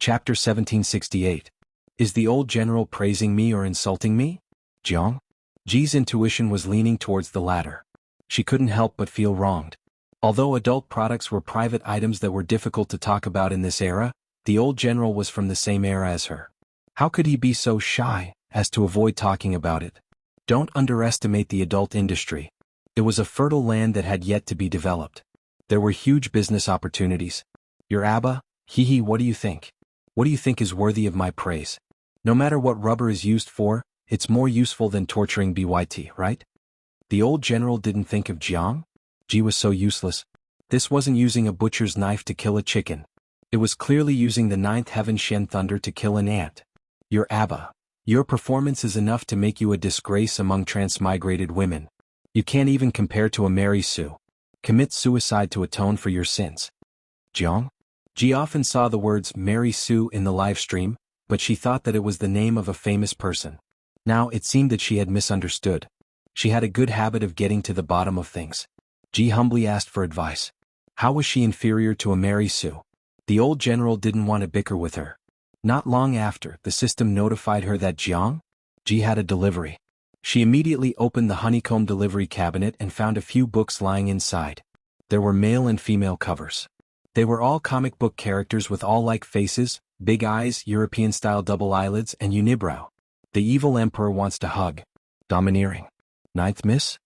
Chapter 1768. Is the old general praising me or insulting me? Jiang? Ji's intuition was leaning towards the latter. She couldn't help but feel wronged. Although adult products were private items that were difficult to talk about in this era, the old general was from the same era as her. How could he be so shy as to avoid talking about it? Don't underestimate the adult industry. It was a fertile land that had yet to be developed. There were huge business opportunities. Your Abba? Hee, what do you think? What do you think is worthy of my praise? No matter what rubber is used for, it's more useful than torturing BYT, right? The old general didn't think of Jiang? Ji was so useless. This wasn't using a butcher's knife to kill a chicken. It was clearly using the ninth heaven Shen thunder to kill an ant. Your Abba. Your performance is enough to make you a disgrace among transmigrated women. You can't even compare to a Mary Sue. Commit suicide to atone for your sins. Jiang? Ji often saw the words Mary Sue in the live stream, but she thought that it was the name of a famous person. Now it seemed that she had misunderstood. She had a good habit of getting to the bottom of things. Ji humbly asked for advice. How was she inferior to a Mary Sue? The old general didn't want to bicker with her. Not long after, the system notified her that Jiang? Ji had a delivery. She immediately opened the honeycomb delivery cabinet and found a few books lying inside. There were male and female covers. They were all comic book characters with all like faces, big eyes, European-style double eyelids, and unibrow. The evil emperor wants to hug. Domineering. Ninth Miss?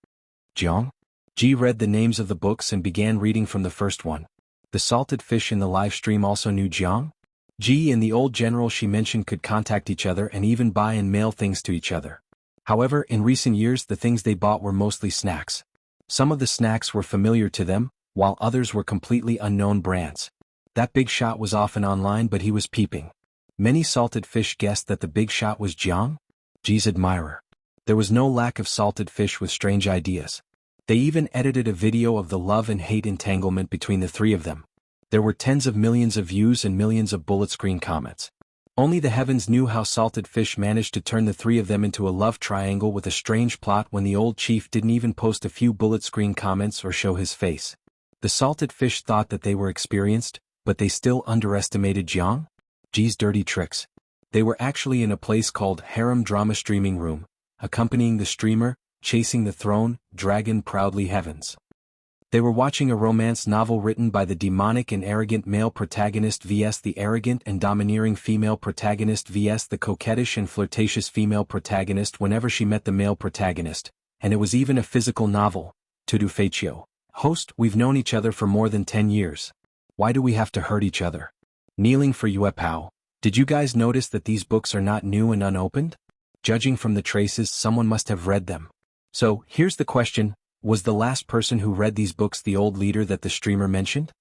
Jiang? Ji read the names of the books and began reading from the first one. The salted fish in the live stream also knew Jiang? Ji and the old general she mentioned could contact each other and even buy and mail things to each other. However, in recent years the things they bought were mostly snacks. Some of the snacks were familiar to them, while others were completely unknown brands. That big shot was often online, but he was peeping. Many salted fish guessed that the big shot was Jiang? Ji's admirer. There was no lack of salted fish with strange ideas. They even edited a video of the love and hate entanglement between the three of them. There were tens of millions of views and millions of bullet screen comments. Only the heavens knew how salted fish managed to turn the three of them into a love triangle with a strange plot when the old chief didn't even post a few bullet screen comments or show his face. The salted fish thought that they were experienced, but they still underestimated Jiang? Ji's dirty tricks. They were actually in a place called Harem Drama Streaming Room, accompanying the streamer, chasing the throne, dragon proudly heavens. They were watching a romance novel written by the demonic and arrogant male protagonist vs the arrogant and domineering female protagonist vs the coquettish and flirtatious female protagonist whenever she met the male protagonist, and it was even a physical novel. Tudu Faccio. Host, we've known each other for more than 10 years. Why do we have to hurt each other? Kneeling for Yuepao. Did you guys notice that these books are not new and unopened? Judging from the traces, someone must have read them. So, here's the question. Was the last person who read these books the old leader that the streamer mentioned?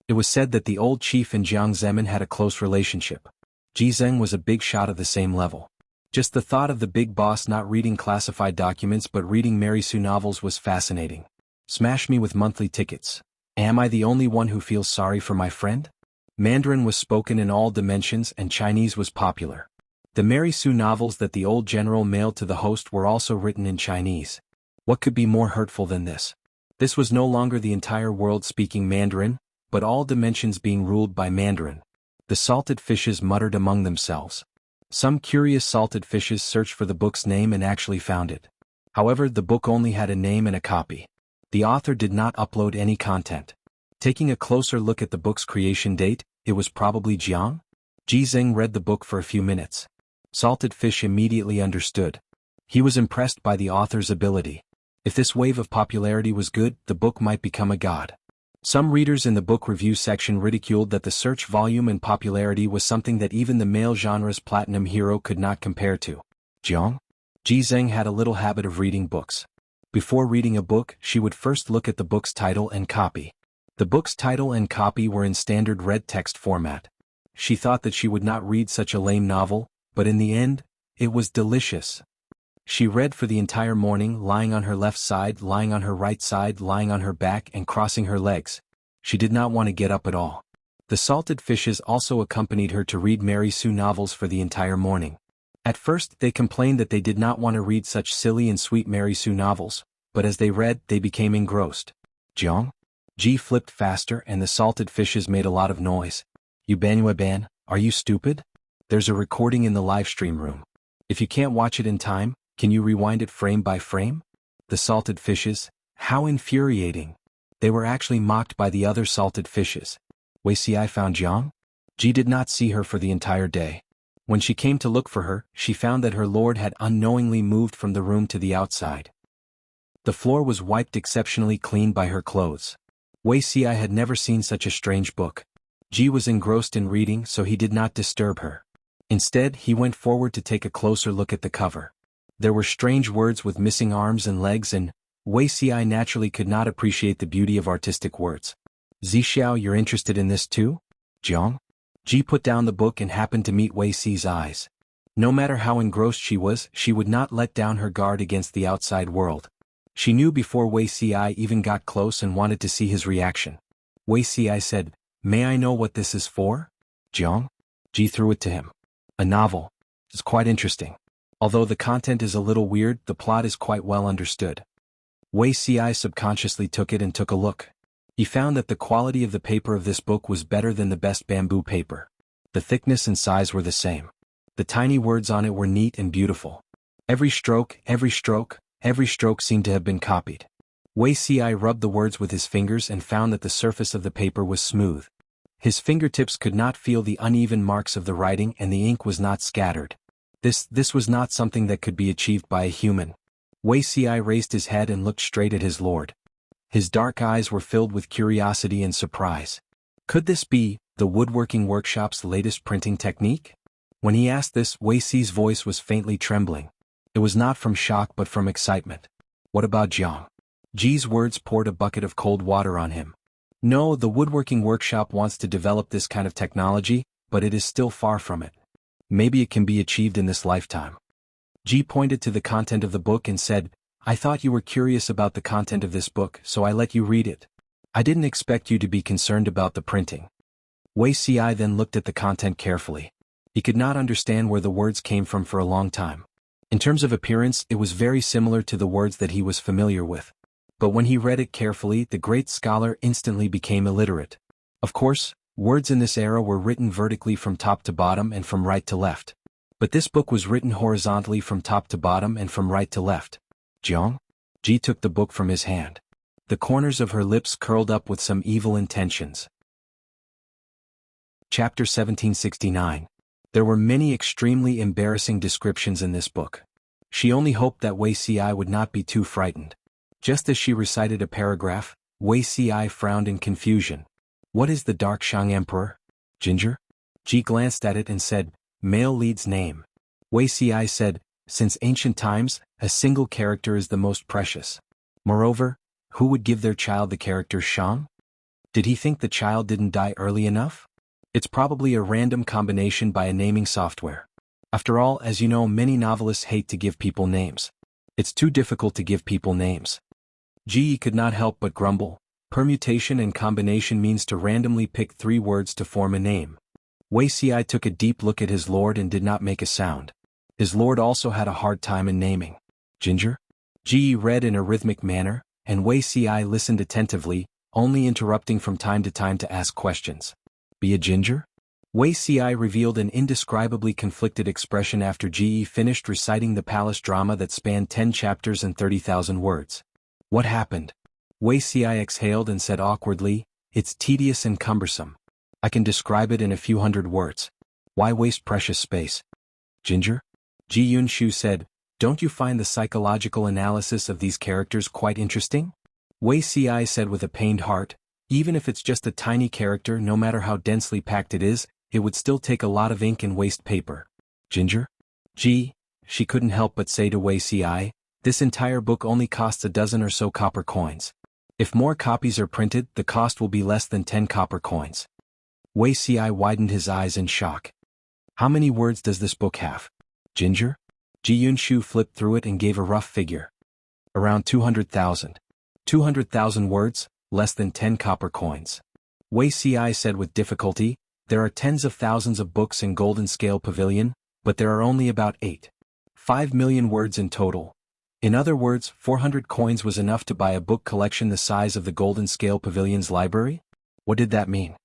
It was said that the old chief and Jiang Zemin had a close relationship. Ji Zeng was a big shot of the same level. Just the thought of the big boss not reading classified documents but reading Mary Sue novels was fascinating. Smash me with monthly tickets. Am I the only one who feels sorry for my friend? Mandarin was spoken in all dimensions and Chinese was popular. The Mary Sue novels that the old general mailed to the host were also written in Chinese. What could be more hurtful than this? This was no longer the entire world speaking Mandarin, but all dimensions being ruled by Mandarin. The salted fishes muttered among themselves. Some curious salted fishes searched for the book's name and actually found it. However, the book only had a name and a copy. The author did not upload any content. Taking a closer look at the book's creation date, it was probably Jiang? Ji Zeng read the book for a few minutes. Salted fish immediately understood. He was impressed by the author's ability. If this wave of popularity was good, the book might become a god. Some readers in the book review section ridiculed that the search volume and popularity was something that even the male genre's platinum hero could not compare to. Jiang? Ji Zeng had a little habit of reading books. Before reading a book, she would first look at the book's title and copy. The book's title and copy were in standard red text format. She thought that she would not read such a lame novel, but in the end, it was delicious. She read for the entire morning, lying on her left side, lying on her right side, lying on her back and crossing her legs. She did not want to get up at all. The salted fishes also accompanied her to read Mary Sue novels for the entire morning. At first, they complained that they did not want to read such silly and sweet Mary Sue novels, but as they read, they became engrossed. Jiang? Ji flipped faster and the salted fishes made a lot of noise. You ban, Are you stupid? There's a recording in the live stream room. If you can't watch it in time, can you rewind it frame by frame? The salted fishes, how infuriating. They were actually mocked by the other salted fishes. Wuxia found Jiang? Ji did not see her for the entire day. When she came to look for her, she found that her lord had unknowingly moved from the room to the outside. The floor was wiped exceptionally clean by her clothes. Wuxia had never seen such a strange book. Ji was engrossed in reading, so he did not disturb her. Instead, he went forward to take a closer look at the cover. There were strange words with missing arms and legs, and Wuxia naturally could not appreciate the beauty of artistic words. Zixiao, you're interested in this too? Jiang? Ji put down the book and happened to meet Wuxi's eyes. No matter how engrossed she was, she would not let down her guard against the outside world. She knew before Wuxia even got close and wanted to see his reaction. Wuxia said, "May I know what this is for?" Jiang? Ji threw it to him. A novel. It's quite interesting. Although the content is a little weird, the plot is quite well understood. Wuxia subconsciously took it and took a look. He found that the quality of the paper of this book was better than the best bamboo paper. The thickness and size were the same. The tiny words on it were neat and beautiful. Every stroke seemed to have been copied. Wuxia rubbed the words with his fingers and found that the surface of the paper was smooth. His fingertips could not feel the uneven marks of the writing, and the ink was not scattered. This was not something that could be achieved by a human. Wuxia raised his head and looked straight at his lord. His dark eyes were filled with curiosity and surprise. Could this be the woodworking workshop's latest printing technique? When he asked this, Wuxi's voice was faintly trembling. It was not from shock but from excitement. What about Jiang? Ji's words poured a bucket of cold water on him. No, the woodworking workshop wants to develop this kind of technology, but it is still far from it. Maybe it can be achieved in this lifetime. Ji pointed to the content of the book and said, "I thought you were curious about the content of this book, so I let you read it. I didn't expect you to be concerned about the printing." Wuxia then looked at the content carefully. He could not understand where the words came from for a long time. In terms of appearance, it was very similar to the words that he was familiar with. But when he read it carefully, the great scholar instantly became illiterate. Of course, words in this era were written vertically from top to bottom and from right to left. But this book was written horizontally from top to bottom and from right to left. Jiang? Ji took the book from his hand. The corners of her lips curled up with some evil intentions. Chapter 1769. There were many extremely embarrassing descriptions in this book. She only hoped that Wuxia would not be too frightened. Just as she recited a paragraph, Wuxia frowned in confusion. What is the Dark Shang Emperor? Ginger? Ji glanced at it and said, "Male lead's name." Wuxia said, "Since ancient times, a single character is the most precious. Moreover, who would give their child the character Shang? Did he think the child didn't die early enough? It's probably a random combination by a naming software. After all, as you know, many novelists hate to give people names. It's too difficult to give people names." Ji could not help but grumble. Permutation and combination means to randomly pick 3 words to form a name. Wuxia took a deep look at his lord and did not make a sound. His lord also had a hard time in naming. Ginger? Ji read in a rhythmic manner, and Wuxia listened attentively, only interrupting from time to time to ask questions. Be a ginger? Wuxia revealed an indescribably conflicted expression after Ji finished reciting the palace drama that spanned 10 chapters and 30,000 words. What happened? Wuxia exhaled and said awkwardly, "It's tedious and cumbersome. I can describe it in a few hundred words. Why waste precious space?" Ginger? Ji Yunshu said, "Don't you find the psychological analysis of these characters quite interesting?" Wuxia said with a pained heart, "Even if it's just a tiny character, no matter how densely packed it would still take a lot of ink and waste paper." Ginger? Ji, she couldn't help but say to Wuxia, "This entire book only costs a dozen or so copper coins. If more copies are printed, the cost will be less than 10 copper coins." Wuxia widened his eyes in shock. "How many words does this book have?" Ginger? Ji Yunshu flipped through it and gave a rough figure. "Around 200,000. 200,000 words, less than 10 copper coins." Wuxia said with difficulty, "There are tens of thousands of books in Golden Scale Pavilion, but there are only about 5 million words in total. In other words, 400 coins was enough to buy a book collection the size of the Golden Scale Pavilion's library?" What did that mean?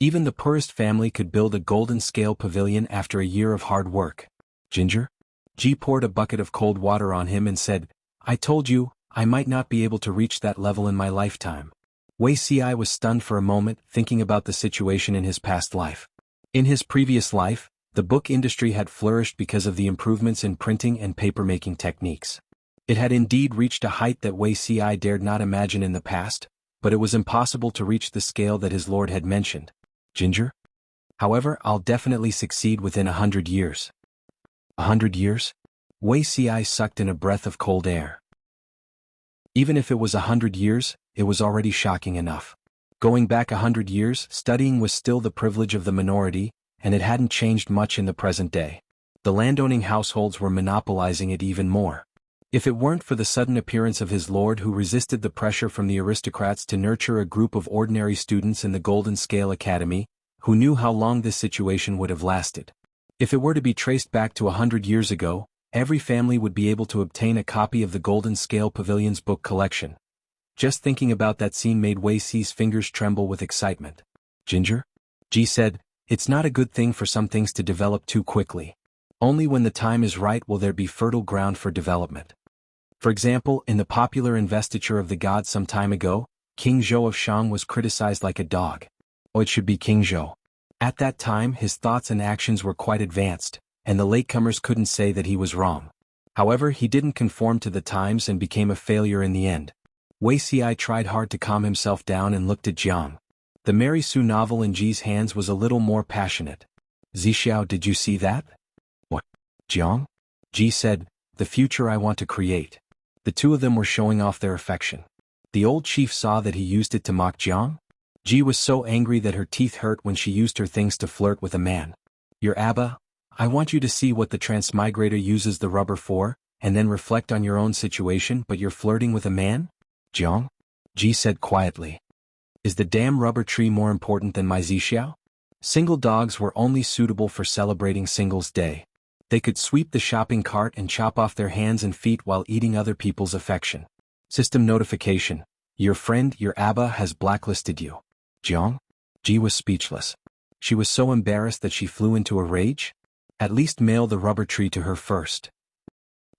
Even the poorest family could build a golden scale pavilion after a year of hard work. Ginger? Ji poured a bucket of cold water on him and said, I told you, I might not be able to reach that level in my lifetime. Wei Ci was stunned for a moment, thinking about the situation in his past life. In his previous life, the book industry had flourished because of the improvements in printing and papermaking techniques. It had indeed reached a height that Wei Ci dared not imagine in the past, but it was impossible to reach the scale that his lord had mentioned. Ginger? However, I'll definitely succeed within 100 years. 100 years? Wei Ci sucked in a breath of cold air. Even if it was 100 years, it was already shocking enough. Going back 100 years, studying was still the privilege of the minority, and it hadn't changed much in the present day. The landowning households were monopolizing it even more. If it weren't for the sudden appearance of his lord who resisted the pressure from the aristocrats to nurture a group of ordinary students in the Golden Scale Academy, who knew how long this situation would have lasted. If it were to be traced back to 100 years ago, every family would be able to obtain a copy of the Golden Scale Pavilion's book collection. Just thinking about that scene made Wei Ci's fingers tremble with excitement. Ginger? Ji said, it's not a good thing for some things to develop too quickly. Only when the time is right will there be fertile ground for development. For example, in the popular investiture of the gods some time ago, King Zhou of Shang was criticized like a dog. Oh, it should be King Zhou. At that time his thoughts and actions were quite advanced, and the latecomers couldn't say that he was wrong. However, he didn't conform to the times and became a failure in the end. Wei Ci tried hard to calm himself down and looked at Jiang. The Mary Sue novel in Ji's hands was a little more passionate. Zixiao, did you see that? What? Jiang? Ji said, the future I want to create. The two of them were showing off their affection. The old chief saw that he used it to mock Jiang. Ji was so angry that her teeth hurt when she used her things to flirt with a man. Your Abba, I want you to see what the transmigrator uses the rubber for, and then reflect on your own situation, but you're flirting with a man? Jiang? Ji said quietly. Is the damn rubber tree more important than my Zixiao? Single dogs were only suitable for celebrating Singles' Day. They could sweep the shopping cart and chop off their hands and feet while eating other people's affection. System notification. Your friend, your Abba, has blacklisted you. Jiang? Ji was speechless. She was so embarrassed that she flew into a rage. At least mail the rubber tree to her first.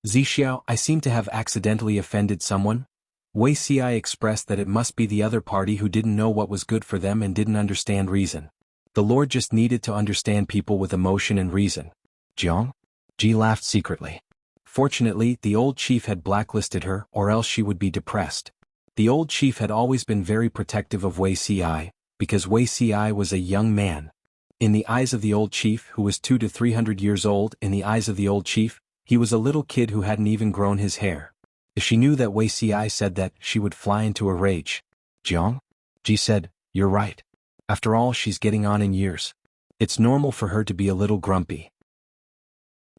Zixiao, I seem to have accidentally offended someone. Wei Ci expressed that it must be the other party who didn't know what was good for them and didn't understand reason. The Lord just needed to understand people with emotion and reason. Jiang? Ji laughed secretly. Fortunately, the old chief had blacklisted her, or else she would be depressed. The old chief had always been very protective of Wei Ci, because Wei Ci was a young man. In the eyes of the old chief, who was 200 to 300 years old, in the eyes of the old chief, he was a little kid who hadn't even grown his hair. If she knew that Wei Ci said that, she would fly into a rage. Jiang? Ji said, you're right. After all, she's getting on in years. It's normal for her to be a little grumpy.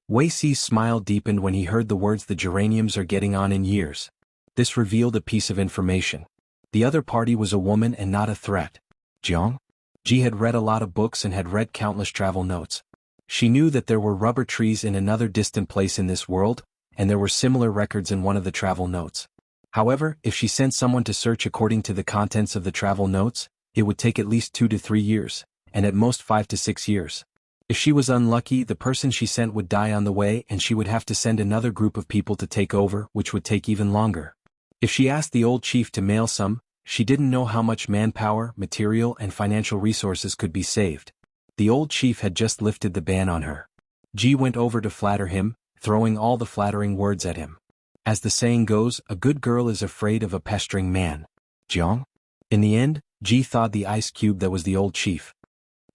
Wei Ci's smile deepened when he heard the words the geraniums are getting on in years. This revealed a piece of information. The other party was a woman and not a threat. Jiang? Ji had read a lot of books and had read countless travel notes. She knew that there were rubber trees in another distant place in this world, and there were similar records in one of the travel notes. However, if she sent someone to search according to the contents of the travel notes, it would take at least 2 to 3 years, and at most 5 to 6 years. If she was unlucky, the person she sent would die on the way and she would have to send another group of people to take over, which would take even longer. If she asked the old chief to mail some, she didn't know how much manpower, material, and financial resources could be saved. The old chief had just lifted the ban on her. Ji went over to flatter him, throwing all the flattering words at him. As the saying goes, a good girl is afraid of a pestering man. Jiang? In the end, Ji thawed the ice cube that was the old chief.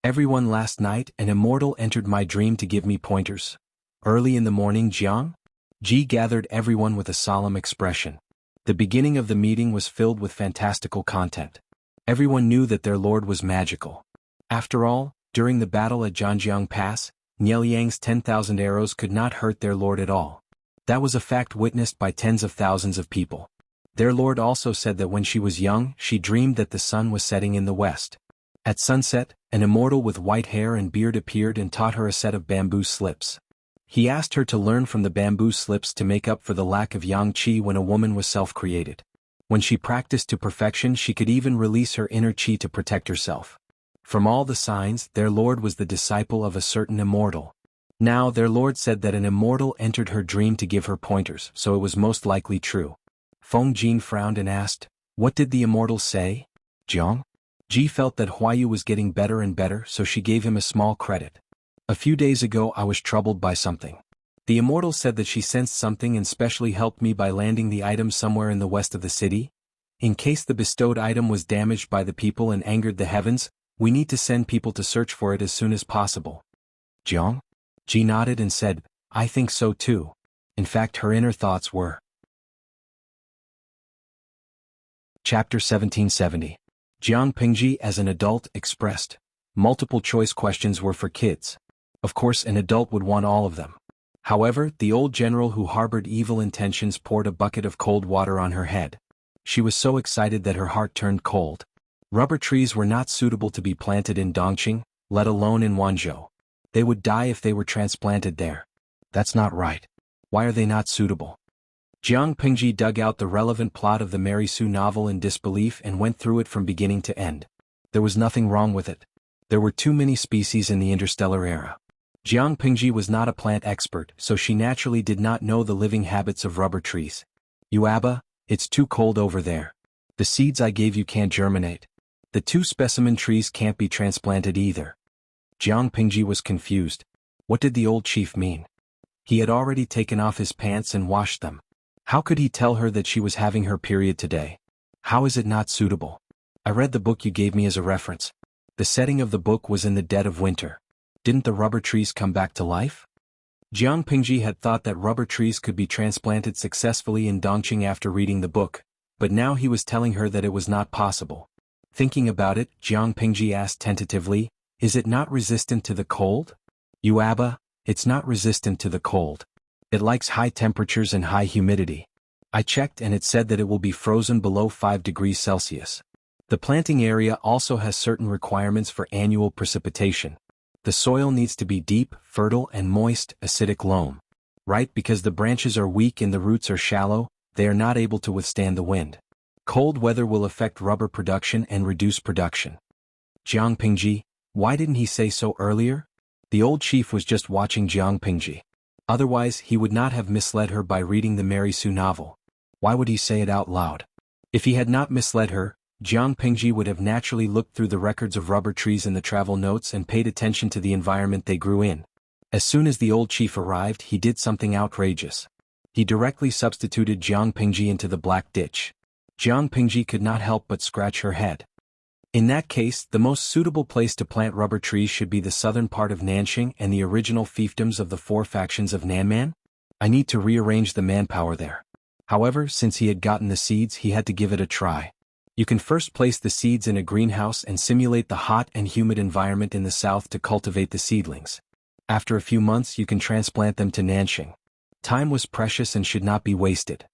Everyone, last night an immortal entered my dream to give me pointers. Early in the morning, Jiang? Ji gathered everyone with a solemn expression. The beginning of the meeting was filled with fantastical content. Everyone knew that their lord was magical. After all, during the battle at Zhanjiang Pass, Nieliang's 10,000 arrows could not hurt their lord at all. That was a fact witnessed by tens of thousands of people. Their lord also said that when she was young, she dreamed that the sun was setting in the west. At sunset, an immortal with white hair and beard appeared and taught her a set of bamboo slips. He asked her to learn from the bamboo slips to make up for the lack of yang qi when a woman was self-created. When she practiced to perfection, she could even release her inner qi to protect herself. From all the signs, their lord was the disciple of a certain immortal. Now their lord said that an immortal entered her dream to give her pointers, so it was most likely true. Feng Jin frowned and asked, "What did the immortal say?" Jiang? Ji felt that Huayu was getting better and better, so she gave him a small credit. "A few days ago I was troubled by something. The immortal said that she sensed something and specially helped me by landing the item somewhere in the west of the city. In case the bestowed item was damaged by the people and angered the heavens, we need to send people to search for it as soon as possible." Jiang? Ji nodded and said, "I think so too." In fact, her inner thoughts were. Chapter 1770. Jiang Pingji as an adult expressed. Multiple choice questions were for kids. Of course an adult would want all of them. However, the old general who harbored evil intentions poured a bucket of cold water on her head. She was so excited that her heart turned cold. Rubber trees were not suitable to be planted in Dongqing, let alone in Wanzhou. They would die if they were transplanted there. That's not right. Why are they not suitable? Jiang Pingji dug out the relevant plot of the Mary Sue novel in disbelief and went through it from beginning to end. There was nothing wrong with it. There were too many species in the interstellar era. Jiang Pingji was not a plant expert, so she naturally did not know the living habits of rubber trees. "Yuaba, it's too cold over there. The seeds I gave you can't germinate. The 2 specimen trees can't be transplanted either." Jiang Pingji was confused. What did the old chief mean? He had already taken off his pants and washed them. How could he tell her that she was having her period today? How is it not suitable? I read the book you gave me as a reference. The setting of the book was in the dead of winter. Didn't the rubber trees come back to life? Jiang Pingji had thought that rubber trees could be transplanted successfully in Dongqing after reading the book, but now he was telling her that it was not possible. Thinking about it, Jiang Pingji asked tentatively, "Is it not resistant to the cold?" "Yuaba, it's not resistant to the cold. It likes high temperatures and high humidity. I checked and it said that it will be frozen below 5 degrees Celsius. The planting area also has certain requirements for annual precipitation. The soil needs to be deep, fertile and moist, acidic loam. Right, because the branches are weak and the roots are shallow, they are not able to withstand the wind. Cold weather will affect rubber production and reduce production." Jiang Pingji, why didn't he say so earlier? The old chief was just watching Jiang Pingji. Otherwise, he would not have misled her by reading the Mary Sue novel. Why would he say it out loud? If he had not misled her, Jiang Pingji would have naturally looked through the records of rubber trees in the travel notes and paid attention to the environment they grew in. As soon as the old chief arrived, he did something outrageous. He directly substituted Jiang Pingji into the black ditch. Jiang Pingji could not help but scratch her head. In that case, the most suitable place to plant rubber trees should be the southern part of Nanxing and the original fiefdoms of the 4 factions of Nanman. I need to rearrange the manpower there. However, since he had gotten the seeds, he had to give it a try. You can first place the seeds in a greenhouse and simulate the hot and humid environment in the south to cultivate the seedlings. After a few months you can transplant them to Nanxing. Time was precious and should not be wasted.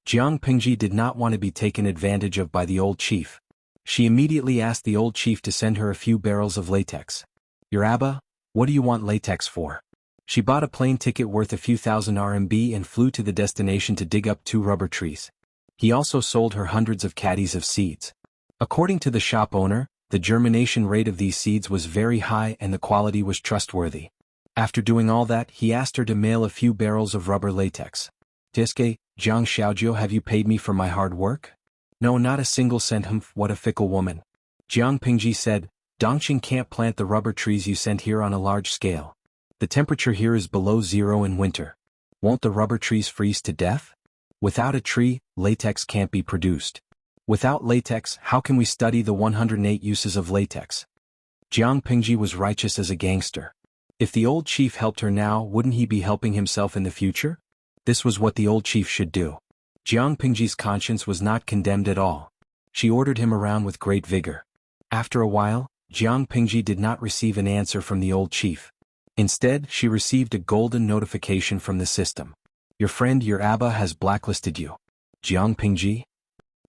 Jiang Pingji did not want to be taken advantage of by the old chief. She immediately asked the old chief to send her a few barrels of latex. "Your Abba, what do you want latex for?" She bought a plane ticket worth a few thousand RMB and flew to the destination to dig up 2 rubber trees. He also sold her hundreds of caddies of seeds. According to the shop owner, the germination rate of these seeds was very high and the quality was trustworthy. After doing all that, he asked her to mail a few barrels of rubber latex. "Tiske, Jiang Xiaojiu, have you paid me for my hard work?" "No, not a single cent." "Humph, what a fickle woman." Jiang Pingji said, "Dongqing can't plant the rubber trees you sent here on a large scale. The temperature here is below 0 in winter. Won't the rubber trees freeze to death? Without a tree, latex can't be produced. Without latex, how can we study the 108 uses of latex?" Jiang Pingji was righteous as a gangster. If the old chief helped her now, wouldn't he be helping himself in the future? This was what the old chief should do. Jiang Pingji's conscience was not condemned at all. She ordered him around with great vigor. After a while, Jiang Pingji did not receive an answer from the old chief. Instead, she received a golden notification from the system. "Your friend your Abba has blacklisted you." Jiang Pingji?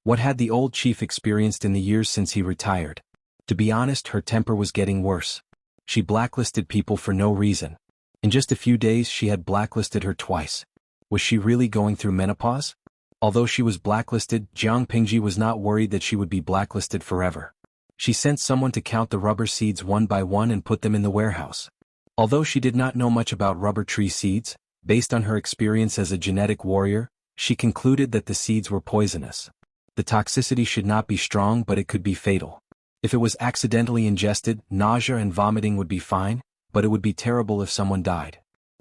What had the old chief experienced in the years since he retired? To be honest, her temper was getting worse. She blacklisted people for no reason. In just a few days she had blacklisted her twice. Was she really going through menopause? Although she was blacklisted, Jiang Pingji was not worried that she would be blacklisted forever. She sent someone to count the rubber seeds one by one and put them in the warehouse. Although she did not know much about rubber tree seeds, based on her experience as a genetic warrior, she concluded that the seeds were poisonous. The toxicity should not be strong, but it could be fatal. If it was accidentally ingested, nausea and vomiting would be fine, but it would be terrible if someone died.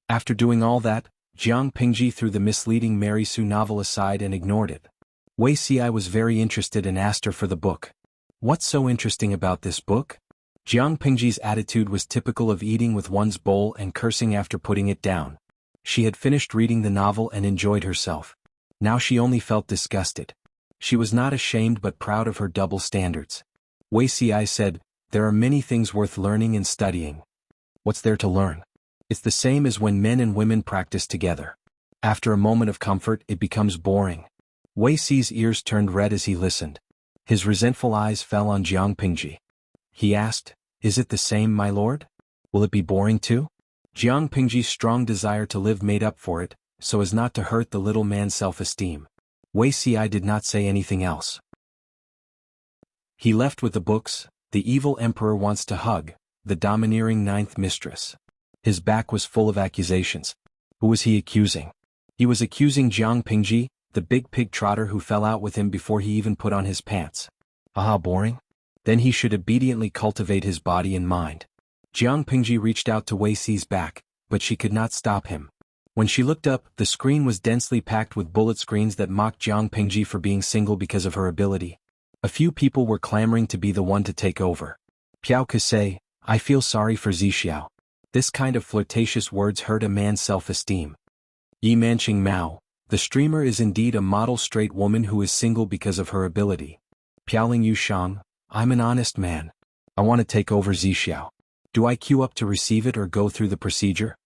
After doing all that, Jiang Pingji threw the misleading Mary Sue novel aside and ignored it. Wei Xi was very interested and asked her for the book. What's so interesting about this book? Jiang Pingji's attitude was typical of eating with one's bowl and cursing after putting it down. She had finished reading the novel and enjoyed herself. Now she only felt disgusted. She was not ashamed but proud of her double standards. Wei Xi said, "There are many things worth learning and studying." What's there to learn? It's the same as when men and women practice together. After a moment of comfort, it becomes boring. Wei Xi's ears turned red as he listened. His resentful eyes fell on Jiang Pingji. He asked, "Is it the same, my lord? Will it be boring too?" Jiang Pingji's strong desire to live made up for it, so as not to hurt the little man's self-esteem. Wei Xi did not say anything else. He left with the books. The evil emperor wants to hug the domineering ninth mistress. His back was full of accusations. Who was he accusing? He was accusing Jiang Pingji, the big pig trotter who fell out with him before he even put on his pants. Ah, boring? Then he should obediently cultivate his body and mind. Jiang Pingji reached out to Wei Xi's back, but she could not stop him. When she looked up, the screen was densely packed with bullet screens that mocked Jiang Pingji for being single because of her ability. A few people were clamoring to be the one to take over. Piao Kasei, I feel sorry for Zixiao. This kind of flirtatious words hurt a man's self-esteem. Yi Manqing Mao, the streamer is indeed a model straight woman who is single because of her ability. Piaoling Yushang, I'm an honest man. I want to take over Zixiao. Do I queue up to receive it or go through the procedure?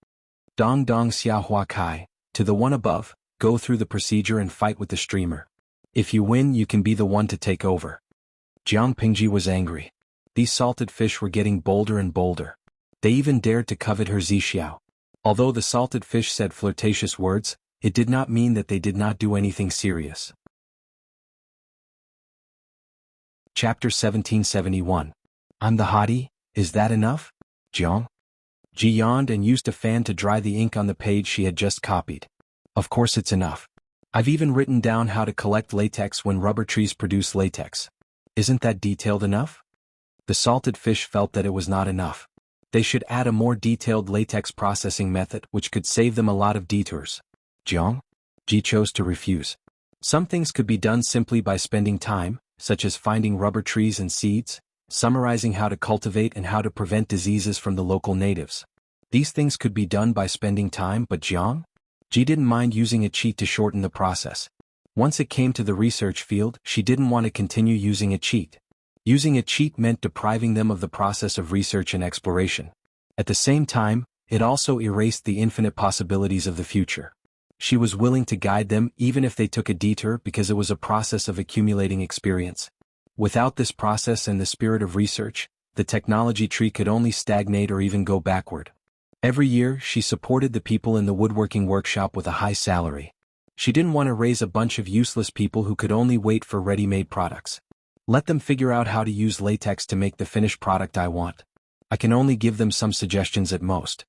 Dong Dong Xiaohua Kai, to the one above, go through the procedure and fight with the streamer. If you win, you can be the one to take over. Jiang Pingji was angry. These salted fish were getting bolder and bolder. They even dared to covet her Zixiao. Although the salted fish said flirtatious words, it did not mean that they did not do anything serious. Chapter 1771. I'm the hottie, is that enough? Jiang? Ji yawned and used a fan to dry the ink on the page she had just copied. Of course it's enough. I've even written down how to collect latex when rubber trees produce latex. Isn't that detailed enough? The salted fish felt that it was not enough. They should add a more detailed latex processing method which could save them a lot of detours. Jiang? Ji chose to refuse. Some things could be done simply by spending time, such as finding rubber trees and seeds, summarizing how to cultivate and how to prevent diseases from the local natives. These things could be done by spending time, but Jiang? Ji didn't mind using a cheat to shorten the process. Once it came to the research field, she didn't want to continue using a cheat. Using a cheat meant depriving them of the process of research and exploration. At the same time, it also erased the infinite possibilities of the future. She was willing to guide them even if they took a detour because it was a process of accumulating experience. Without this process and the spirit of research, the technology tree could only stagnate or even go backward. Every year, she supported the people in the woodworking workshop with a high salary. She didn't want to raise a bunch of useless people who could only wait for ready-made products. Let them figure out how to use latex to make the finished product I want. I can only give them some suggestions at most.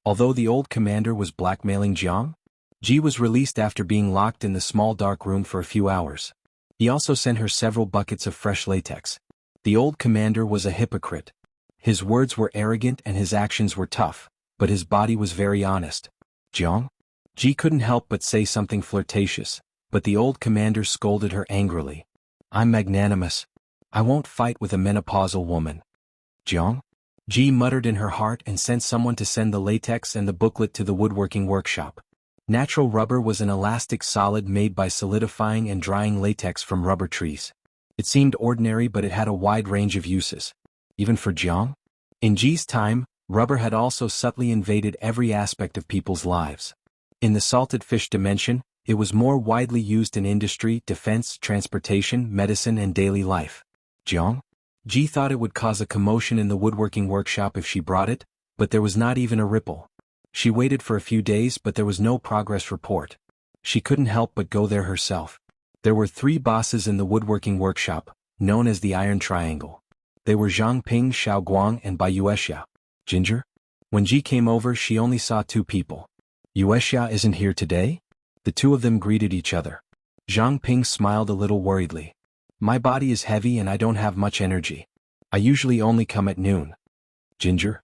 Although the old commander was blackmailing Jiang, Ji was released after being locked in the small dark room for a few hours. He also sent her several buckets of fresh latex. The old commander was a hypocrite. His words were arrogant and his actions were tough, but his body was very honest. Jiang? Ji couldn't help but say something flirtatious, but the old commander scolded her angrily. I'm magnanimous. I won't fight with a menopausal woman. Jiang? Ji muttered in her heart and sent someone to send the latex and the booklet to the woodworking workshop. Natural rubber was an elastic solid made by solidifying and drying latex from rubber trees. It seemed ordinary, but it had a wide range of uses. Even for Jiang? In Ji's time, rubber had also subtly invaded every aspect of people's lives. In the salted fish dimension, it was more widely used in industry, defense, transportation, medicine, and daily life. Jiang? Ji thought it would cause a commotion in the woodworking workshop if she brought it, but there was not even a ripple. She waited for a few days, but there was no progress report. She couldn't help but go there herself. There were 3 bosses in the woodworking workshop, known as the Iron Triangle. They were Zhang Ping, Xiao Guang, and Bai Yuexia. Ginger? When Ji came over, she only saw two people. Yuexia isn't here today? The two of them greeted each other. Zhang Ping smiled a little worriedly. My body is heavy and I don't have much energy. I usually only come at noon. Ginger?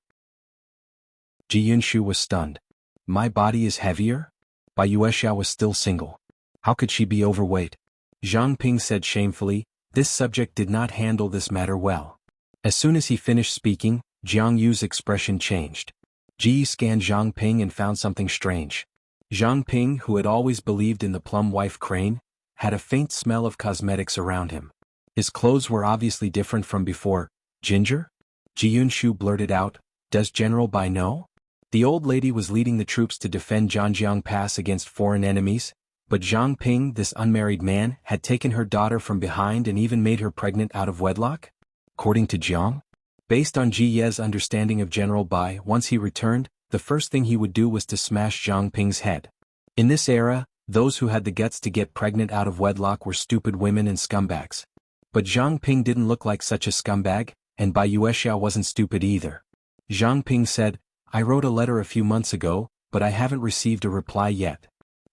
Ji Yunshu was stunned. My body is heavier? Bai Yuexia was still single. How could she be overweight? Zhang Ping said shamefully, this subject did not handle this matter well. As soon as he finished speaking, Jiang Yu's expression changed. Ji scanned Zhang Ping and found something strange. Zhang Ping, who had always believed in the plum wife crane, had a faint smell of cosmetics around him. His clothes were obviously different from before. Ginger? Ji Yunshu blurted out, does General Bai know? The old lady was leading the troops to defend Zhanjiang Pass against foreign enemies, but Zhang Ping, this unmarried man, had taken her daughter from behind and even made her pregnant out of wedlock? According to Jiang? Based on Ji Ye's understanding of General Bai, once he returned, the first thing he would do was to smash Zhang Ping's head. In this era, those who had the guts to get pregnant out of wedlock were stupid women and scumbags. But Zhang Ping didn't look like such a scumbag, and Bai Yuexia wasn't stupid either. Zhang Ping said, I wrote a letter a few months ago, but I haven't received a reply yet.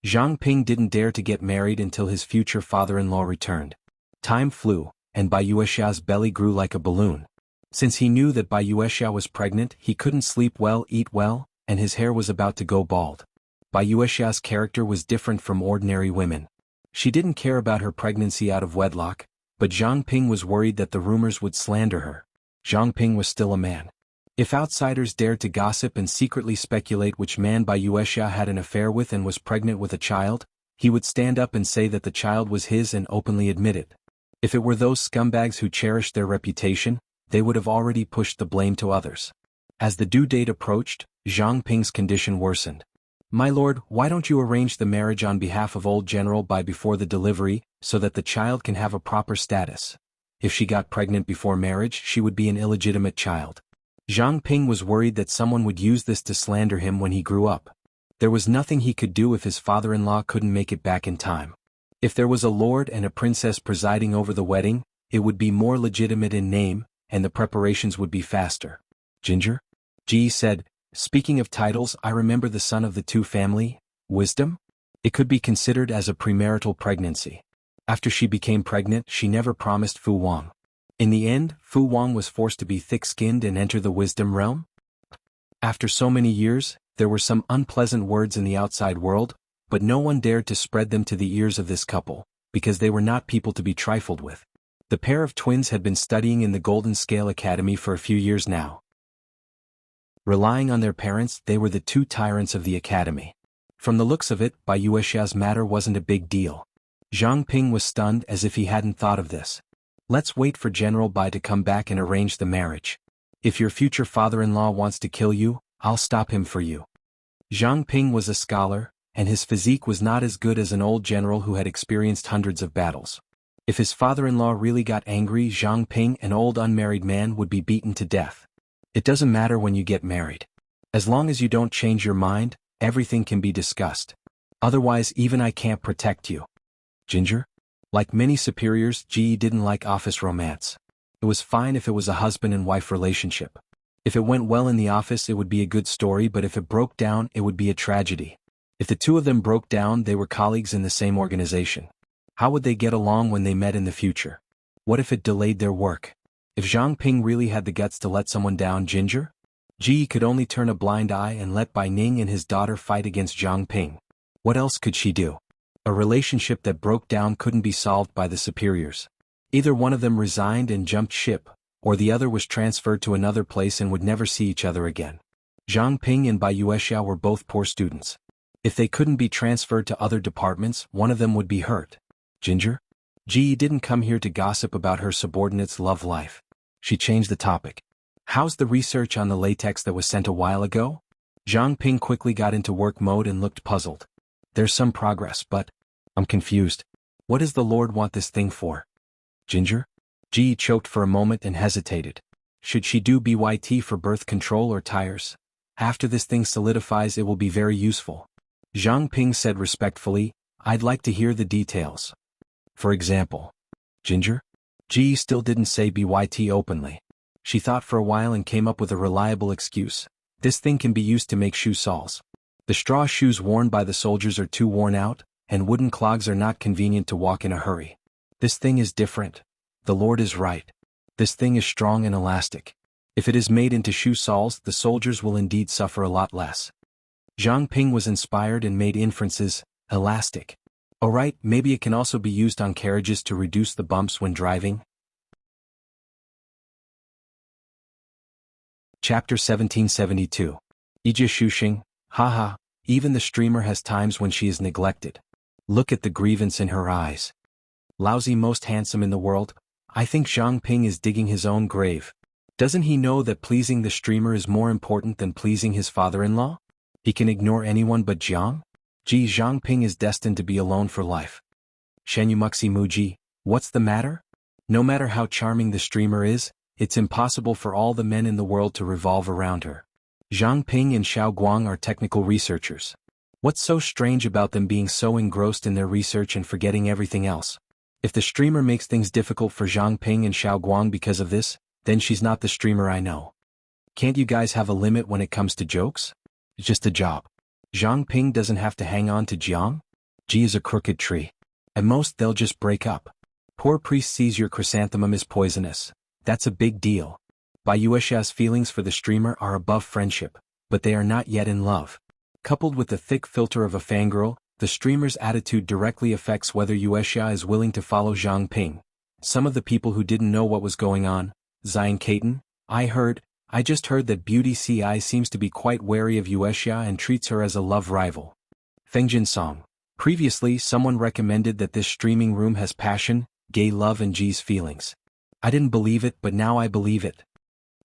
Zhang Ping didn't dare to get married until his future father-in-law returned. Time flew, and Bai Yuexia's belly grew like a balloon. Since he knew that Bai Yuexia was pregnant, he couldn't sleep well, eat well, and his hair was about to go bald. Bai Yuexia's character was different from ordinary women. She didn't care about her pregnancy out of wedlock, but Zhang Ping was worried that the rumors would slander her. Zhang Ping was still a man. If outsiders dared to gossip and secretly speculate which man Bai Yuexia had an affair with and was pregnant with a child, he would stand up and say that the child was his and openly admit it. If it were those scumbags who cherished their reputation, they would have already pushed the blame to others. As the due date approached, Zhang Ping's condition worsened. My lord, why don't you arrange the marriage on behalf of old General Bai before the delivery, so that the child can have a proper status? If she got pregnant before marriage, she would be an illegitimate child. Zhang Ping was worried that someone would use this to slander him when he grew up. There was nothing he could do if his father-in-law couldn't make it back in time. If there was a lord and a princess presiding over the wedding, it would be more legitimate in name, and the preparations would be faster. Ginger? Ji said, speaking of titles, I remember the son of the two family, Wisdom? It could be considered as a premarital pregnancy. After she became pregnant, she never promised Fu Wang. In the end, Fu Wang was forced to be thick-skinned and enter the wisdom realm. After so many years, there were some unpleasant words in the outside world, but no one dared to spread them to the ears of this couple, because they were not people to be trifled with. The pair of twins had been studying in the Golden Scale Academy for a few years now. Relying on their parents, they were the two tyrants of the academy. From the looks of it, Bai Yuexia's matter wasn't a big deal. Zhang Ping was stunned as if he hadn't thought of this. Let's wait for General Bai to come back and arrange the marriage. If your future father-in-law wants to kill you, I'll stop him for you. Zhang Ping was a scholar, and his physique was not as good as an old general who had experienced hundreds of battles. If his father-in-law really got angry, Zhang Ping, an old unmarried man, would be beaten to death. It doesn't matter when you get married. As long as you don't change your mind, everything can be discussed. Otherwise, even I can't protect you. Ginger? Like many superiors, Ji didn't like office romance. It was fine if it was a husband and wife relationship. If it went well in the office, it would be a good story, but if it broke down, it would be a tragedy. If the two of them broke down, they were colleagues in the same organization. How would they get along when they met in the future? What if it delayed their work? If Zhang Ping really had the guts to let someone down, Ginger? Ji could only turn a blind eye and let Bai Ning and his daughter fight against Zhang Ping. What else could she do? A relationship that broke down couldn't be solved by the superiors. Either one of them resigned and jumped ship, or the other was transferred to another place and would never see each other again. Zhang Ping and Bai Yuexia were both poor students. If they couldn't be transferred to other departments, one of them would be hurt. Ginger? Ji didn't come here to gossip about her subordinate's love life. She changed the topic. How's the research on the latex that was sent a while ago? Zhang Ping quickly got into work mode and looked puzzled. There's some progress, but I'm confused. What does the Lord want this thing for? Ginger? Ji choked for a moment and hesitated. Should she do BYT for birth control or tires? After this thing solidifies, it will be very useful. Zhang Ping said respectfully, I'd like to hear the details. For example. Ginger? Ji still didn't say BYT openly. She thought for a while and came up with a reliable excuse. This thing can be used to make shoe soles. The straw shoes worn by the soldiers are too worn out, and wooden clogs are not convenient to walk in a hurry. This thing is different. The Lord is right. This thing is strong and elastic. If it is made into shoe soles, the soldiers will indeed suffer a lot less. Zhang Ping was inspired and made inferences. Elastic. Alright, maybe it can also be used on carriages to reduce the bumps when driving. Chapter 1772. Ija Shuxing, haha, even the streamer has times when she is neglected. Look at the grievance in her eyes. Lousy most handsome in the world, I think Zhang Ping is digging his own grave. Doesn't he know that pleasing the streamer is more important than pleasing his father-in-law? He can ignore anyone but Jiang? Gee, Zhang Ping is destined to be alone for life. Shenyumuxi Muji, what's the matter? No matter how charming the streamer is, it's impossible for all the men in the world to revolve around her. Zhang Ping and Xiao Guang are technical researchers. What's so strange about them being so engrossed in their research and forgetting everything else? If the streamer makes things difficult for Zhang Ping and Xiao Guang because of this, then she's not the streamer I know. Can't you guys have a limit when it comes to jokes? It's just a job. Zhang Ping doesn't have to hang on to Jiang. Ji is a crooked tree. At most they'll just break up. Poor priest sees your chrysanthemum is poisonous. That's a big deal. Bai Yuexia's feelings for the streamer are above friendship, but they are not yet in love. Coupled with the thick filter of a fangirl, the streamer's attitude directly affects whether Yuexia is willing to follow Zhang Ping. Some of the people who didn't know what was going on, Zion Caton, I just heard that Beauty Ci seems to be quite wary of Yuexia and treats her as a love rival. Fengjin Song. Previously someone recommended that this streaming room has passion, gay love and Ji's feelings. I didn't believe it, but now I believe it.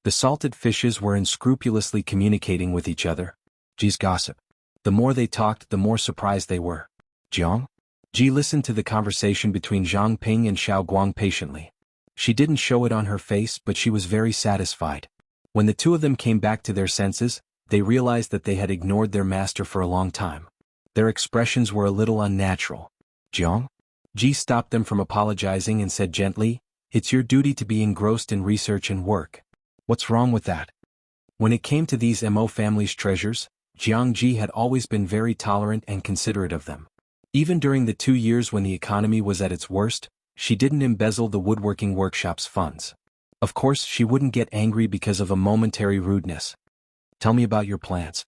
The salted fishes were unscrupulously communicating with each other. Ji's gossip. The more they talked, the more surprised they were. Jiang? Ji listened to the conversation between Zhang Ping and Xiao Guang patiently. She didn't show it on her face, but she was very satisfied. When the two of them came back to their senses, they realized that they had ignored their master for a long time. Their expressions were a little unnatural. Jiang? Ji stopped them from apologizing and said gently, "It's your duty to be engrossed in research and work. What's wrong with that?" When it came to these Mo family's treasures, Jiang Ji had always been very tolerant and considerate of them. Even during the 2 years when the economy was at its worst, she didn't embezzle the woodworking workshop's funds. Of course, she wouldn't get angry because of a momentary rudeness. "Tell me about your plans."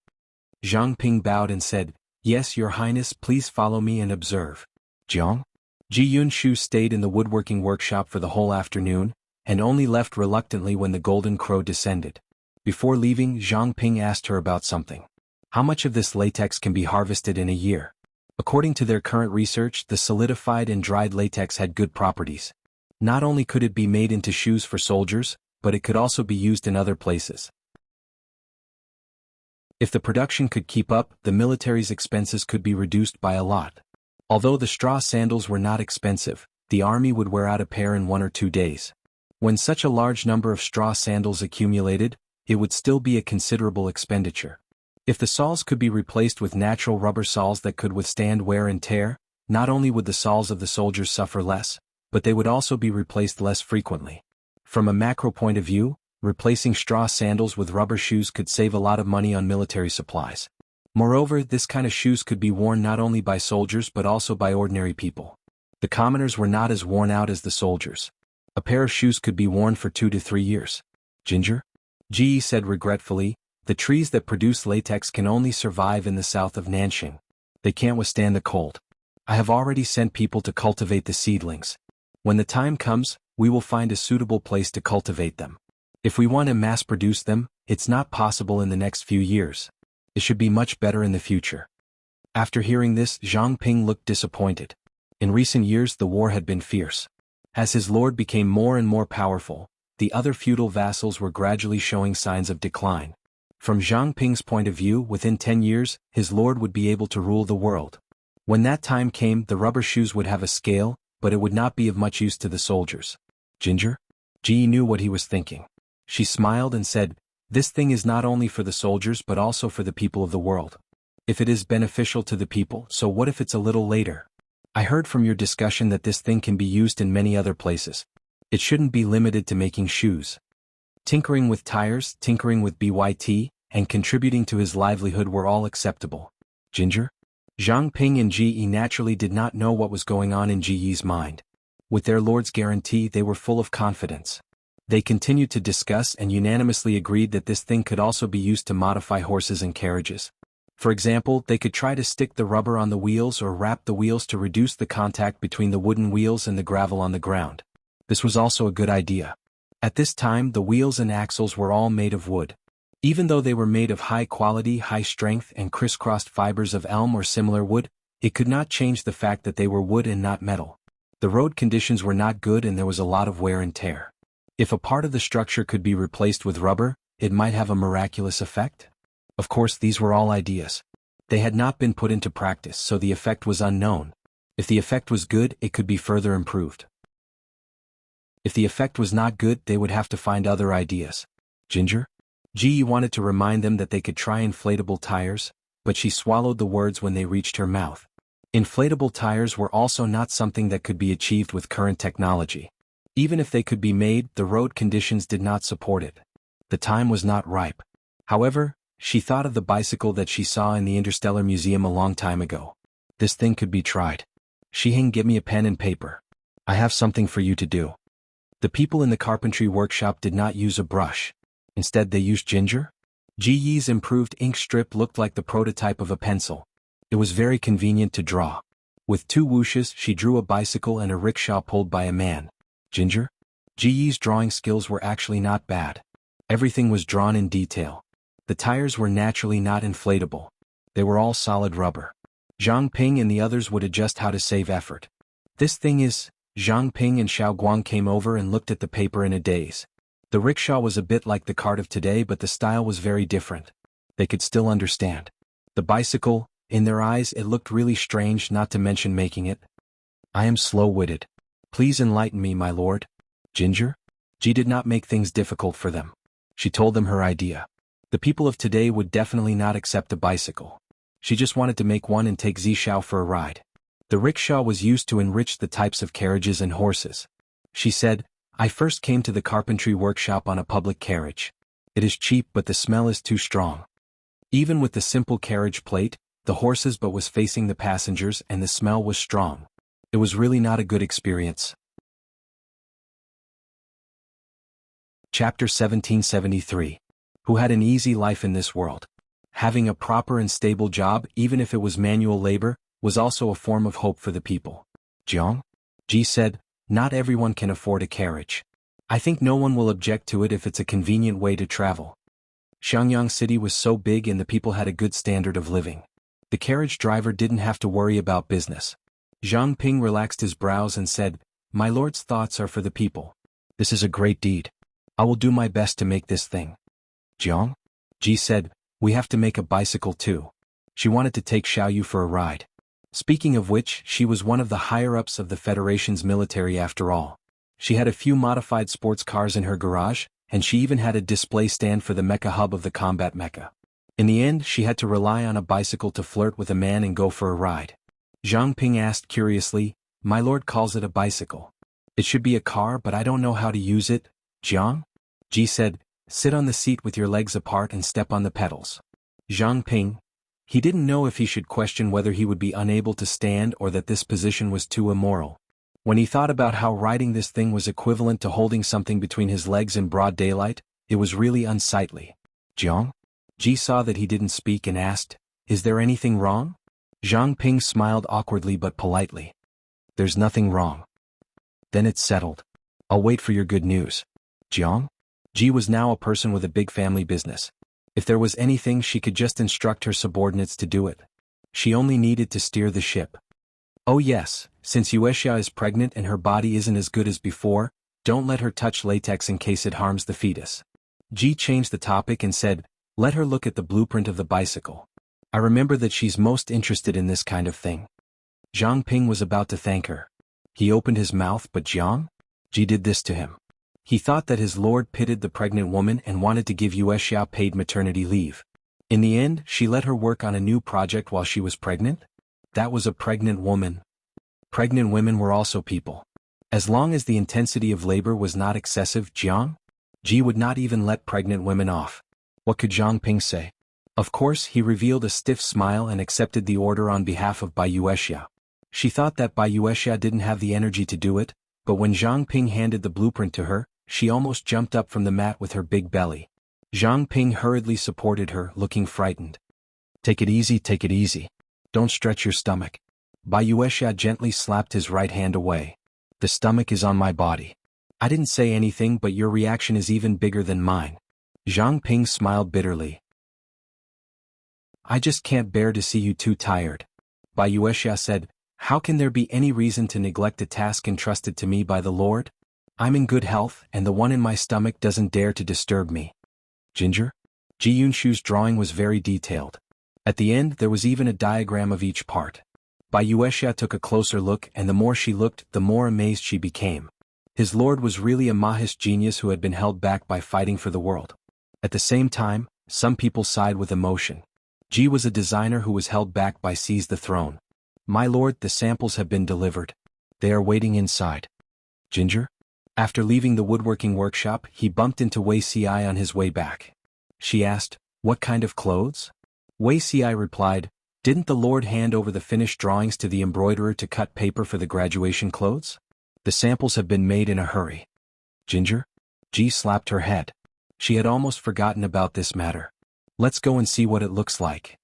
Zhang Ping bowed and said, "Yes, Your Highness, please follow me and observe." Jiang? Ji Yunshu stayed in the woodworking workshop for the whole afternoon, and only left reluctantly when the golden crow descended. Before leaving, Zhang Ping asked her about something. How much of this latex can be harvested in a year? According to their current research, the solidified and dried latex had good properties. Not only could it be made into shoes for soldiers, but it could also be used in other places. If the production could keep up, the military's expenses could be reduced by a lot. Although the straw sandals were not expensive, the army would wear out a pair in 1 or 2 days. When such a large number of straw sandals accumulated, it would still be a considerable expenditure. If the soles could be replaced with natural rubber soles that could withstand wear and tear, not only would the soles of the soldiers suffer less, but they would also be replaced less frequently. From a macro point of view, replacing straw sandals with rubber shoes could save a lot of money on military supplies. Moreover, this kind of shoes could be worn not only by soldiers but also by ordinary people. The commoners were not as worn out as the soldiers. A pair of shoes could be worn for 2 to 3 years. Ginger? Ji said regretfully, "The trees that produce latex can only survive in the south of Nanxing. They can't withstand the cold. I have already sent people to cultivate the seedlings. When the time comes, we will find a suitable place to cultivate them. If we want to mass-produce them, it's not possible in the next few years. It should be much better in the future." After hearing this, Zhang Ping looked disappointed. In recent years the war had been fierce. As his lord became more and more powerful, the other feudal vassals were gradually showing signs of decline. From Zhang Ping's point of view, within 10 years, his lord would be able to rule the world. When that time came, the rubber shoes would have a scale, but it would not be of much use to the soldiers. Ginger? Ji knew what he was thinking. She smiled and said, "This thing is not only for the soldiers but also for the people of the world. If it is beneficial to the people, so what if it's a little later? I heard from your discussion that this thing can be used in many other places. It shouldn't be limited to making shoes." Tinkering with tires, tinkering with BYT, and contributing to his livelihood were all acceptable. Ginger? Zhang Ping and Ji Yi naturally did not know what was going on in Ji Yi's mind. With their lord's guarantee, they were full of confidence. They continued to discuss and unanimously agreed that this thing could also be used to modify horses and carriages. For example, they could try to stick the rubber on the wheels or wrap the wheels to reduce the contact between the wooden wheels and the gravel on the ground. This was also a good idea. At this time, the wheels and axles were all made of wood. Even though they were made of high quality, high strength and crisscrossed fibers of elm or similar wood, it could not change the fact that they were wood and not metal. The road conditions were not good and there was a lot of wear and tear. If a part of the structure could be replaced with rubber, it might have a miraculous effect. Of course, these were all ideas. They had not been put into practice, so the effect was unknown. If the effect was good, it could be further improved. If the effect was not good, they would have to find other ideas. Ginger? Ji Yi wanted to remind them that they could try inflatable tires, but she swallowed the words when they reached her mouth. Inflatable tires were also not something that could be achieved with current technology. Even if they could be made, the road conditions did not support it. The time was not ripe. However, she thought of the bicycle that she saw in the Interstellar Museum a long time ago. This thing could be tried. Shiheng, give me a pen and paper. I have something for you to do. The people in the carpentry workshop did not use a brush. Instead, they used ginger. Ji Yi's improved ink strip looked like the prototype of a pencil. It was very convenient to draw. With 2 whooshes, she drew a bicycle and a rickshaw pulled by a man. Ginger? Ji Yi's drawing skills were actually not bad. Everything was drawn in detail. The tires were naturally not inflatable. They were all solid rubber. Zhang Ping and the others would adjust how to save effort. This thing is... Zhang Ping and Xiao Guang came over and looked at the paper in a daze. The rickshaw was a bit like the cart of today, but the style was very different. They could still understand. The bicycle, in their eyes it looked really strange, not to mention making it. I am slow-witted. Please enlighten me, my lord. Ginger? Ji did not make things difficult for them. She told them her idea. The people of today would definitely not accept a bicycle. She just wanted to make one and take Zishao for a ride. The rickshaw was used to enrich the types of carriages and horses. She said, I first came to the carpentry workshop on a public carriage. It is cheap, but the smell is too strong. Even with the simple carriage plate, the horses but was facing the passengers and the smell was strong. It was really not a good experience. Chapter 1773. Who had an easy life in this world. Having a proper and stable job, even if it was manual labor, was also a form of hope for the people. Jiang? Ji said, not everyone can afford a carriage. I think no one will object to it if it's a convenient way to travel. Xiangyang City was so big and the people had a good standard of living. The carriage driver didn't have to worry about business. Zhang Ping relaxed his brows and said, my lord's thoughts are for the people. This is a great deed. I will do my best to make this thing. Jiang? Ji said, we have to make a bicycle too. She wanted to take Xiaoyu for a ride. Speaking of which, she was one of the higher-ups of the Federation's military after all. She had a few modified sports cars in her garage, and she even had a display stand for the mecha hub of the combat mecha. In the end, she had to rely on a bicycle to flirt with a man and go for a ride. Zhang Ping asked curiously, my lord calls it a bicycle. It should be a car, but I don't know how to use it. Jiang? Ji said, sit on the seat with your legs apart and step on the pedals. Zhang Ping. He didn't know if he should question whether he would be unable to stand or that this position was too immoral. When he thought about how riding this thing was equivalent to holding something between his legs in broad daylight, it was really unsightly. Jiang? Ji saw that he didn't speak and asked, is there anything wrong? Zhang Ping smiled awkwardly but politely. There's nothing wrong. Then it's settled. I'll wait for your good news. Jiang? Ji was now a person with a big family business. If there was anything, she could just instruct her subordinates to do it. She only needed to steer the ship. Oh yes, since Yuexia is pregnant and her body isn't as good as before, don't let her touch latex in case it harms the fetus. Ji changed the topic and said, let her look at the blueprint of the bicycle. I remember that she's most interested in this kind of thing. Zhang Ping was about to thank her. He opened his mouth, but Jiang? Ji did this to him. He thought that his lord pitied the pregnant woman and wanted to give Yuexia paid maternity leave. In the end, she let her work on a new project while she was pregnant? That was a pregnant woman. Pregnant women were also people. As long as the intensity of labor was not excessive, Jiang? Ji would not even let pregnant women off. What could Zhang Ping say? Of course, he revealed a stiff smile and accepted the order on behalf of Bai Yuexia. She thought that Bai Yuexia didn't have the energy to do it, but when Zhang Ping handed the blueprint to her, she almost jumped up from the mat with her big belly. Zhang Ping hurriedly supported her, looking frightened. Take it easy. Don't stretch your stomach. Bai Yuexia gently slapped his right hand away. The stomach is on my body. I didn't say anything, but your reaction is even bigger than mine. Zhang Ping smiled bitterly. I just can't bear to see you too tired. Bai Yuexia said, how can there be any reason to neglect a task entrusted to me by the Lord? I'm in good health, and the one in my stomach doesn't dare to disturb me. Ginger? Ji Yunshu's drawing was very detailed. At the end there was even a diagram of each part. Bai Yuexia took a closer look, and the more she looked, the more amazed she became. His lord was really a Mahis genius who had been held back by fighting for the world. At the same time, some people sighed with emotion. Ji was a designer who was held back by seize the throne. My lord, the samples have been delivered. They are waiting inside. Ginger? After leaving the woodworking workshop, he bumped into Wei Ci on his way back. She asked, what kind of clothes? Wei Ci replied, didn't the Lord hand over the finished drawings to the embroiderer to cut paper for the graduation clothes? The samples have been made in a hurry. Ginger? Ji slapped her head. She had almost forgotten about this matter. Let's go and see what it looks like.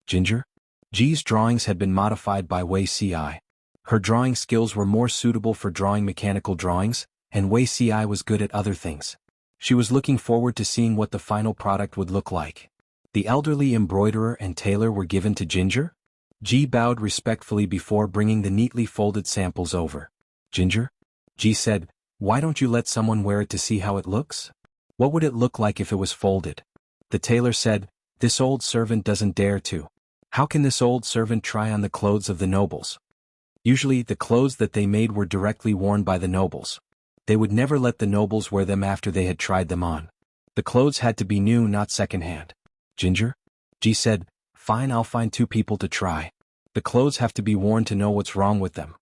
Ginger? Ji's drawings had been modified by Wei Ci. Her drawing skills were more suitable for drawing mechanical drawings, and Wei Ci was good at other things. She was looking forward to seeing what the final product would look like. The elderly embroiderer and tailor were given to Ginger? Ji bowed respectfully before bringing the neatly folded samples over. Ginger? Ji said, why don't you let someone wear it to see how it looks? What would it look like if it was folded? The tailor said, this old servant doesn't dare to. How can this old servant try on the clothes of the nobles? Usually the clothes that they made were directly worn by the nobles. They would never let the nobles wear them after they had tried them on. The clothes had to be new, not secondhand. Ginger? Ji said, fine, I'll find 2 people to try. The clothes have to be worn to know what's wrong with them.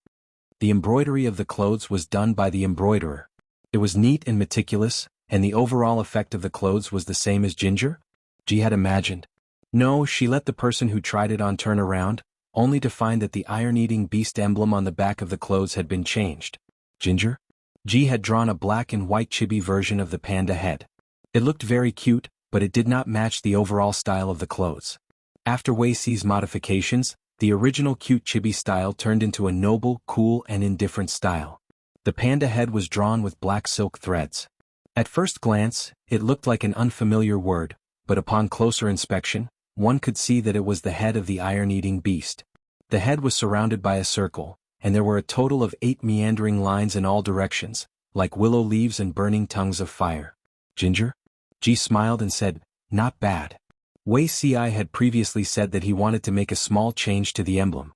The embroidery of the clothes was done by the embroiderer. It was neat and meticulous, and the overall effect of the clothes was the same as Ginger? Ji had imagined. No, she let the person who tried it on turn around, only to find that the iron-eating beast emblem on the back of the clothes had been changed. Ginger? Ji had drawn a black and white chibi version of the panda head. It looked very cute, but it did not match the overall style of the clothes. After Wei Ci's modifications, the original cute chibi style turned into a noble, cool and indifferent style. The panda head was drawn with black silk threads. At first glance, it looked like an unfamiliar word, but upon closer inspection, one could see that it was the head of the iron-eating beast. The head was surrounded by a circle, and there were a total of 8 meandering lines in all directions, like willow leaves and burning tongues of fire. Ginger? Ji smiled and said, not bad. Wei Ci had previously said that he wanted to make a small change to the emblem.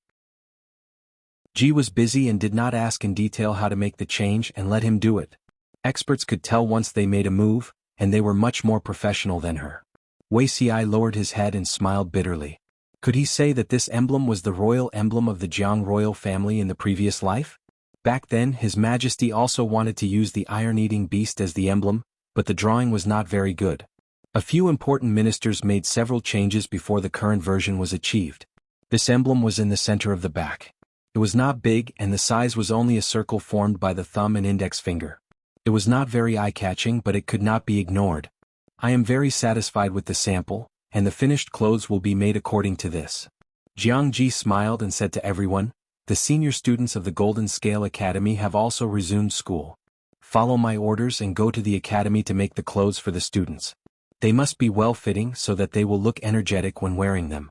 Ji was busy and did not ask in detail how to make the change and let him do it. Experts could tell once they made a move, and they were much more professional than her. Wei Ci lowered his head and smiled bitterly. Could he say that this emblem was the royal emblem of the Jiang royal family in the previous life? Back then, His Majesty also wanted to use the iron-eating beast as the emblem, but the drawing was not very good. A few important ministers made several changes before the current version was achieved. This emblem was in the center of the back. It was not big, and the size was only a circle formed by the thumb and index finger. It was not very eye-catching, but it could not be ignored. I am very satisfied with the sample, and the finished clothes will be made according to this. Jiang Ji smiled and said to everyone, the senior students of the Golden Scale Academy have also resumed school. Follow my orders and go to the academy to make the clothes for the students. They must be well-fitting so that they will look energetic when wearing them.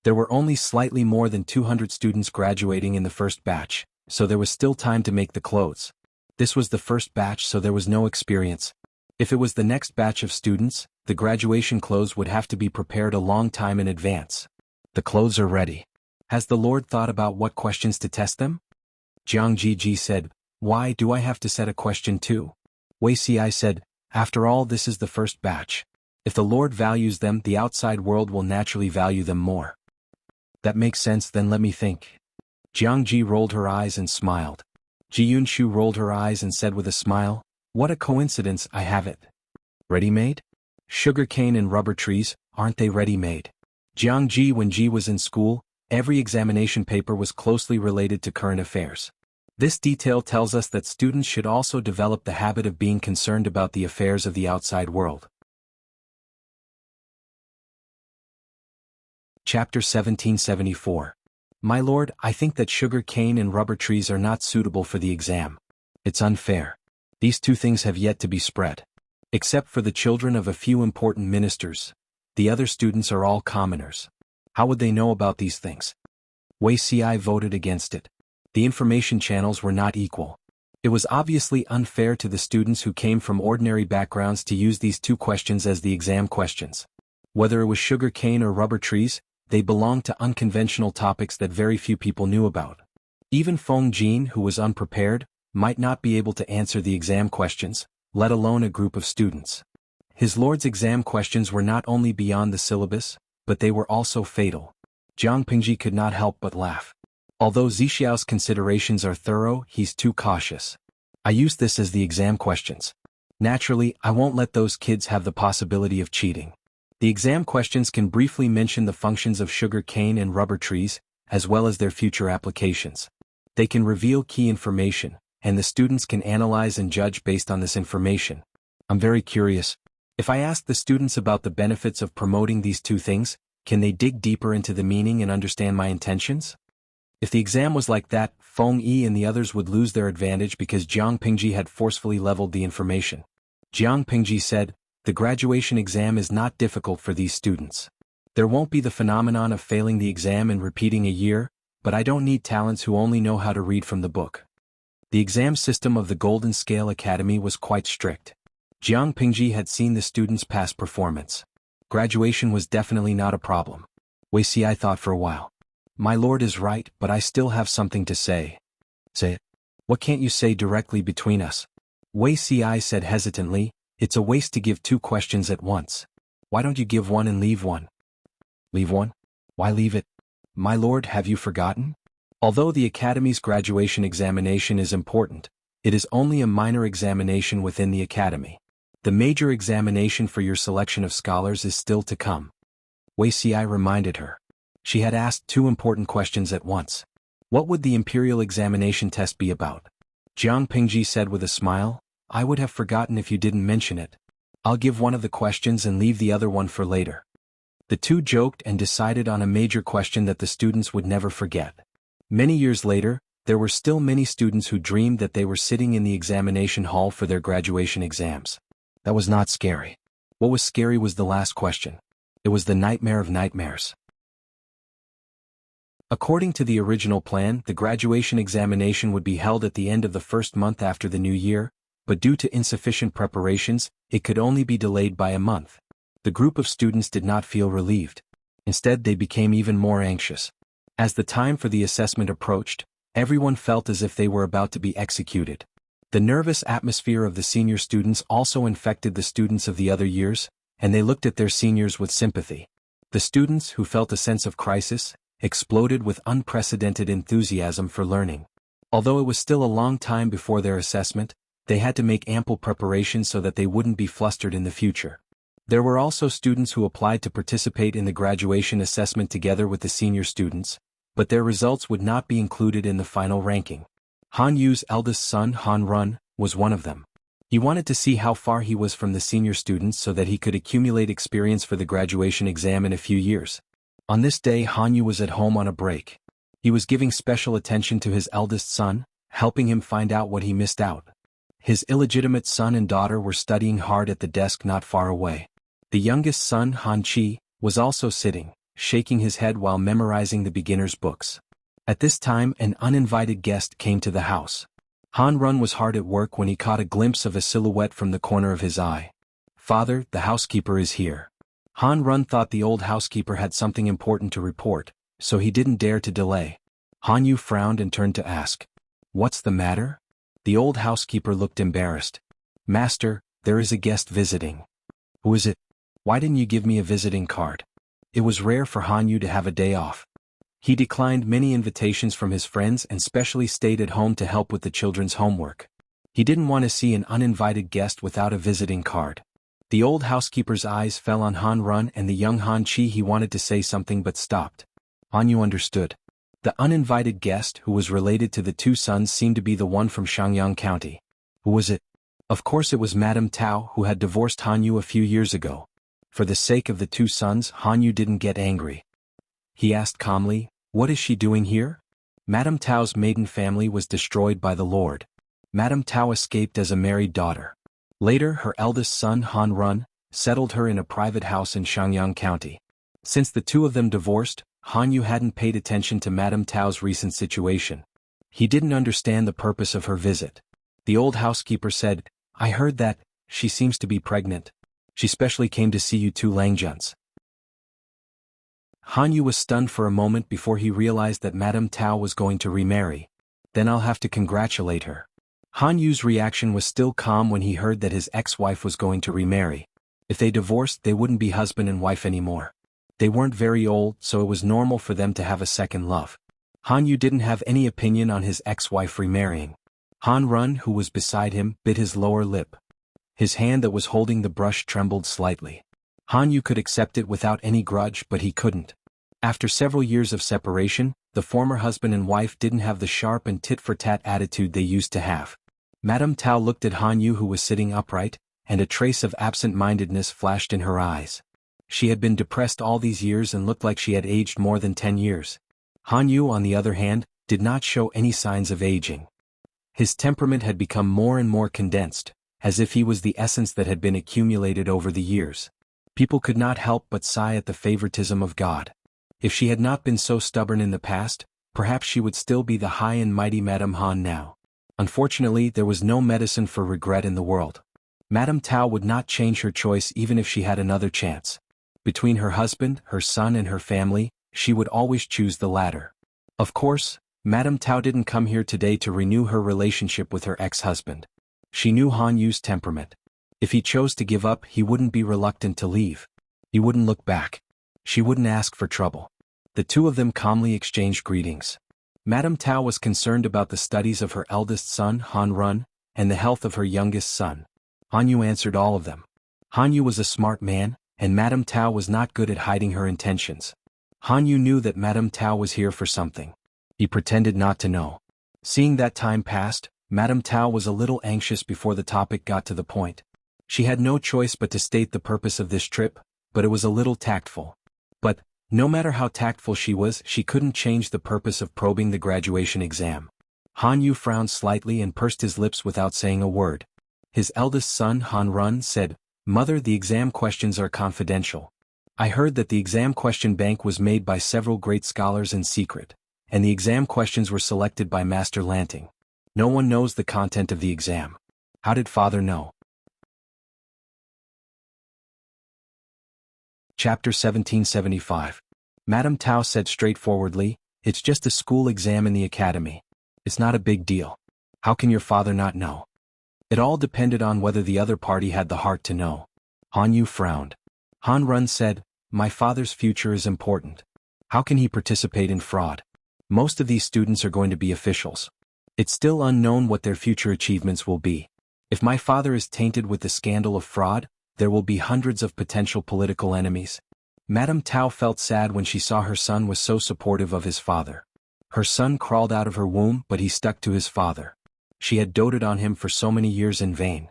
There were only slightly more than 200 students graduating in the first batch, so there was still time to make the clothes. This was the first batch, so there was no experience. If it was the next batch of students, the graduation clothes would have to be prepared a long time in advance. The clothes are ready. Has the Lord thought about what questions to test them? Jiang Ji said, why do I have to set a question too? Wei Ci said, after all, this is the first batch. If the Lord values them, the outside world will naturally value them more. That makes sense, then let me think. Jiang Ji rolled her eyes and smiled. Ji Yunshu rolled her eyes and said with a smile, what a coincidence, I have it. Ready-made? Sugar cane and rubber trees, aren't they ready-made? Jiang Ji, when Ji was in school, every examination paper was closely related to current affairs. This detail tells us that students should also develop the habit of being concerned about the affairs of the outside world. Chapter 1774. My lord, I think that sugar cane and rubber trees are not suitable for the exam. It's unfair. These two things have yet to be spread. Except for the children of a few important ministers, the other students are all commoners. How would they know about these things? Wuxia voted against it. The information channels were not equal. It was obviously unfair to the students who came from ordinary backgrounds to use these two questions as the exam questions. Whether it was sugar cane or rubber trees, they belonged to unconventional topics that very few people knew about. Even Feng Jin, who was unprepared, might not be able to answer the exam questions, let alone a group of students. His lord's exam questions were not only beyond the syllabus, but they were also fatal. Jiang Pingji could not help but laugh. Although Zixiao's considerations are thorough, he's too cautious. I use this as the exam questions. Naturally, I won't let those kids have the possibility of cheating. The exam questions can briefly mention the functions of sugar cane and rubber trees, as well as their future applications. They can reveal key information, and the students can analyze and judge based on this information. I'm very curious. If I ask the students about the benefits of promoting these two things, can they dig deeper into the meaning and understand my intentions? If the exam was like that, Feng Yi and the others would lose their advantage because Jiang Pingji had forcefully leveled the information. Jiang Pingji said, "The graduation exam is not difficult for these students. There won't be the phenomenon of failing the exam and repeating a year, but I don't need talents who only know how to read from the book." The exam system of the Golden Scale Academy was quite strict. Jiang Pingji had seen the students' past performance. Graduation was definitely not a problem. Wuxia thought for a while. My lord is right, but I still have something to say. Say it. What can't you say directly between us? Wuxia said hesitantly, it's a waste to give two questions at once. Why don't you give one and leave one? Leave one? Why leave it? My lord, have you forgotten? Although the Academy's graduation examination is important, it is only a minor examination within the Academy. The major examination for your selection of scholars is still to come. Wuxia reminded her. She had asked two important questions at once. What would the imperial examination test be about? Jiang Pingji said with a smile, I would have forgotten if you didn't mention it. I'll give one of the questions and leave the other one for later. The two joked and decided on a major question that the students would never forget. Many years later, there were still many students who dreamed that they were sitting in the examination hall for their graduation exams. That was not scary. What was scary was the last question. It was the nightmare of nightmares. According to the original plan, the graduation examination would be held at the end of the first month after the new year, but due to insufficient preparations, it could only be delayed by a month. The group of students did not feel relieved. Instead, they became even more anxious. As the time for the assessment approached, everyone felt as if they were about to be executed. The nervous atmosphere of the senior students also infected the students of the other years, and they looked at their seniors with sympathy. The students, who felt a sense of crisis, exploded with unprecedented enthusiasm for learning. Although it was still a long time before their assessment, they had to make ample preparations so that they wouldn't be flustered in the future. There were also students who applied to participate in the graduation assessment together with the senior students, but their results would not be included in the final ranking. Han Yu's eldest son, Han Run, was one of them. He wanted to see how far he was from the senior students so that he could accumulate experience for the graduation exam in a few years. On this day, Han Yu was at home on a break. He was giving special attention to his eldest son, helping him find out what he missed out. His illegitimate son and daughter were studying hard at the desk not far away. The youngest son, Han Chi, was also sitting, shaking his head while memorizing the beginner's books. At this time, an uninvited guest came to the house. Han Run was hard at work when he caught a glimpse of a silhouette from the corner of his eye. Father, the housekeeper is here. Han Run thought the old housekeeper had something important to report, so he didn't dare to delay. Han Yu frowned and turned to ask, What's the matter? The old housekeeper looked embarrassed. Master, there is a guest visiting. Who is it? Why didn't you give me a visiting card? It was rare for Han Yu to have a day off. He declined many invitations from his friends and specially stayed at home to help with the children's homework. He didn't want to see an uninvited guest without a visiting card. The old housekeeper's eyes fell on Han Run and the young Han Chi. He wanted to say something but stopped. Han Yu understood. The uninvited guest who was related to the two sons seemed to be the one from Shangyang County. Who was it? Of course it was Madame Tao, who had divorced Han Yu a few years ago. For the sake of the two sons, Han Yu didn't get angry. He asked calmly, "What is she doing here?" Madame Tao's maiden family was destroyed by the Lord. Madame Tao escaped as a married daughter. Later, her eldest son Han Run settled her in a private house in Shangyang County. Since the two of them divorced, Han Yu hadn't paid attention to Madame Tao's recent situation. He didn't understand the purpose of her visit. The old housekeeper said, "I heard that she seems to be pregnant. She specially came to see you two Langjuns." Han Yu was stunned for a moment before he realized that Madame Tao was going to remarry. Then I'll have to congratulate her. Han Yu's reaction was still calm when he heard that his ex-wife was going to remarry. If they divorced, they wouldn't be husband and wife anymore. They weren't very old, so it was normal for them to have a second love. Han Yu didn't have any opinion on his ex-wife remarrying. Han Run, who was beside him, bit his lower lip. His hand that was holding the brush trembled slightly. Han Yu could accept it without any grudge, but he couldn't. After several years of separation, the former husband and wife didn't have the sharp and tit-for-tat attitude they used to have. Madame Tao looked at Han Yu, who was sitting upright, and a trace of absent-mindedness flashed in her eyes. She had been depressed all these years and looked like she had aged more than 10 years. Han Yu, on the other hand, did not show any signs of aging. His temperament had become more and more condensed, as if he was the essence that had been accumulated over the years. People could not help but sigh at the favoritism of God. If she had not been so stubborn in the past, perhaps she would still be the high and mighty Madame Han now. Unfortunately, there was no medicine for regret in the world. Madame Tao would not change her choice even if she had another chance. Between her husband, her son and her family, she would always choose the latter. Of course, Madame Tao didn't come here today to renew her relationship with her ex-husband. She knew Han Yu's temperament. If he chose to give up, he wouldn't be reluctant to leave. He wouldn't look back. She wouldn't ask for trouble. The two of them calmly exchanged greetings. Madame Tao was concerned about the studies of her eldest son, Han Run, and the health of her youngest son. Han Yu answered all of them. Han Yu was a smart man, and Madame Tao was not good at hiding her intentions. Han Yu knew that Madame Tao was here for something. He pretended not to know. Seeing that time passed, Madame Tao was a little anxious before the topic got to the point. She had no choice but to state the purpose of this trip, but it was a little tactful. But, no matter how tactful she was, she couldn't change the purpose of probing the graduation exam. Han Yu frowned slightly and pursed his lips without saying a word. His eldest son, Han Run, said, "Mother, the exam questions are confidential. I heard that the exam question bank was made by several great scholars in secret, and the exam questions were selected by Master Lanting. No one knows the content of the exam. How did Father know?" Chapter 1775. Madame Tao said straightforwardly, "It's just a school exam in the academy. It's not a big deal. How can your father not know?" It all depended on whether the other party had the heart to know. Han Yu frowned. Han Run said, "My father's future is important. How can he participate in fraud? Most of these students are going to be officials. It's still unknown what their future achievements will be. If my father is tainted with the scandal of fraud, there will be hundreds of potential political enemies." Madame Tao felt sad when she saw her son was so supportive of his father. Her son crawled out of her womb, but he stuck to his father. She had doted on him for so many years in vain.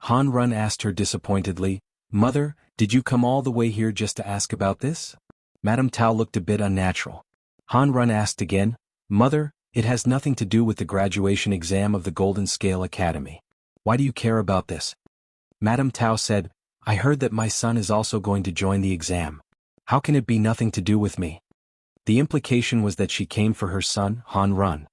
Han Run asked her disappointedly, "Mother, did you come all the way here just to ask about this?" Madame Tao looked a bit unnatural. Han Run asked again, "Mother, it has nothing to do with the graduation exam of the Golden Scale Academy. Why do you care about this?" Madame Tao said, "I heard that my son is also going to join the exam. How can it be nothing to do with me?" The implication was that she came for her son, Han Run.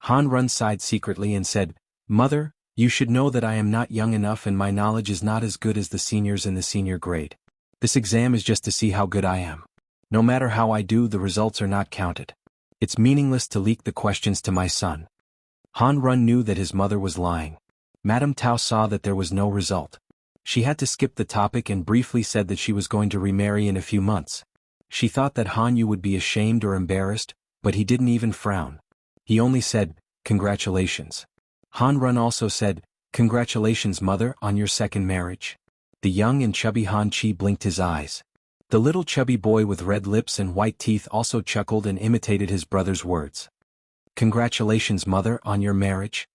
Han Run sighed secretly and said, "Mother, you should know that I am not young enough and my knowledge is not as good as the seniors in the senior grade. This exam is just to see how good I am. No matter how I do, the results are not counted. It's meaningless to leak the questions to my son." Han Run knew that his mother was lying. Madame Tao saw that there was no result. She had to skip the topic and briefly said that she was going to remarry in a few months. She thought that Han Yu would be ashamed or embarrassed, but he didn't even frown. He only said, "Congratulations." Han Run also said, "Congratulations, mother, on your second marriage." The young and chubby Han Chi blinked his eyes. The little chubby boy with red lips and white teeth also chuckled and imitated his brother's words. Congratulations, mother, on your marriage.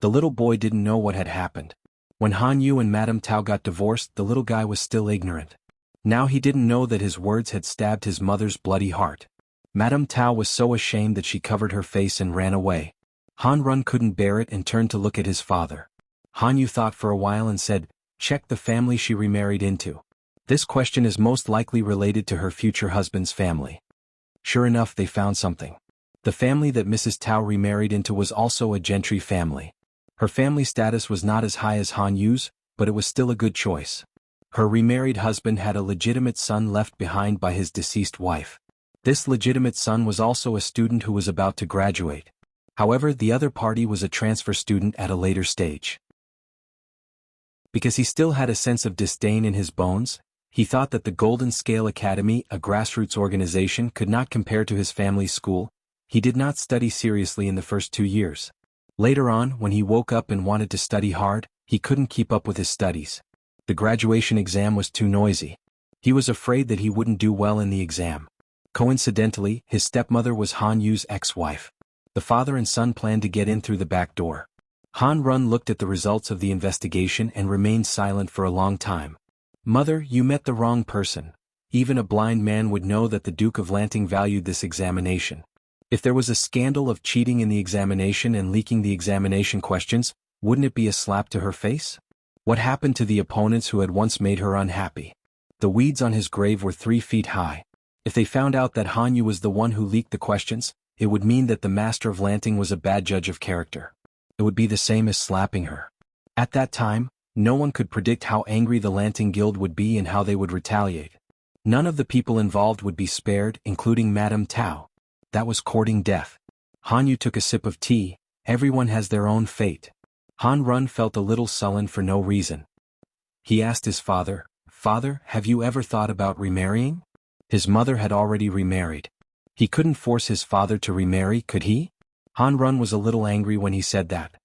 The little boy didn't know what had happened. When Han Yu and Madame Tao got divorced, the little guy was still ignorant. Now he didn't know that his words had stabbed his mother's bloody heart. Madame Tao was so ashamed that she covered her face and ran away. Han Run couldn't bear it and turned to look at his father. Han Yu thought for a while and said, "Check the family she remarried into. This question is most likely related to her future husband's family." Sure enough, they found something. The family that Mrs. Tao remarried into was also a gentry family. Her family status was not as high as Han Yu's, but it was still a good choice. Her remarried husband had a legitimate son left behind by his deceased wife. This legitimate son was also a student who was about to graduate. However, the other party was a transfer student at a later stage. Because he still had a sense of disdain in his bones, he thought that the Golden Scale Academy, a grassroots organization, could not compare to his family's school. He did not study seriously in the first 2 years. Later on, when he woke up and wanted to study hard, he couldn't keep up with his studies. The graduation exam was too noisy. He was afraid that he wouldn't do well in the exam. Coincidentally, his stepmother was Han Yu's ex-wife. The father and son planned to get in through the back door. Han Run looked at the results of the investigation and remained silent for a long time. "Mother, you met the wrong person. Even a blind man would know that the Duke of Lanting valued this examination. If there was a scandal of cheating in the examination and leaking the examination questions, wouldn't it be a slap to her face? What happened to the opponents who had once made her unhappy? The weeds on his grave were 3 feet high. If they found out that Han Yu was the one who leaked the questions, it would mean that the Master of Lanting was a bad judge of character. It would be the same as slapping her." At that time, no one could predict how angry the Lanting Guild would be and how they would retaliate. None of the people involved would be spared, including Madame Tao. That was courting death. Han Yu took a sip of tea. Everyone has their own fate. Han Run felt a little sullen for no reason. He asked his father, "Father, have you ever thought about remarrying?" His mother had already remarried. He couldn't force his father to remarry, could he? Han Run was a little angry when he said that.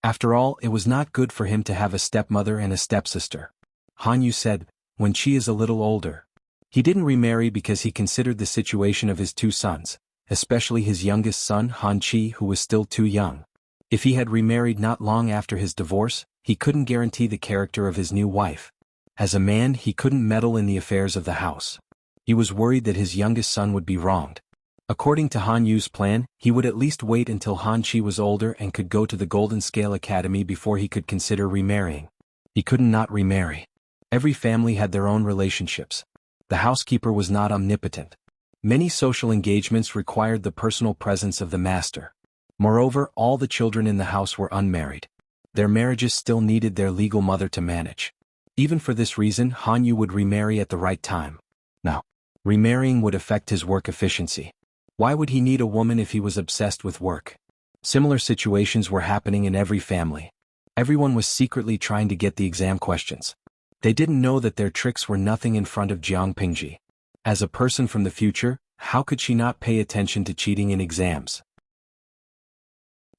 After all, it was not good for him to have a stepmother and a stepsister. Han Yu said, "When she is a little older." He didn't remarry because he considered the situation of his 2 sons, especially his youngest son Han Chi, who was still too young. If he had remarried not long after his divorce, he couldn't guarantee the character of his new wife. As a man, he couldn't meddle in the affairs of the house. He was worried that his youngest son would be wronged. According to Han Yu's plan, he would at least wait until Han Chi was older and could go to the Golden Scale Academy before he could consider remarrying. He couldn't not remarry. Every family had their own relationships. The housekeeper was not omnipotent. Many social engagements required the personal presence of the master. Moreover, all the children in the house were unmarried. Their marriages still needed their legal mother to manage. Even for this reason, Han Yu would remarry at the right time. Now, remarrying would affect his work efficiency. Why would he need a woman if he was obsessed with work? Similar situations were happening in every family. Everyone was secretly trying to get the exam questions. They didn't know that their tricks were nothing in front of Jiang Pingji. As a person from the future, how could she not pay attention to cheating in exams?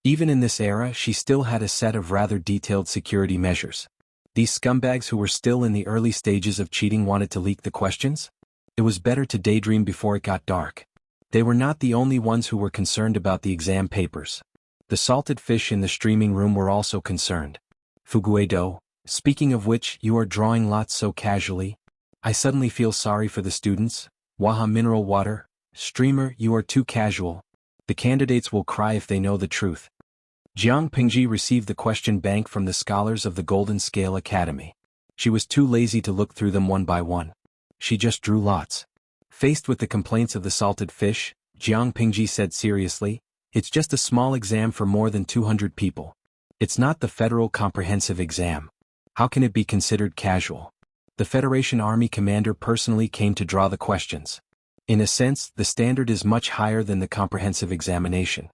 Even in this era, she still had a set of rather detailed security measures. These scumbags who were still in the early stages of cheating wanted to leak the questions? It was better to daydream before it got dark. They were not the only ones who were concerned about the exam papers. The salted fish in the streaming room were also concerned. Fuguedo, speaking of which, you are drawing lots so casually. I suddenly feel sorry for the students. Waha mineral water. Streamer, you are too casual. The candidates will cry if they know the truth. Jiang Pingji received the question bank from the scholars of the Golden Scale Academy. She was too lazy to look through them one by one. She just drew lots. Faced with the complaints of the salted fish, Jiang Pingji said seriously, "It's just a small exam for more than 200 people. It's not the federal comprehensive exam. How can it be considered casual?" The Federation Army commander personally came to draw the questions. In a sense, the standard is much higher than the comprehensive examination.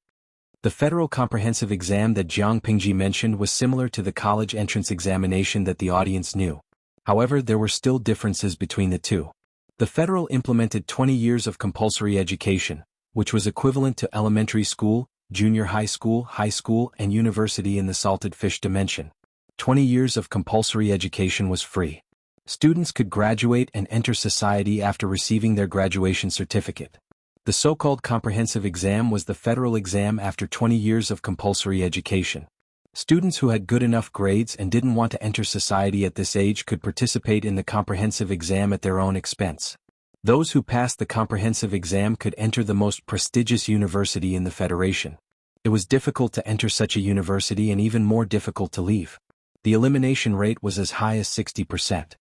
The federal comprehensive exam that Jiang Pingji mentioned was similar to the college entrance examination that the audience knew. However, there were still differences between the two. The federal implemented 20 years of compulsory education, which was equivalent to elementary school, junior high school, and university in the salted fish dimension. 20 years of compulsory education was free. Students could graduate and enter society after receiving their graduation certificate. The so-called comprehensive exam was the federal exam after 20 years of compulsory education. Students who had good enough grades and didn't want to enter society at this age could participate in the comprehensive exam at their own expense. Those who passed the comprehensive exam could enter the most prestigious university in the Federation. It was difficult to enter such a university and even more difficult to leave. The elimination rate was as high as 60%.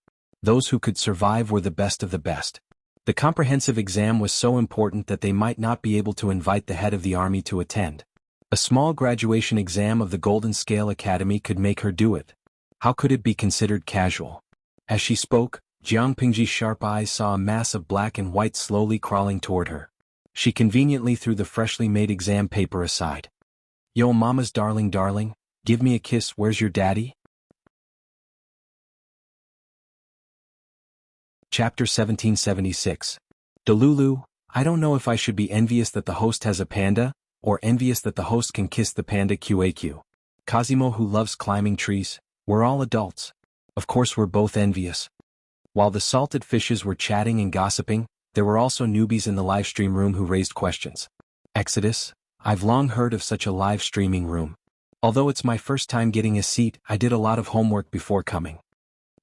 Those who could survive were the best of the best. The comprehensive exam was so important that they might not be able to invite the head of the army to attend. A small graduation exam of the Golden Scale Academy could make her do it. How could it be considered casual? As she spoke, Jiang Pingji's sharp eyes saw a mass of black and white slowly crawling toward her. She conveniently threw the freshly made exam paper aside. "Yo, mama's darling, give me a kiss, where's your daddy?" Chapter 1776. Delulu, I don't know if I should be envious that the host has a panda, or envious that the host can kiss the panda QAQ. Cosimo who loves climbing trees, we're all adults. Of course we're both envious. While the salted fishes were chatting and gossiping, there were also newbies in the live stream room who raised questions. Exodus, I've long heard of such a live streaming room. Although it's my first time getting a seat, I did a lot of homework before coming.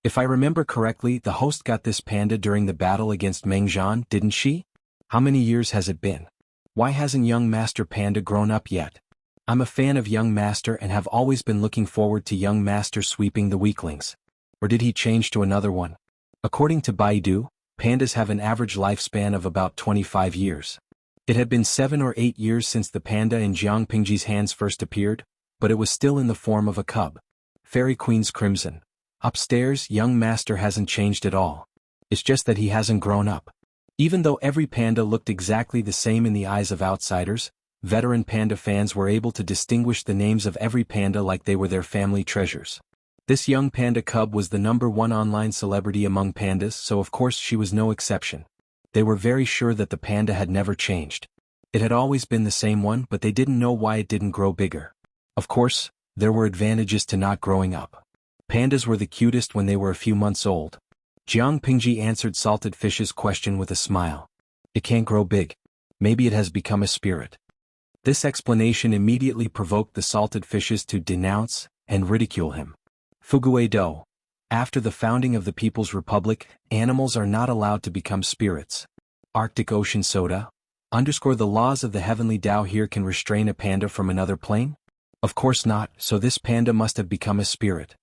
If I remember correctly, the host got this panda during the battle against Meng Zhan, didn't she? How many years has it been? Why hasn't young Master Panda grown up yet? I'm a fan of young Master and have always been looking forward to young Master sweeping the weaklings. Or did he change to another one? According to Baidu, pandas have an average lifespan of about 25 years. It had been 7 or 8 years since the panda in Jiang Pingji's hands first appeared, but it was still in the form of a cub. Fairy Queen's Crimson. Upstairs, young Master hasn't changed at all. It's just that he hasn't grown up. Even though every panda looked exactly the same in the eyes of outsiders, veteran panda fans were able to distinguish the names of every panda like they were their family treasures. This young panda cub was the #1 online celebrity among pandas, so of course she was no exception. They were very sure that the panda had never changed. It had always been the same one, but they didn't know why it didn't grow bigger. Of course, there were advantages to not growing up. Pandas were the cutest when they were a few months old. Jiang Pingji answered Salted Fish's question with a smile. It can't grow big. Maybe it has become a spirit. This explanation immediately provoked the Salted Fishes to denounce and ridicule him. Fugue Do. After the founding of the People's Republic, animals are not allowed to become spirits. Arctic Ocean Soda. The laws of the heavenly Tao here can restrain a panda from another plane? Of course not, so this panda must have become a spirit.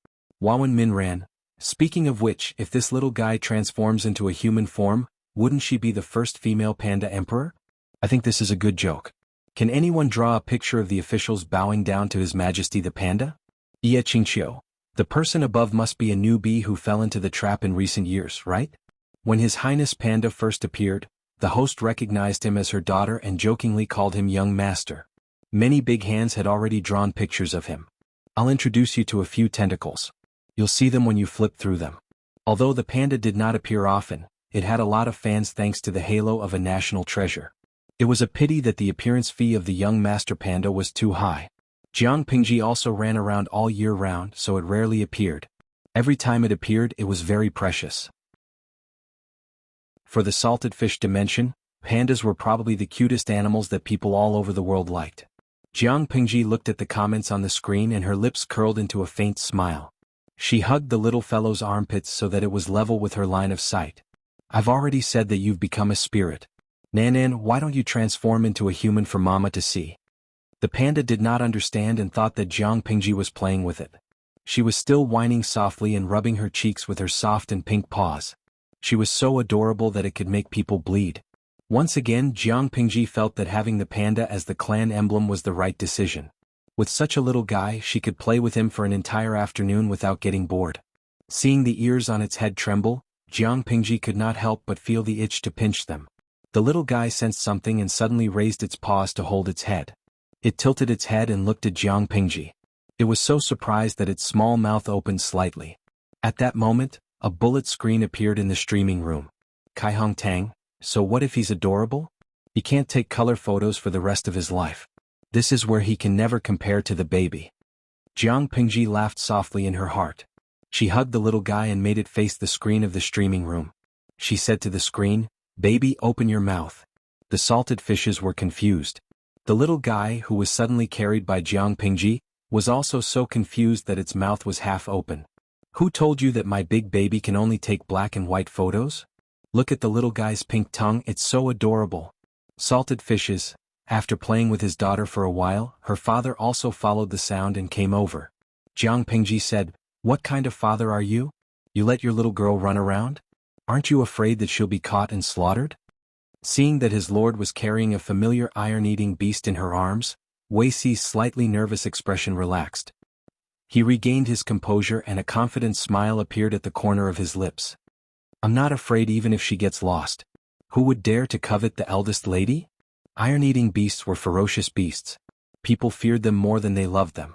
Wawan Minran. Speaking of which, if this little guy transforms into a human form, wouldn't she be the first female panda emperor? I think this is a good joke. Can anyone draw a picture of the officials bowing down to His Majesty the panda? Ia Qingqiu. The person above must be a newbie who fell into the trap in recent years, right? When His Highness Panda first appeared, the host recognized him as her daughter and jokingly called him young master. Many big hands had already drawn pictures of him. I'll introduce you to a few tentacles. You'll see them when you flip through them. Although the panda did not appear often, it had a lot of fans thanks to the halo of a national treasure. It was a pity that the appearance fee of the young master panda was too high. Jiang Pingji also ran around all year round, so it rarely appeared. Every time it appeared, it was very precious. For the salted fish dimension, pandas were probably the cutest animals that people all over the world liked. Jiang Pingji looked at the comments on the screen and her lips curled into a faint smile. She hugged the little fellow's armpits so that it was level with her line of sight. I've already said that you've become a spirit. Nanan, why don't you transform into a human for Mama to see? The panda did not understand and thought that Jiang Pingji was playing with it. She was still whining softly and rubbing her cheeks with her soft and pink paws. She was so adorable that it could make people bleed. Once again, Jiang Pingji felt that having the panda as the clan emblem was the right decision. With such a little guy, she could play with him for an entire afternoon without getting bored. Seeing the ears on its head tremble, Jiang Pingji could not help but feel the itch to pinch them. The little guy sensed something and suddenly raised its paws to hold its head. It tilted its head and looked at Jiang Pingji. It was so surprised that its small mouth opened slightly. At that moment, a bullet screen appeared in the streaming room. Kai Hong Tang, so what if he's adorable? He can't take color photos for the rest of his life. This is where he can never compare to the baby. Jiang Pingji laughed softly in her heart. She hugged the little guy and made it face the screen of the streaming room. She said to the screen, "Baby, open your mouth." The salted fishes were confused. The little guy, who was suddenly carried by Jiang Pingji, was also so confused that its mouth was half open. "Who told you that my big baby can only take black and white photos? Look at the little guy's pink tongue, it's so adorable." Salted fishes. After playing with his daughter for a while, her father also followed the sound and came over. Jiang Pingji said, "What kind of father are you? You let your little girl run around? Aren't you afraid that she'll be caught and slaughtered?" Seeing that his lord was carrying a familiar iron-eating beast in her arms, Wei Xi's slightly nervous expression relaxed. He regained his composure and a confident smile appeared at the corner of his lips. "I'm not afraid even if she gets lost. Who would dare to covet the eldest lady?" Iron-eating beasts were ferocious beasts. People feared them more than they loved them.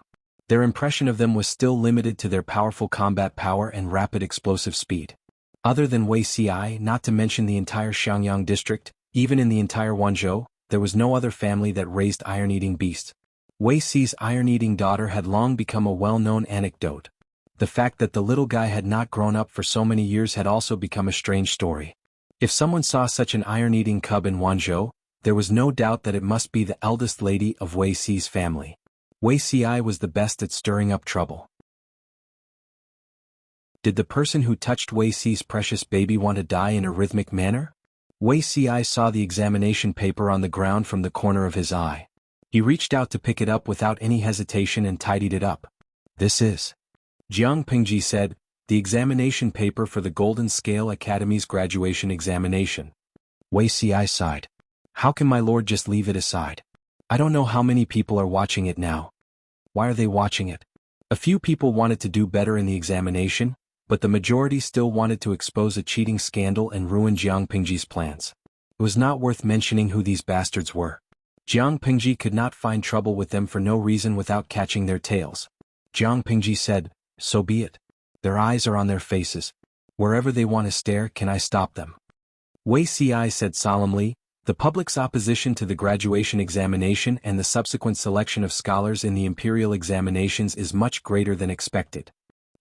Their impression of them was still limited to their powerful combat power and rapid explosive speed. Other than Wei Xi, not to mention the entire Xiangyang district, even in the entire Wanzhou, there was no other family that raised iron-eating beasts. Wei Xi's iron-eating daughter had long become a well-known anecdote. The fact that the little guy had not grown up for so many years had also become a strange story. If someone saw such an iron-eating cub in Wanzhou, there was no doubt that it must be the eldest lady of Wei Xi's family. Wei Xi was the best at stirring up trouble. Did the person who touched Wei Xi's precious baby want to die in a rhythmic manner? Wei Xi saw the examination paper on the ground from the corner of his eye. He reached out to pick it up without any hesitation and tidied it up. "This is," Jiang Pingji said, "the examination paper for the Golden Scale Academy's graduation examination." Wei Xi sighed. "How can my lord just leave it aside? I don't know how many people are watching it now." "Why are they watching it?" "A few people wanted to do better in the examination, but the majority still wanted to expose a cheating scandal and ruin Jiang Pingji's plans. It was not worth mentioning who these bastards were. Jiang Pingji could not find trouble with them for no reason without catching their tails. Jiang Pingji said, "So be it. Their eyes are on their faces. Wherever they want to stare, can I stop them?" Wei Xi said solemnly, "The public's opposition to the graduation examination and the subsequent selection of scholars in the imperial examinations is much greater than expected.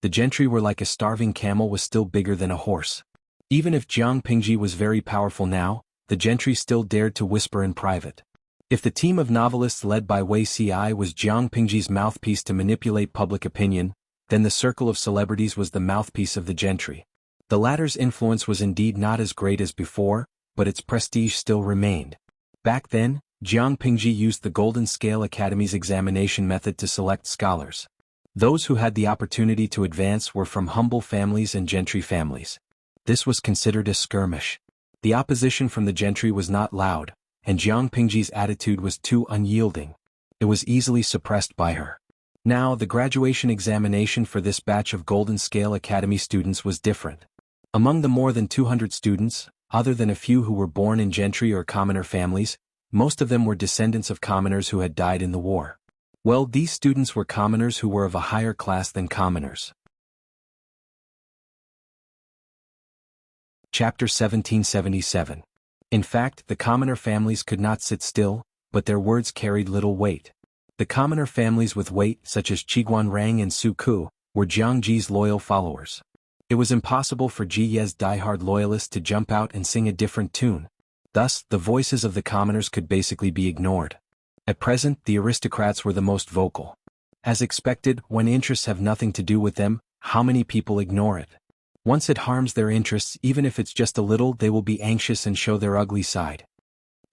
The gentry were like a starving camel was still bigger than a horse. Even if Jiang Pingji was very powerful now, the gentry still dared to whisper in private. If the team of novelists led by Wei Xi was Jiang Pingji's mouthpiece to manipulate public opinion, then the circle of celebrities was the mouthpiece of the gentry. The latter's influence was indeed not as great as before, but its prestige still remained. Back then, Jiang Pingji used the Golden Scale Academy's examination method to select scholars. Those who had the opportunity to advance were from humble families and gentry families. This was considered a skirmish. The opposition from the gentry was not loud, and Jiang Pingji's attitude was too unyielding. It was easily suppressed by her. Now, the graduation examination for this batch of Golden Scale Academy students was different. Among the more than 200 students, other than a few who were born in gentry or commoner families, most of them were descendants of commoners who had died in the war. Well, these students were commoners who were of a higher class than commoners. Chapter 1777. In fact, the commoner families could not sit still, but their words carried little weight. The commoner families with weight, such as Qiguan Rang and Su Ku, were Jiang Ji's loyal followers. It was impossible for Ji Ye's diehard loyalists to jump out and sing a different tune. Thus, the voices of the commoners could basically be ignored. At present, the aristocrats were the most vocal. As expected, when interests have nothing to do with them, how many people ignore it? Once it harms their interests, even if it's just a little, they will be anxious and show their ugly side.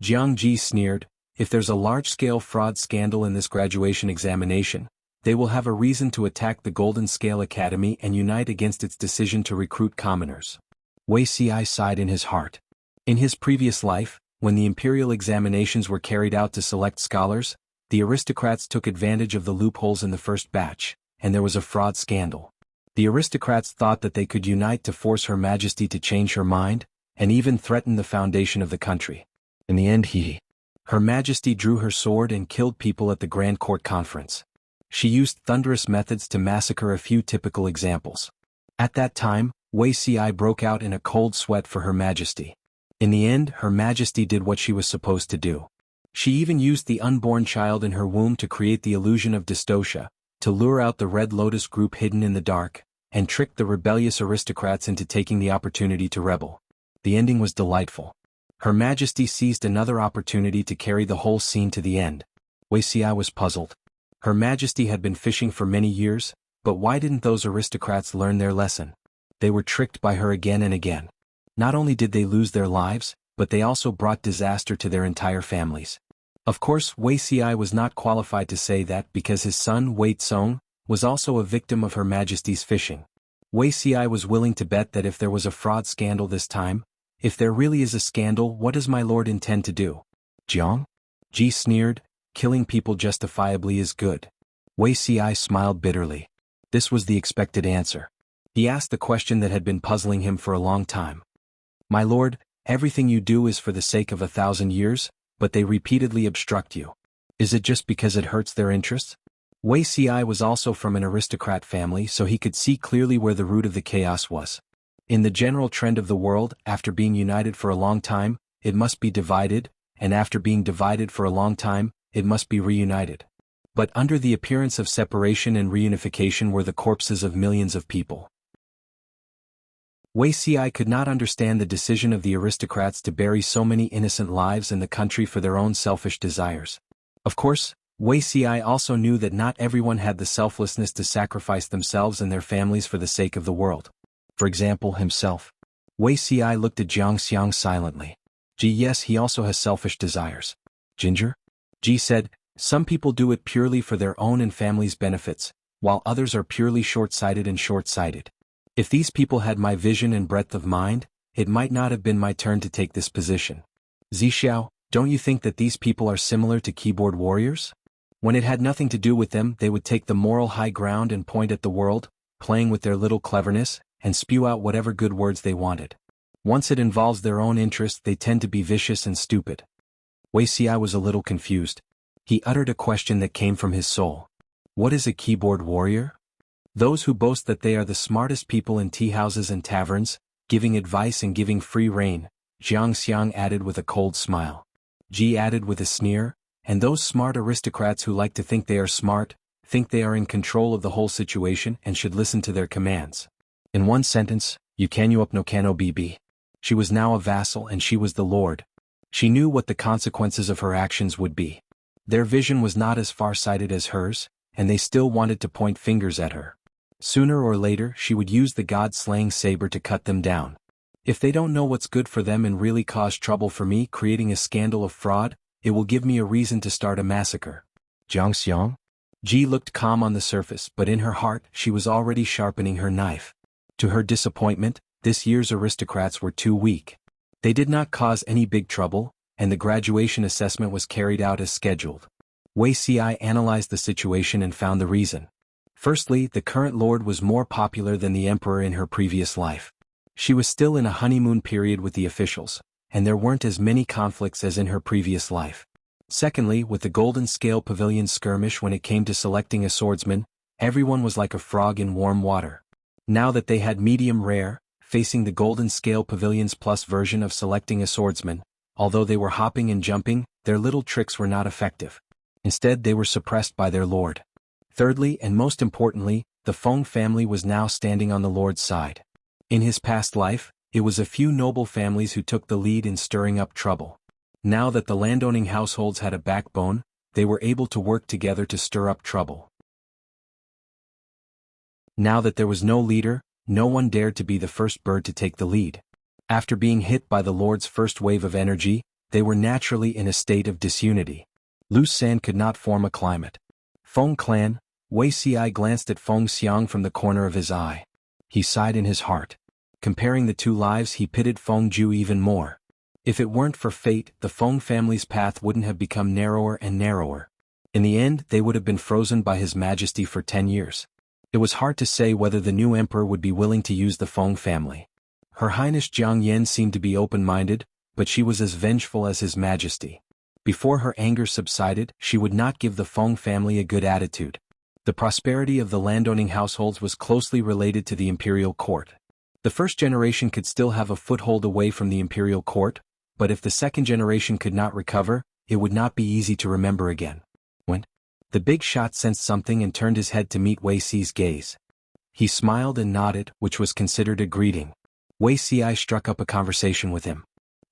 Jiang Ji sneered, "If there's a large-scale fraud scandal in this graduation examination, they will have a reason to attack the Golden Scale Academy and unite against its decision to recruit commoners." Wei Xi sighed in his heart. In his previous life, when the imperial examinations were carried out to select scholars, the aristocrats took advantage of the loopholes in the first batch, and there was a fraud scandal. The aristocrats thought that they could unite to force Her Majesty to change her mind, and even threaten the foundation of the country. In the end, Her Majesty drew her sword and killed people at the Grand Court Conference. She used thunderous methods to massacre a few typical examples. At that time, Wei Xi broke out in a cold sweat for Her Majesty. In the end, Her Majesty did what she was supposed to do. She even used the unborn child in her womb to create the illusion of dystocia, to lure out the Red Lotus group hidden in the dark, and tricked the rebellious aristocrats into taking the opportunity to rebel. The ending was delightful. Her Majesty seized another opportunity to carry the whole scene to the end. Wuxia was puzzled. Her Majesty had been fishing for many years, but why didn't those aristocrats learn their lesson? They were tricked by her again and again. Not only did they lose their lives, but they also brought disaster to their entire families. Of course, Wuxia was not qualified to say that because his son Wei Tsong was also a victim of Her Majesty's fishing. Wuxia was willing to bet that if there was a fraud scandal this time, if there really is a scandal, what does my lord intend to do? Jiang? Ji sneered, killing people justifiably is good. Wuxia smiled bitterly. This was the expected answer. He asked the question that had been puzzling him for a long time. My lord, everything you do is for the sake of 1,000 years, but they repeatedly obstruct you. Is it just because it hurts their interests? Wuxia was also from an aristocrat family, so he could see clearly where the root of the chaos was. In the general trend of the world, after being united for a long time, it must be divided, and after being divided for a long time, it must be reunited. But under the appearance of separation and reunification were the corpses of millions of people. Wuxia could not understand the decision of the aristocrats to bury so many innocent lives in the country for their own selfish desires. Of course, Wuxia also knew that not everyone had the selflessness to sacrifice themselves and their families for the sake of the world. For example, himself. Wuxia looked at Jiang Xiang silently. Ji, yes, he also has selfish desires. Ginger? Ji said, some people do it purely for their own and family's benefits, while others are purely short-sighted and short-sighted. If these people had my vision and breadth of mind, it might not have been my turn to take this position. Zixiao, don't you think that these people are similar to keyboard warriors? When it had nothing to do with them, they would take the moral high ground and point at the world, playing with their little cleverness, and spew out whatever good words they wanted. Once it involves their own interest, they tend to be vicious and stupid. Wuxia was a little confused. He uttered a question that came from his soul. What is a keyboard warrior? Those who boast that they are the smartest people in tea houses and taverns, giving advice and giving free rein, Jiang Xiang added with a cold smile. Ji added with a sneer, and those smart aristocrats who like to think they are smart, think they are in control of the whole situation and should listen to their commands. In one sentence, you up no cano bb. She was now a vassal and she was the lord. She knew what the consequences of her actions would be. Their vision was not as far-sighted as hers, and they still wanted to point fingers at her. Sooner or later she would use the god-slaying saber to cut them down. If they don't know what's good for them and really cause trouble for me, creating a scandal of fraud, it will give me a reason to start a massacre. Jiang Xiang? Ji looked calm on the surface, but in her heart she was already sharpening her knife. To her disappointment, this year's aristocrats were too weak. They did not cause any big trouble, and the graduation assessment was carried out as scheduled. Wuxia analyzed the situation and found the reason. Firstly, the current lord was more popular than the emperor in her previous life. She was still in a honeymoon period with the officials, and there weren't as many conflicts as in her previous life. Secondly, with the Golden Scale Pavilion skirmish when it came to selecting a swordsman, everyone was like a frog in warm water. Now that they had medium rare, facing the Golden Scale Pavilion's plus version of selecting a swordsman, although they were hopping and jumping, their little tricks were not effective. Instead, they were suppressed by their lord. Thirdly, and most importantly, the Feng family was now standing on the lord's side. In his past life, it was a few noble families who took the lead in stirring up trouble. Now that the landowning households had a backbone, they were able to work together to stir up trouble. Now that there was no leader, no one dared to be the first bird to take the lead. After being hit by the lord's first wave of energy, they were naturally in a state of disunity. Loose sand could not form a climate. Feng clan. Wuxia glanced at Feng Xiang from the corner of his eye. He sighed in his heart. Comparing the two lives, he pitted Feng Ju even more. If it weren't for fate, the Feng family's path wouldn't have become narrower and narrower. In the end, they would have been frozen by His Majesty for 10 years. It was hard to say whether the new emperor would be willing to use the Feng family. Her Highness Jiang Yan seemed to be open-minded, but she was as vengeful as His Majesty. Before her anger subsided, she would not give the Feng family a good attitude. The prosperity of the landowning households was closely related to the imperial court. The first generation could still have a foothold away from the imperial court, but if the second generation could not recover, it would not be easy to remember again. When the big shot sensed something and turned his head to meet Wei Si's gaze. He smiled and nodded, which was considered a greeting. Wei Xi struck up a conversation with him.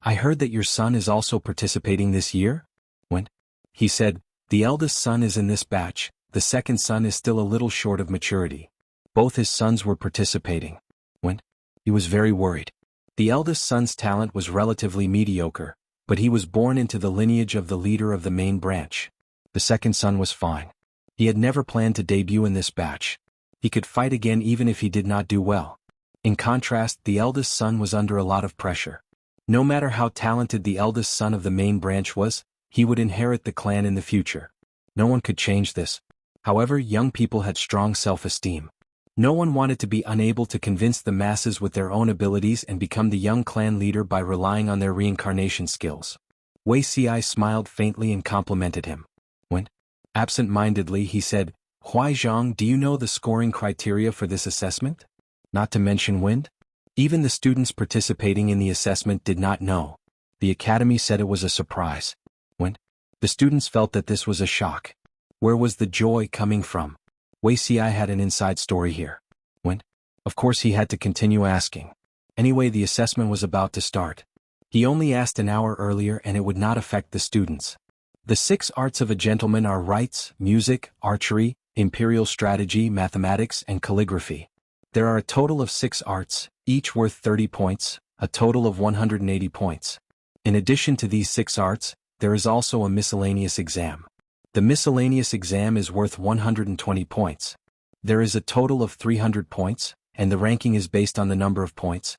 I heard that your son is also participating this year? When? He said, the eldest son is in this batch, the second son is still a little short of maturity. Both his sons were participating. When? He was very worried. The eldest son's talent was relatively mediocre, but he was born into the lineage of the leader of the main branch. The second son was fine. He had never planned to debut in this batch. He could fight again even if he did not do well. In contrast, the eldest son was under a lot of pressure. No matter how talented the eldest son of the main branch was, he would inherit the clan in the future. No one could change this. However, young people had strong self-esteem. No one wanted to be unable to convince the masses with their own abilities and become the young clan leader by relying on their reincarnation skills. Wei Xi smiled faintly and complimented him. When? Absent-mindedly he said, Huaizhang, do you know the scoring criteria for this assessment? Not to mention wind? Even the students participating in the assessment did not know. The academy said it was a surprise. When? The students felt that this was a shock. Where was the joy coming from? Wei Xi had an inside story here. When? Of course he had to continue asking. Anyway, the assessment was about to start. He only asked an hour earlier and it would not affect the students. The 6 arts of a gentleman are rites, music, archery, imperial strategy, mathematics, and calligraphy. There are a total of 6 arts, each worth 30 points, a total of 180 points. In addition to these 6 arts, there is also a miscellaneous exam. The miscellaneous exam is worth 120 points. There is a total of 300 points, and the ranking is based on the number of points.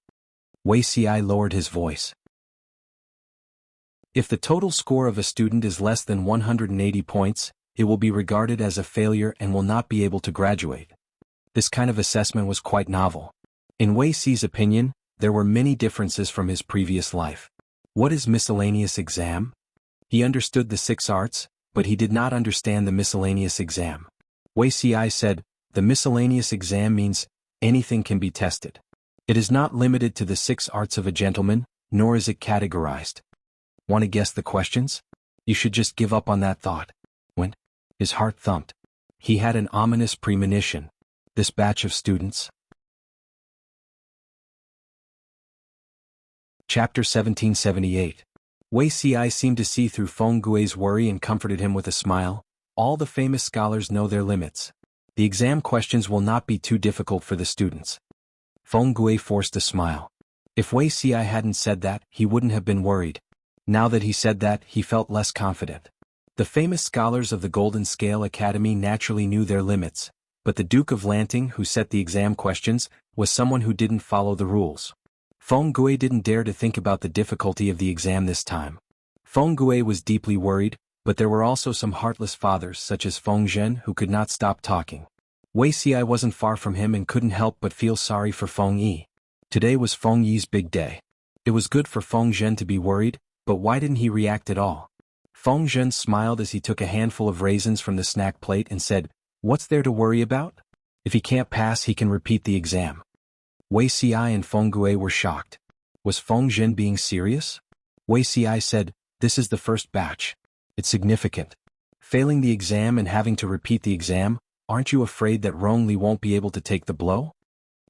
Wei Xi lowered his voice. If the total score of a student is less than 180 points, it will be regarded as a failure and will not be able to graduate. This kind of assessment was quite novel. In Wei Xi's opinion, there were many differences from his previous life. What is miscellaneous exam? He understood the 6 arts, but he did not understand the miscellaneous exam. Wei Xi said, the miscellaneous exam means anything can be tested. It is not limited to the 6 arts of a gentleman, nor is it categorized. Want to guess the questions? You should just give up on that thought. When? His heart thumped. He had an ominous premonition. This batch of students. Chapter 1778. Wei Xi seemed to see through Feng Gui's worry and comforted him with a smile. All the famous scholars know their limits. The exam questions will not be too difficult for the students. Feng Gui forced a smile. If Wei Xi hadn't said that, he wouldn't have been worried. Now that he said that, he felt less confident. The famous scholars of the Golden Scale Academy naturally knew their limits, but the Duke of Lanting, who set the exam questions, was someone who didn't follow the rules. Feng Gui didn't dare to think about the difficulty of the exam this time. Feng Gui was deeply worried, but there were also some heartless fathers such as Feng Zhen who could not stop talking. Wei Xi wasn't far from him and couldn't help but feel sorry for Feng Yi. Today was Feng Yi's big day. It was good for Feng Zhen to be worried, but why didn't he react at all? Feng Zhen smiled as he took a handful of raisins from the snack plate and said, "What's there to worry about? If he can't pass, he can repeat the exam." Wei Xi and Feng Gui were shocked. Was Feng Zhen being serious? Wei Xi said, "This is the first batch. It's significant. Failing the exam and having to repeat the exam, aren't you afraid that Rong Li won't be able to take the blow?"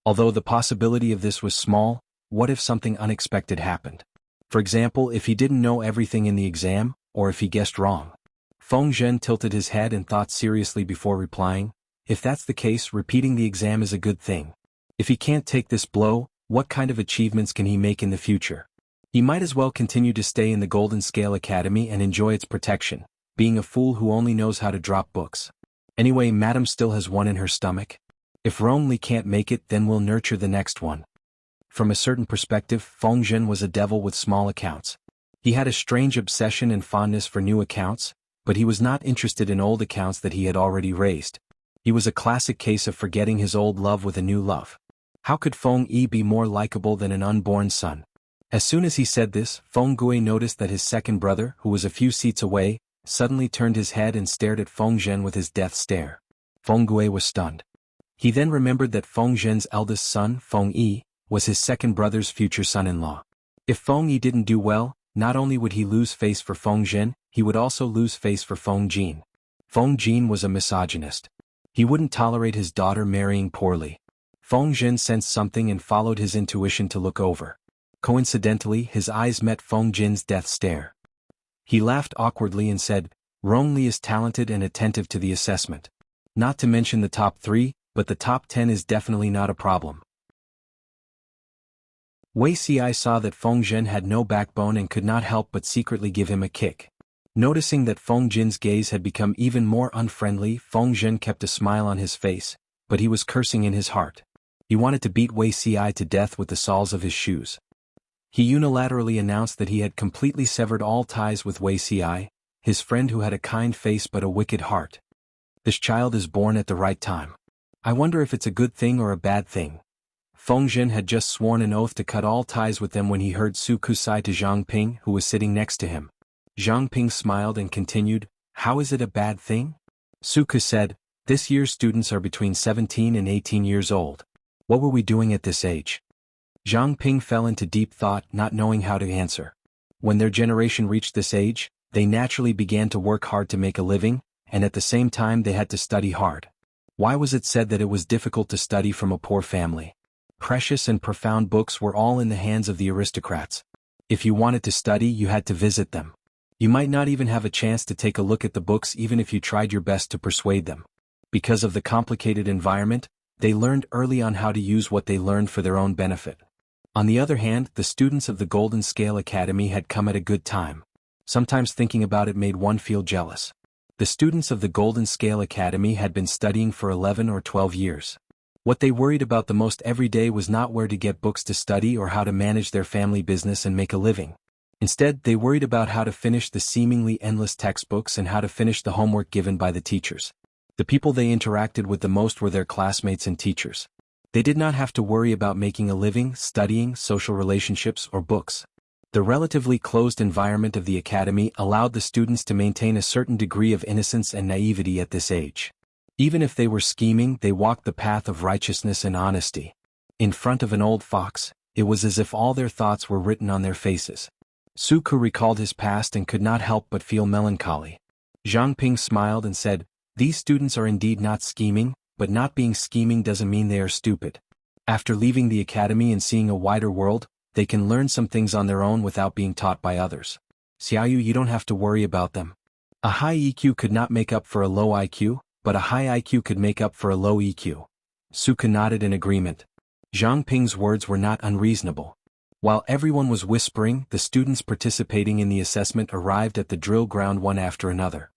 Although the possibility of this was small, what if something unexpected happened? For example, if he didn't know everything in the exam, or if he guessed wrong. Feng Zhen tilted his head and thought seriously before replying, "If that's the case, repeating the exam is a good thing. If he can't take this blow, what kind of achievements can he make in the future? He might as well continue to stay in the Golden Scale Academy and enjoy its protection, being a fool who only knows how to drop books. Anyway, Madam still has one in her stomach. If Rong Li can't make it, then we'll nurture the next one." From a certain perspective, Feng Zhen was a devil with small accounts. He had a strange obsession and fondness for new accounts, but he was not interested in old accounts that he had already raised. He was a classic case of forgetting his old love with a new love. How could Feng Yi be more likable than an unborn son? As soon as he said this, Feng Gui noticed that his second brother, who was a few seats away, suddenly turned his head and stared at Feng Zhen with his death stare. Feng Gui was stunned. He then remembered that Feng Zhen's eldest son, Feng Yi, was his second brother's future son-in-law. If Feng Yi didn't do well, not only would he lose face for Feng Zhen, he would also lose face for Feng Jin. Feng Jin was a misogynist. He wouldn't tolerate his daughter marrying poorly. Feng Zhen sensed something and followed his intuition to look over. Coincidentally, his eyes met Feng Zhen's death stare. He laughed awkwardly and said, "Rongli is talented and attentive to the assessment. Not to mention the top 3, but the top 10 is definitely not a problem." Wei Xi saw that Feng Zhen had no backbone and could not help but secretly give him a kick. Noticing that Feng Zhen's gaze had become even more unfriendly, Feng Zhen kept a smile on his face, but he was cursing in his heart. He wanted to beat Wei Xi to death with the soles of his shoes. He unilaterally announced that he had completely severed all ties with Wei Xi, his friend who had a kind face but a wicked heart. This child is born at the right time. I wonder if it's a good thing or a bad thing. Feng Zhen had just sworn an oath to cut all ties with them when he heard Su Ku say to Zhang Ping, who was sitting next to him. Zhang Ping smiled and continued, "How is it a bad thing?" Su Ku said, "This year's students are between 17 and 18 years old. What were we doing at this age?" Zhang Ping fell into deep thought, not knowing how to answer. When their generation reached this age, they naturally began to work hard to make a living, and at the same time they had to study hard. Why was it said that it was difficult to study from a poor family? Precious and profound books were all in the hands of the aristocrats. If you wanted to study, you had to visit them. You might not even have a chance to take a look at the books even if you tried your best to persuade them. Because of the complicated environment, they learned early on how to use what they learned for their own benefit. On the other hand, the students of the Golden Scale Academy had come at a good time. Sometimes thinking about it made one feel jealous. The students of the Golden Scale Academy had been studying for 11 or 12 years. What they worried about the most every day was not where to get books to study or how to manage their family business and make a living. Instead, they worried about how to finish the seemingly endless textbooks and how to finish the homework given by the teachers. The people they interacted with the most were their classmates and teachers. They did not have to worry about making a living, studying, social relationships, or books. The relatively closed environment of the academy allowed the students to maintain a certain degree of innocence and naivety at this age. Even if they were scheming, they walked the path of righteousness and honesty. In front of an old fox, it was as if all their thoughts were written on their faces. Su Ku recalled his past and could not help but feel melancholy. Zhang Ping smiled and said, "These students are indeed not scheming, but not being scheming doesn't mean they are stupid. After leaving the academy and seeing a wider world, they can learn some things on their own without being taught by others. Xiaoyu, you don't have to worry about them. A high EQ could not make up for a low IQ, but a high IQ could make up for a low EQ." Su Ku nodded in agreement. Zhang Ping's words were not unreasonable. While everyone was whispering, the students participating in the assessment arrived at the drill ground one after another.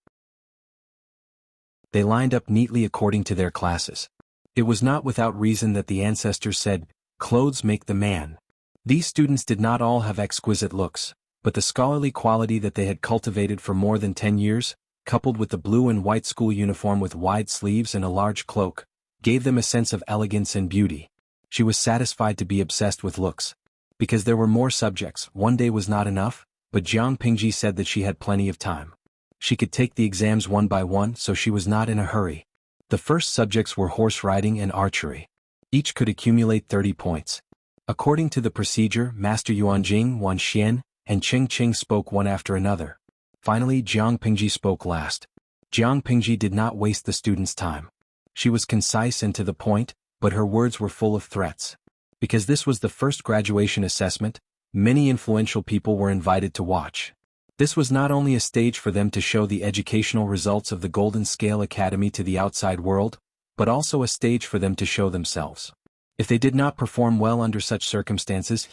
They lined up neatly according to their classes. It was not without reason that the ancestors said, "Clothes make the man." These students did not all have exquisite looks, but the scholarly quality that they had cultivated for more than 10 years, coupled with the blue and white school uniform with wide sleeves and a large cloak, gave them a sense of elegance and beauty. She was satisfied to be obsessed with looks. Because there were more subjects, one day was not enough, but Jiang Pingji said that she had plenty of time. She could take the exams one by one, so she was not in a hurry. The first subjects were horse riding and archery. Each could accumulate 30 points. According to the procedure, Master Yuanjing, Wan Xian, and Cheng Qing spoke one after another. Finally, Jiang Pingji spoke last. Jiang Pingji did not waste the students' time. She was concise and to the point, but her words were full of threats. Because this was the first graduation assessment, many influential people were invited to watch. This was not only a stage for them to show the educational results of the Golden Scale Academy to the outside world, but also a stage for them to show themselves. If they did not perform well under such circumstances,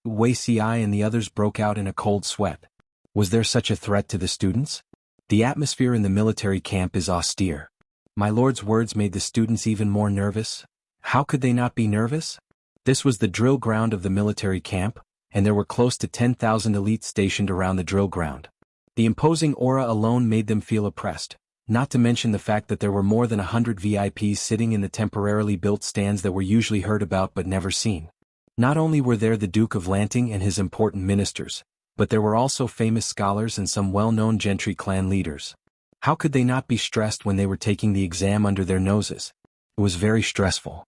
Wei Xi and the others broke out in a cold sweat. Was there such a threat to the students? The atmosphere in the military camp is austere. My lord's words made the students even more nervous. How could they not be nervous? This was the drill ground of the military camp, and there were close to 10,000 elites stationed around the drill ground. The imposing aura alone made them feel oppressed, not to mention the fact that there were more than 100 VIPs sitting in the temporarily built stands that were usually heard about but never seen. Not only were there the Duke of Lanting and his important ministers, but there were also famous scholars and some well-known gentry clan leaders. How could they not be stressed when they were taking the exam under their noses? It was very stressful.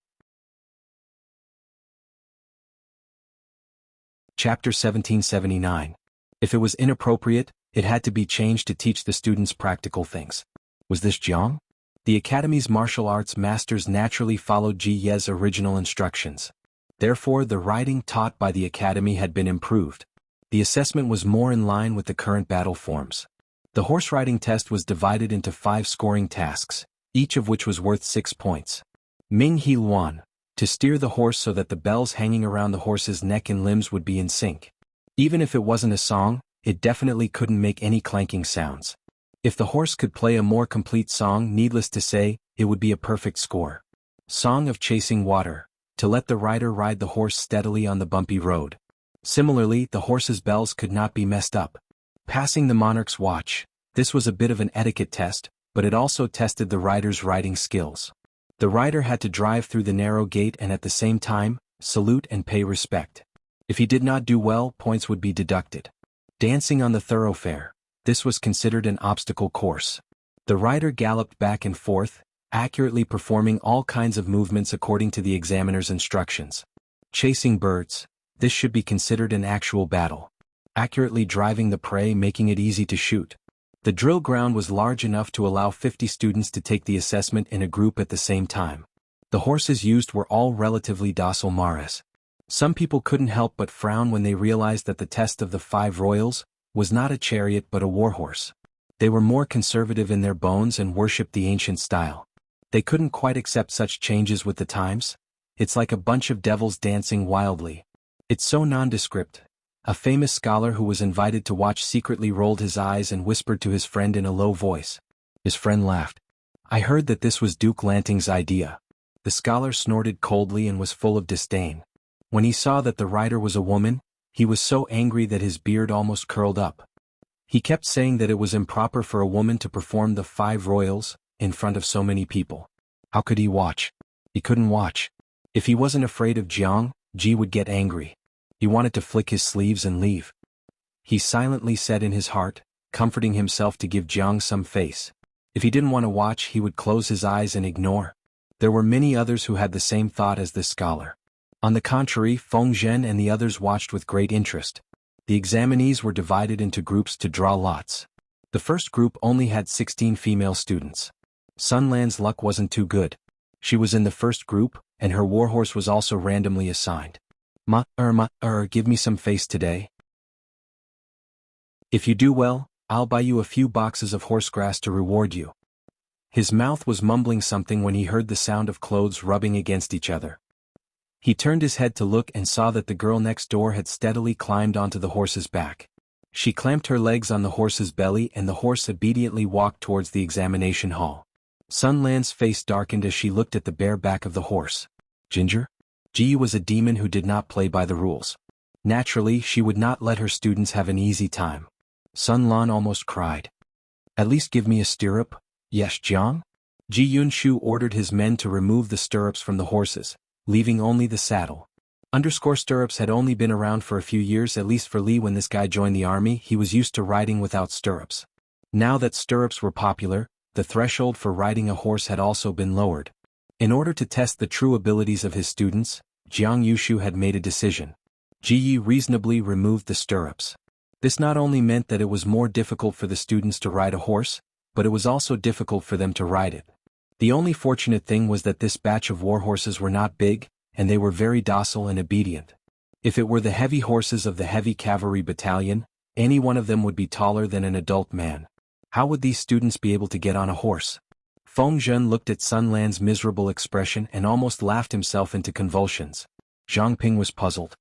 Chapter 1779. If it was inappropriate, it had to be changed to teach the students practical things. Was this Jiang? The Academy's martial arts masters naturally followed Ji Ye's original instructions. Therefore, the riding taught by the Academy had been improved. The assessment was more in line with the current battle forms. The horse riding test was divided into 5 scoring tasks, each of which was worth 6 points. Ming He Luan, to steer the horse so that the bells hanging around the horse's neck and limbs would be in sync. Even if it wasn't a song, it definitely couldn't make any clanking sounds. If the horse could play a more complete song, needless to say, it would be a perfect score. Song of Chasing Water, to let the rider ride the horse steadily on the bumpy road. Similarly, the horse's bells could not be messed up. Passing the monarch's watch, this was a bit of an etiquette test, but it also tested the rider's riding skills. The rider had to drive through the narrow gate and at the same time, salute and pay respect. If he did not do well, points would be deducted. Dancing on the thoroughfare, this was considered an obstacle course. The rider galloped back and forth, accurately performing all kinds of movements according to the examiner's instructions. Chasing birds, this should be considered an actual battle. Accurately driving the prey, making it easy to shoot. The drill ground was large enough to allow 50 students to take the assessment in a group at the same time. The horses used were all relatively docile mares. Some people couldn't help but frown when they realized that the test of the 5 royals was not a chariot but a warhorse. They were more conservative in their bones and worshipped the ancient style. They couldn't quite accept such changes with the times. It's like a bunch of devils dancing wildly. It's so nondescript. A famous scholar who was invited to watch secretly rolled his eyes and whispered to his friend in a low voice. His friend laughed. I heard that this was Duke Lanting's idea. The scholar snorted coldly and was full of disdain. When he saw that the rider was a woman, he was so angry that his beard almost curled up. He kept saying that it was improper for a woman to perform the 5 royals in front of so many people. How could he watch? He couldn't watch. If he wasn't afraid of Jiang, Ji would get angry. He wanted to flick his sleeves and leave. He silently said in his heart, comforting himself to give Jiang some face. If he didn't want to watch, he would close his eyes and ignore. There were many others who had the same thought as this scholar. On the contrary, Feng Zhen and the others watched with great interest. The examinees were divided into groups to draw lots. The first group only had 16 female students. Sun Lan's luck wasn't too good. She was in the first group, and her warhorse was also randomly assigned. Give me some face today. If you do well, I'll buy you a few boxes of horsegrass to reward you. His mouth was mumbling something when he heard the sound of clothes rubbing against each other. He turned his head to look and saw that the girl next door had steadily climbed onto the horse's back. She clamped her legs on the horse's belly and the horse obediently walked towards the examination hall. Sun Lan's face darkened as she looked at the bare back of the horse. Ginger? Ji was a demon who did not play by the rules. Naturally, she would not let her students have an easy time. Sun Lan almost cried. At least give me a stirrup, yes Jiang? Ji Yunshu ordered his men to remove the stirrups from the horses, leaving only the saddle. Stirrups had only been around for a few years, at least for Li. When this guy joined the army, he was used to riding without stirrups. Now that stirrups were popular, the threshold for riding a horse had also been lowered. In order to test the true abilities of his students, Jiang Yushu had made a decision. Ji Yi reasonably removed the stirrups. This not only meant that it was more difficult for the students to ride a horse, but it was also difficult for them to ride it. The only fortunate thing was that this batch of warhorses were not big, and they were very docile and obedient. If it were the heavy horses of the heavy cavalry battalion, any one of them would be taller than an adult man. How would these students be able to get on a horse? Feng Zhen looked at Sun Lan's miserable expression and almost laughed himself into convulsions. Zhang Ping was puzzled.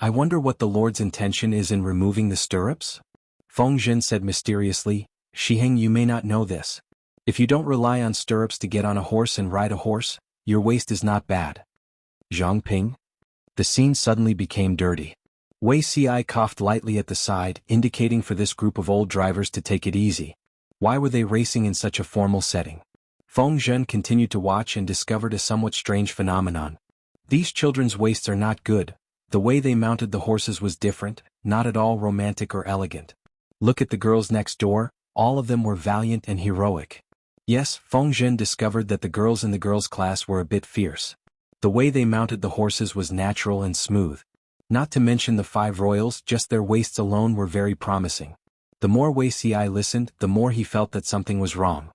I wonder what the Lord's intention is in removing the stirrups? Feng Zhen said mysteriously, Shiheng, you may not know this. If you don't rely on stirrups to get on a horse and ride a horse, your waist is not bad. Zhang Ping? The scene suddenly became dirty. Wei Ci coughed lightly at the side, indicating for this group of old drivers to take it easy. Why were they racing in such a formal setting? Feng Zhen continued to watch and discovered a somewhat strange phenomenon. These children's waists are not good. The way they mounted the horses was different, not at all romantic or elegant. Look at the girls next door, all of them were valiant and heroic. Yes, Feng Zhen discovered that the girls in the girls' class were a bit fierce. The way they mounted the horses was natural and smooth. Not to mention the 5 royals, just their waists alone were very promising. The more Wei Ci listened, the more he felt that something was wrong.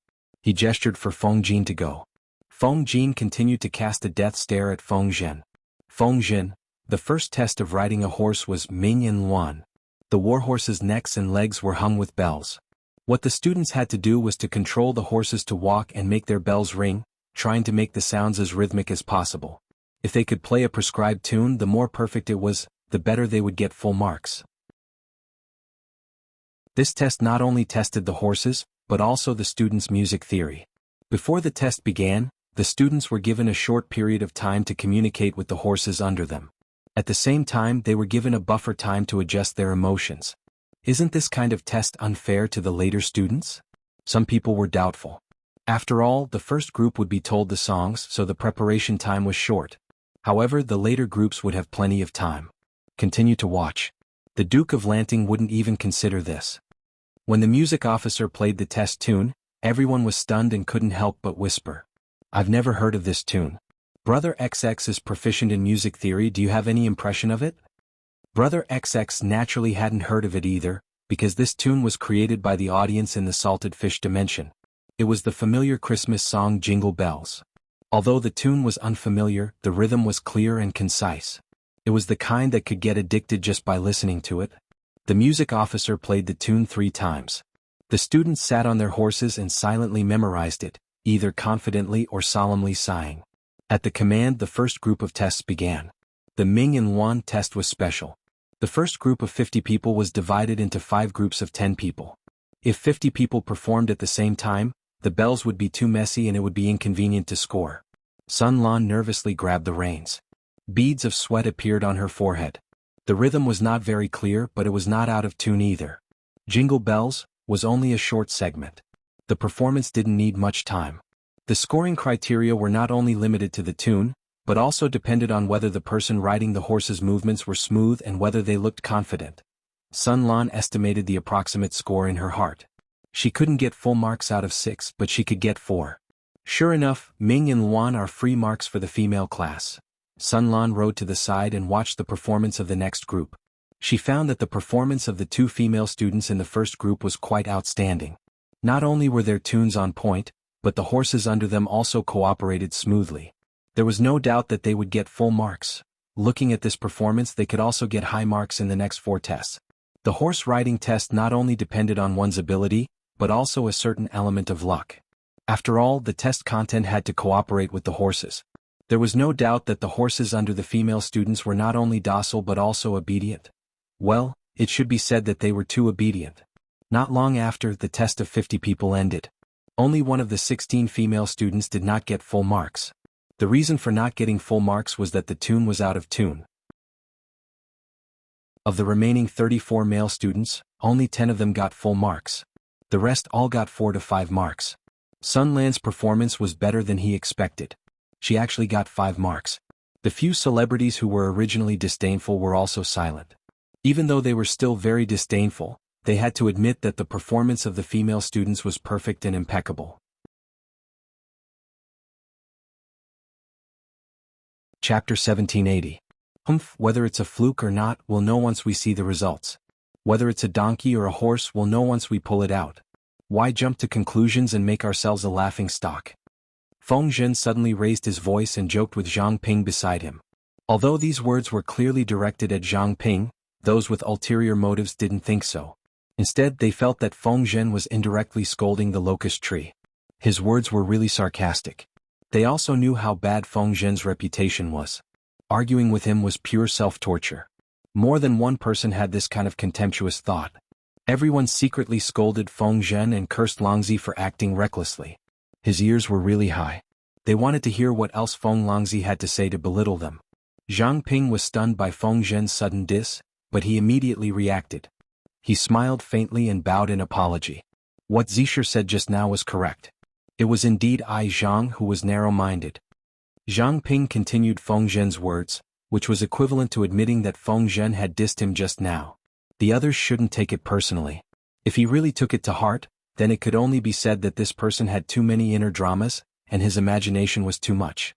He gestured for Feng Jin to go. Feng Jin continued to cast a death stare at Feng Zhen. Feng Zhen, the first test of riding a horse was Ming and Luan. The warhorses' necks and legs were hung with bells. What the students had to do was to control the horses to walk and make their bells ring, trying to make the sounds as rhythmic as possible. If they could play a prescribed tune, the more perfect it was, the better they would get full marks. This test not only tested the horses, but also the students' music theory. Before the test began, the students were given a short period of time to communicate with the horses under them. At the same time, they were given a buffer time to adjust their emotions. Isn't this kind of test unfair to the later students? Some people were doubtful. After all, the first group would be told the songs, so the preparation time was short. However, the later groups would have plenty of time. Continue to watch. The Duke of Lanting wouldn't even consider this. When the music officer played the test tune, everyone was stunned and couldn't help but whisper, "I've never heard of this tune. Brother XX is proficient in music theory, do you have any impression of it?" Brother XX naturally hadn't heard of it either, because this tune was created by the audience in the salted fish dimension. It was the familiar Christmas song Jingle Bells. Although the tune was unfamiliar, the rhythm was clear and concise. It was the kind that could get addicted just by listening to it. The music officer played the tune 3 times. The students sat on their horses and silently memorized it, either confidently or solemnly sighing. At the command, the first group of tests began. The Ming and Luan test was special. The first group of 50 people was divided into 5 groups of 10 people. If 50 people performed at the same time, the bells would be too messy and it would be inconvenient to score. Sun Lan nervously grabbed the reins. Beads of sweat appeared on her forehead. The rhythm was not very clear, but it was not out of tune either. Jingle Bells was only a short segment. The performance didn't need much time. The scoring criteria were not only limited to the tune, but also depended on whether the person riding the horse's movements were smooth and whether they looked confident. Sun Lan estimated the approximate score in her heart. She couldn't get full marks out of 6, but she could get 4. Sure enough, Ming and Luan are free marks for the female class. Sun Lan rode to the side and watched the performance of the next group. She found that the performance of the 2 female students in the first group was quite outstanding. Not only were their tunes on point, but the horses under them also cooperated smoothly. There was no doubt that they would get full marks. Looking at this performance, they could also get high marks in the next 4 tests. The horse riding test not only depended on one's ability, but also a certain element of luck. After all, the test content had to cooperate with the horses. There was no doubt that the horses under the female students were not only docile but also obedient. Well, it should be said that they were too obedient. Not long after, the test of 50 people ended. Only one of the 16 female students did not get full marks. The reason for not getting full marks was that the tune was out of tune. Of the remaining 34 male students, only 10 of them got full marks. The rest all got 4 to 5 marks. Sun Lan's performance was better than he expected. She actually got 5 marks. The few celebrities who were originally disdainful were also silent. Even though they were still very disdainful, they had to admit that the performance of the female students was perfect and impeccable. Chapter 1780. Whether it's a fluke or not, we'll know once we see the results. Whether it's a donkey or a horse, we'll know once we pull it out. Why jump to conclusions and make ourselves a laughing stock? Feng Zhen suddenly raised his voice and joked with Zhang Ping beside him. Although these words were clearly directed at Zhang Ping, those with ulterior motives didn't think so. Instead, they felt that Feng Zhen was indirectly scolding the locust tree. His words were really sarcastic. They also knew how bad Feng Zhen's reputation was. Arguing with him was pure self-torture. More than one person had this kind of contemptuous thought. Everyone secretly scolded Feng Zhen and cursed Longzi for acting recklessly. His ears were really high. They wanted to hear what else Feng Longzi had to say to belittle them. Zhang Ping was stunned by Feng Zhen's sudden diss, but he immediately reacted. He smiled faintly and bowed in apology. What Zisher said just now was correct. It was indeed I, Zhang, who was narrow-minded. Zhang Ping continued Feng Zhen's words, which was equivalent to admitting that Feng Zhen had dissed him just now. The others shouldn't take it personally. If he really took it to heart, then it could only be said that this person had too many inner dramas, and his imagination was too much.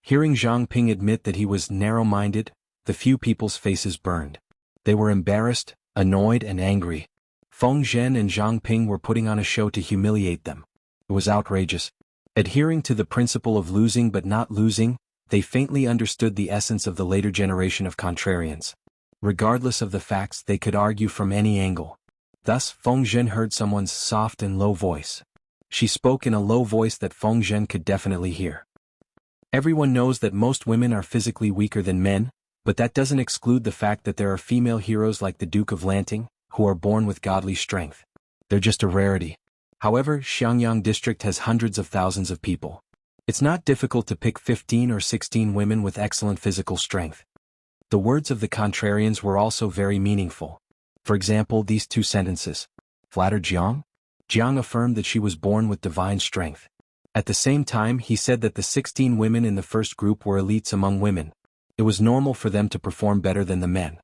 Hearing Zhang Ping admit that he was narrow-minded, the few people's faces burned. They were embarrassed, annoyed and angry. Feng Zhen and Zhang Ping were putting on a show to humiliate them. It was outrageous. Adhering to the principle of losing but not losing, they faintly understood the essence of the later generation of contrarians. Regardless of the facts, they could argue from any angle. Thus, Feng Zhen heard someone's soft and low voice. She spoke in a low voice that Feng Zhen could definitely hear. Everyone knows that most women are physically weaker than men, but that doesn't exclude the fact that there are female heroes like the Duke of Lanting, who are born with godly strength. They're just a rarity. However, Xiangyang district has hundreds of thousands of people. It's not difficult to pick 15 or 16 women with excellent physical strength. The words of the contrarians were also very meaningful. For example, these two sentences. Flattered Jiang? Jiang affirmed that she was born with divine strength. At the same time, he said that the 16 women in the first group were elites among women. It was normal for them to perform better than the men.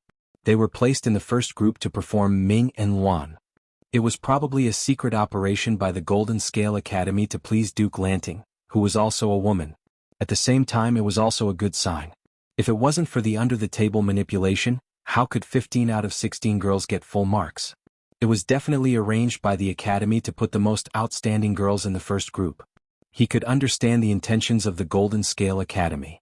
They were placed in the first group to perform Ming and Luan. It was probably a secret operation by the Golden Scale Academy to please Duke Lanting, who was also a woman. At the same time, it was also a good sign. If it wasn't for the under-the-table manipulation, how could 15 out of 16 girls get full marks? It was definitely arranged by the academy to put the most outstanding girls in the first group. He could understand the intentions of the Golden Scale Academy.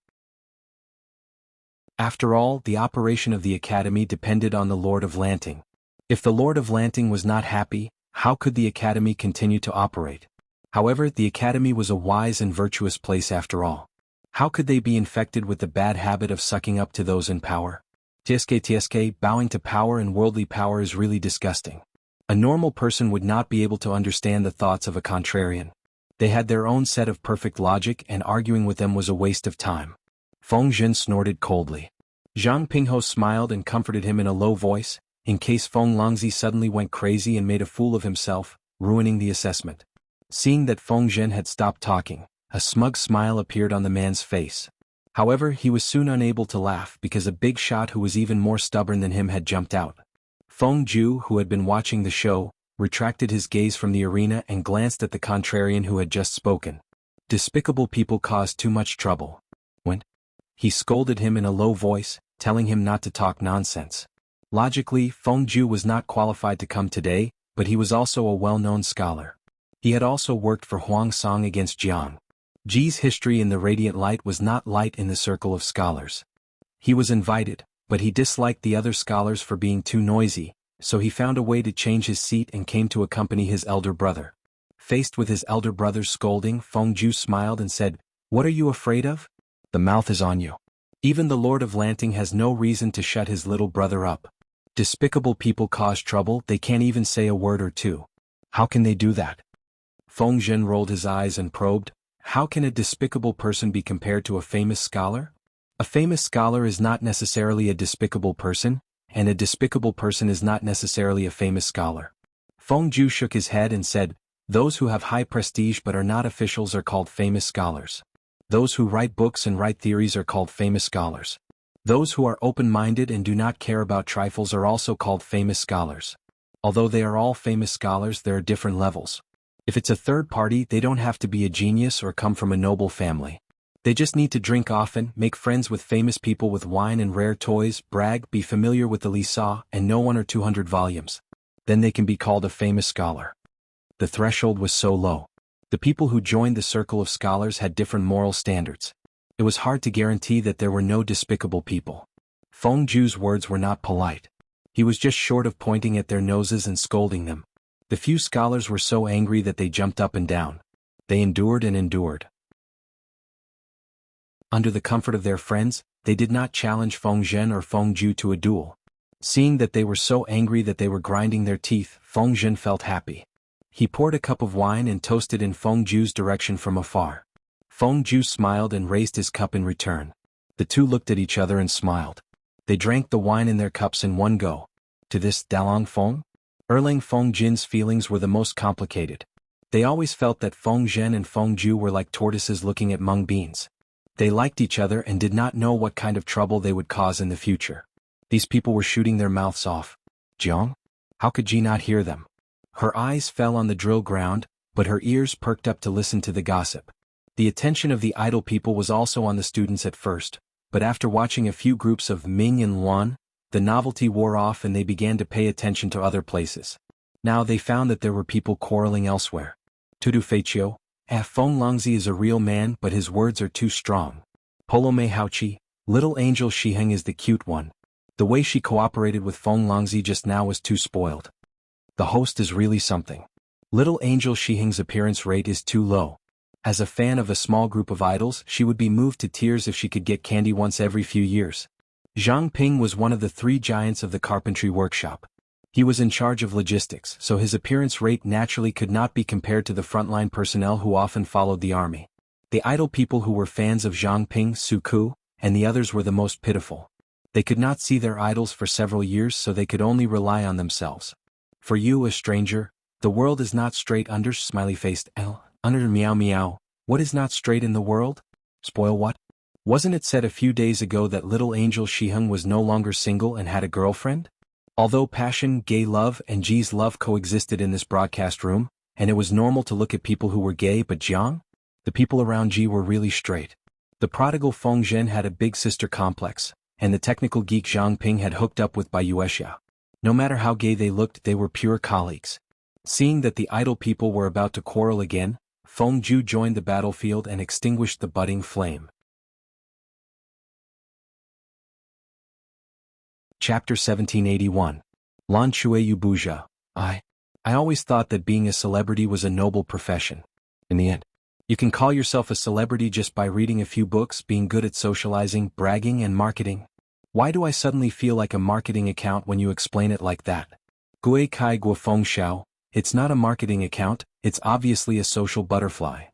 After all, the operation of the academy depended on the Lord of Lanting. If the Lord of Lanting was not happy, how could the academy continue to operate? However, the academy was a wise and virtuous place after all. How could they be infected with the bad habit of sucking up to those in power? TSK, bowing to power and worldly power is really disgusting. A normal person would not be able to understand the thoughts of a contrarian. They had their own set of perfect logic, and arguing with them was a waste of time. Feng Zhen snorted coldly. Zhang Pingho smiled and comforted him in a low voice, in case Feng Longzi suddenly went crazy and made a fool of himself, ruining the assessment. Seeing that Feng Zhen had stopped talking, a smug smile appeared on the man's face. However, he was soon unable to laugh because a big shot who was even more stubborn than him had jumped out. Feng Ju, who had been watching the show, retracted his gaze from the arena and glanced at the contrarian who had just spoken. Despicable people cause too much trouble. When? He scolded him in a low voice, telling him not to talk nonsense. Logically, Feng Ju was not qualified to come today, but he was also a well-known scholar. He had also worked for Huang Song against Jiang. Ji's history in the Radiant Light was not light in the circle of scholars. He was invited, but he disliked the other scholars for being too noisy, so he found a way to change his seat and came to accompany his elder brother. Faced with his elder brother's scolding, Feng Ju smiled and said, "What are you afraid of? The mouth is on you. Even the Lord of Lanting has no reason to shut his little brother up. Despicable people cause trouble, they can't even say a word or two. How can they do that?" Feng Zhen rolled his eyes and probed, "How can a despicable person be compared to a famous scholar? A famous scholar is not necessarily a despicable person, and a despicable person is not necessarily a famous scholar." Feng Ju shook his head and said, "Those who have high prestige but are not officials are called famous scholars. Those who write books and write theories are called famous scholars. Those who are open-minded and do not care about trifles are also called famous scholars. Although they are all famous scholars, there are different levels. If it's a third party, they don't have to be a genius or come from a noble family. They just need to drink often, make friends with famous people with wine and rare toys, brag, be familiar with the Lisa, and know 1 or 200 volumes. Then they can be called a famous scholar." The threshold was so low. The people who joined the circle of scholars had different moral standards. It was hard to guarantee that there were no despicable people. Feng Ju's words were not polite. He was just short of pointing at their noses and scolding them. The few scholars were so angry that they jumped up and down. They endured and endured. Under the comfort of their friends, they did not challenge Feng Zhen or Feng Ju to a duel. Seeing that they were so angry that they were grinding their teeth, Feng Zhen felt happy. He poured a cup of wine and toasted in Feng Ju's direction from afar. Feng Ju smiled and raised his cup in return. The two looked at each other and smiled. They drank the wine in their cups in one go. To this Dalong Feng? Erlang Feng Jin's feelings were the most complicated. They always felt that Feng Zhen and Feng Ju were like tortoises looking at mung beans. They liked each other and did not know what kind of trouble they would cause in the future. These people were shooting their mouths off. Jiang? How could Ji not hear them? Her eyes fell on the drill ground, but her ears perked up to listen to the gossip. The attention of the idle people was also on the students at first, but after watching a few groups of Ming and Luan, the novelty wore off and they began to pay attention to other places. Now they found that there were people quarreling elsewhere. Tudu Feichio, Feng Longzi is a real man but his words are too strong. Polome Haochi, little angel Shiheng is the cute one. The way she cooperated with Feng Longzi just now was too spoiled. The host is really something. Little angel Shiheng's appearance rate is too low. As a fan of a small group of idols, she would be moved to tears if she could get candy once every few years. Zhang Ping was one of the 3 giants of the carpentry workshop. He was in charge of logistics, so his appearance rate naturally could not be compared to the frontline personnel who often followed the army. The idol people who were fans of Zhang Ping, Su Ku, and the others were the most pitiful. They could not see their idols for several years, so they could only rely on themselves. For you, a stranger, the world is not straight under smiley-faced L. Under meow meow. What is not straight in the world? Spoil what? Wasn't it said a few days ago that little angel Shiheng was no longer single and had a girlfriend? Although passion, gay love and Ji's love coexisted in this broadcast room, and it was normal to look at people who were gay but Jiang? The people around Ji were really straight. The prodigal Feng Zhen had a big sister complex, and the technical geek Zhang Ping had hooked up with Bai Yuexia. No matter how gay they looked, they were pure colleagues. Seeing that the idol people were about to quarrel again, Feng Ju joined the battlefield and extinguished the budding flame. Chapter 1781. Lan Shueyu Buja. I always thought that being a celebrity was a noble profession. In the end, you can call yourself a celebrity just by reading a few books, being good at socializing, bragging and marketing. Why do I suddenly feel like a marketing account when you explain it like that? Gui Kai Guo Feng Xiao. It's not a marketing account, it's obviously a social butterfly.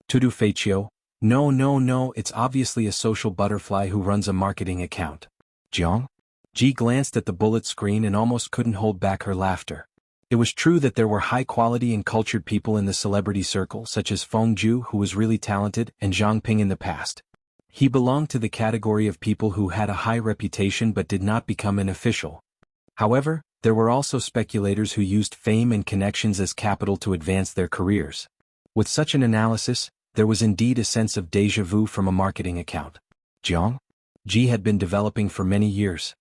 Tudu Feichio. No, it's obviously a social butterfly who runs a marketing account. Jiang? Ji glanced at the bullet screen and almost couldn't hold back her laughter. It was true that there were high-quality and cultured people in the celebrity circle, such as Feng Ju, who was really talented, and Zhang Ping in the past. He belonged to the category of people who had a high reputation but did not become an official. However, there were also speculators who used fame and connections as capital to advance their careers. With such an analysis, there was indeed a sense of déjà vu from a marketing account. Jiang? Ji had been developing for many years.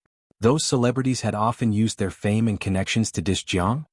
Those celebrities had often used their fame and connections to diss Jiang?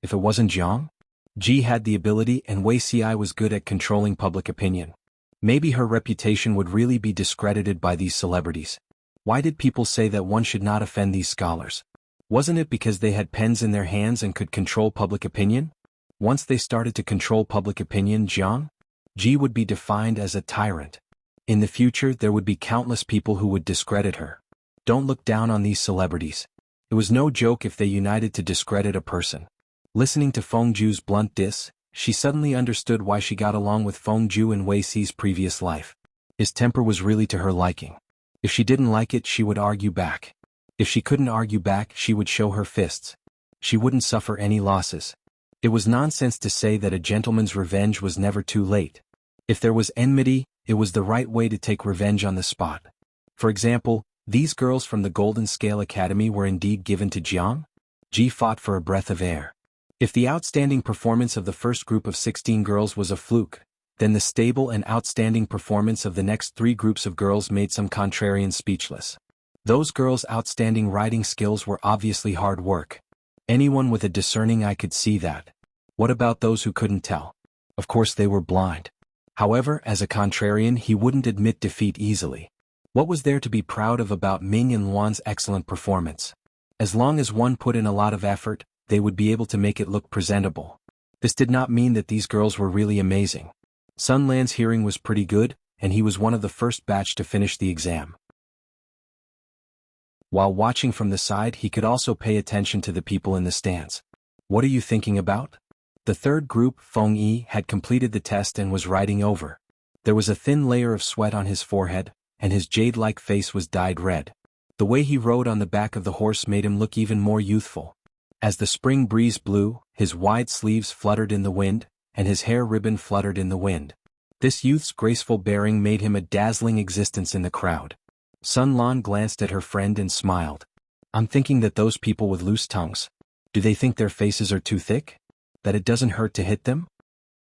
If it wasn't Jiang? Ji had the ability and Wei Ci was good at controlling public opinion. Maybe her reputation would really be discredited by these celebrities. Why did people say that one should not offend these scholars? Wasn't it because they had pens in their hands and could control public opinion? Once they started to control public opinion, Ji would be defined as a tyrant. In the future, there would be countless people who would discredit her. Don't look down on these celebrities. It was no joke if they united to discredit a person. Listening to Feng Ju's blunt diss, she suddenly understood why she got along with Feng Ju in Wei Ci's previous life. His temper was really to her liking. If she didn't like it, she would argue back. If she couldn't argue back, she would show her fists. She wouldn't suffer any losses. It was nonsense to say that a gentleman's revenge was never too late. If there was enmity, it was the right way to take revenge on the spot. For example, these girls from the Golden Scale Academy were indeed given to Jiang? Ji fought for a breath of air. If the outstanding performance of the first group of 16 girls was a fluke, then the stable and outstanding performance of the next 3 groups of girls made some contrarians speechless. Those girls' outstanding writing skills were obviously hard work. Anyone with a discerning eye could see that. What about those who couldn't tell? Of course they were blind. However, as a contrarian, he wouldn't admit defeat easily. What was there to be proud of about Ming and Luan's excellent performance? As long as one put in a lot of effort, they would be able to make it look presentable. This did not mean that these girls were really amazing. Sun Lan's hearing was pretty good, and he was one of the first batch to finish the exam. While watching from the side, he could also pay attention to the people in the stands. What are you thinking about? The third group, Feng Yi, had completed the test and was riding over. There was a thin layer of sweat on his forehead, and his jade-like face was dyed red. The way he rode on the back of the horse made him look even more youthful. As the spring breeze blew, his wide sleeves fluttered in the wind, and his hair ribbon fluttered in the wind. This youth's graceful bearing made him a dazzling existence in the crowd. Sun Lan glanced at her friend and smiled. I'm thinking that those people with loose tongues, do they think their faces are too thick? That it doesn't hurt to hit them?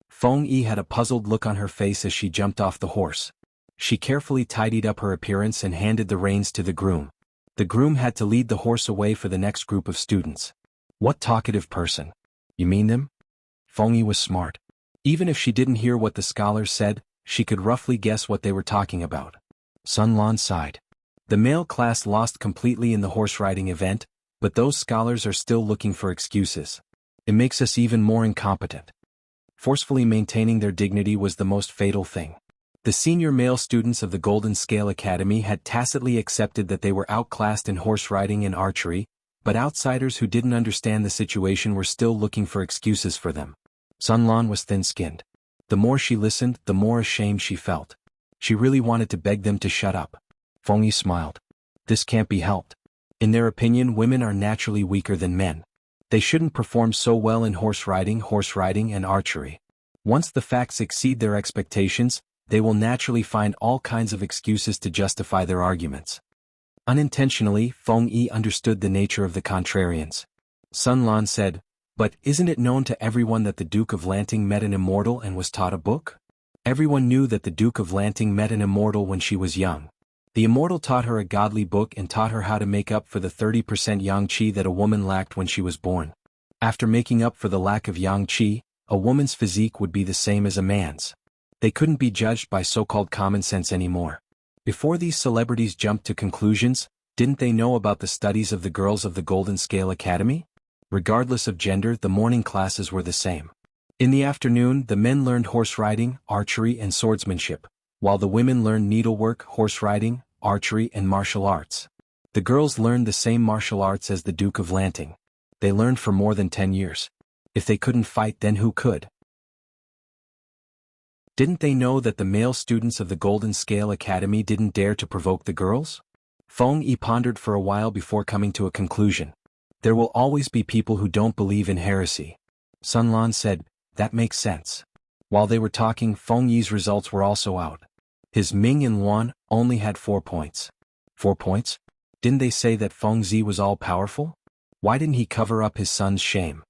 Feng Yi had a puzzled look on her face as she jumped off the horse. She carefully tidied up her appearance and handed the reins to the groom. The groom had to lead the horse away for the next group of students. What talkative person? You mean them? Feng Yi was smart. Even if she didn't hear what the scholars said, she could roughly guess what they were talking about. Sun Lan sighed. The male class lost completely in the horse riding event, but those scholars are still looking for excuses. It makes us even more incompetent. Forcefully maintaining their dignity was the most fatal thing. The senior male students of the Golden Scale Academy had tacitly accepted that they were outclassed in horse riding and archery, but outsiders who didn't understand the situation were still looking for excuses for them. Sun Lan was thin-skinned. The more she listened, the more ashamed she felt. She really wanted to beg them to shut up. Feng Yi smiled. This can't be helped. In their opinion, women are naturally weaker than men. They shouldn't perform so well in horse riding, and archery. Once the facts exceed their expectations, they will naturally find all kinds of excuses to justify their arguments. Unintentionally, Feng Yi understood the nature of the contrarians. Sun Lan said, "But isn't it known to everyone that the Duke of Lanting met an immortal and was taught a book? Everyone knew that the Duke of Lanting met an immortal when she was young. The immortal taught her a godly book and taught her how to make up for the 30% yang qi that a woman lacked when she was born. After making up for the lack of yang qi, a woman's physique would be the same as a man's. They couldn't be judged by so-called common sense anymore." Before these celebrities jumped to conclusions, didn't they know about the studies of the girls of the Golden Scale Academy? Regardless of gender, the morning classes were the same. In the afternoon, the men learned horse riding, archery and swordsmanship, while the women learned needlework, horse riding, archery and martial arts. The girls learned the same martial arts as the Duke of Lanting. They learned for more than 10 years. If they couldn't fight, then who could? Didn't they know that the male students of the Golden Scale Academy didn't dare to provoke the girls? Feng Yi pondered for a while before coming to a conclusion. There will always be people who don't believe in heresy. Sun Lan said, "That makes sense." While they were talking, Feng Yi's results were also out. His Ming and Luan only had 4 points. 4 points? Didn't they say that Feng Zi was all-powerful? Why didn't he cover up his son's shame?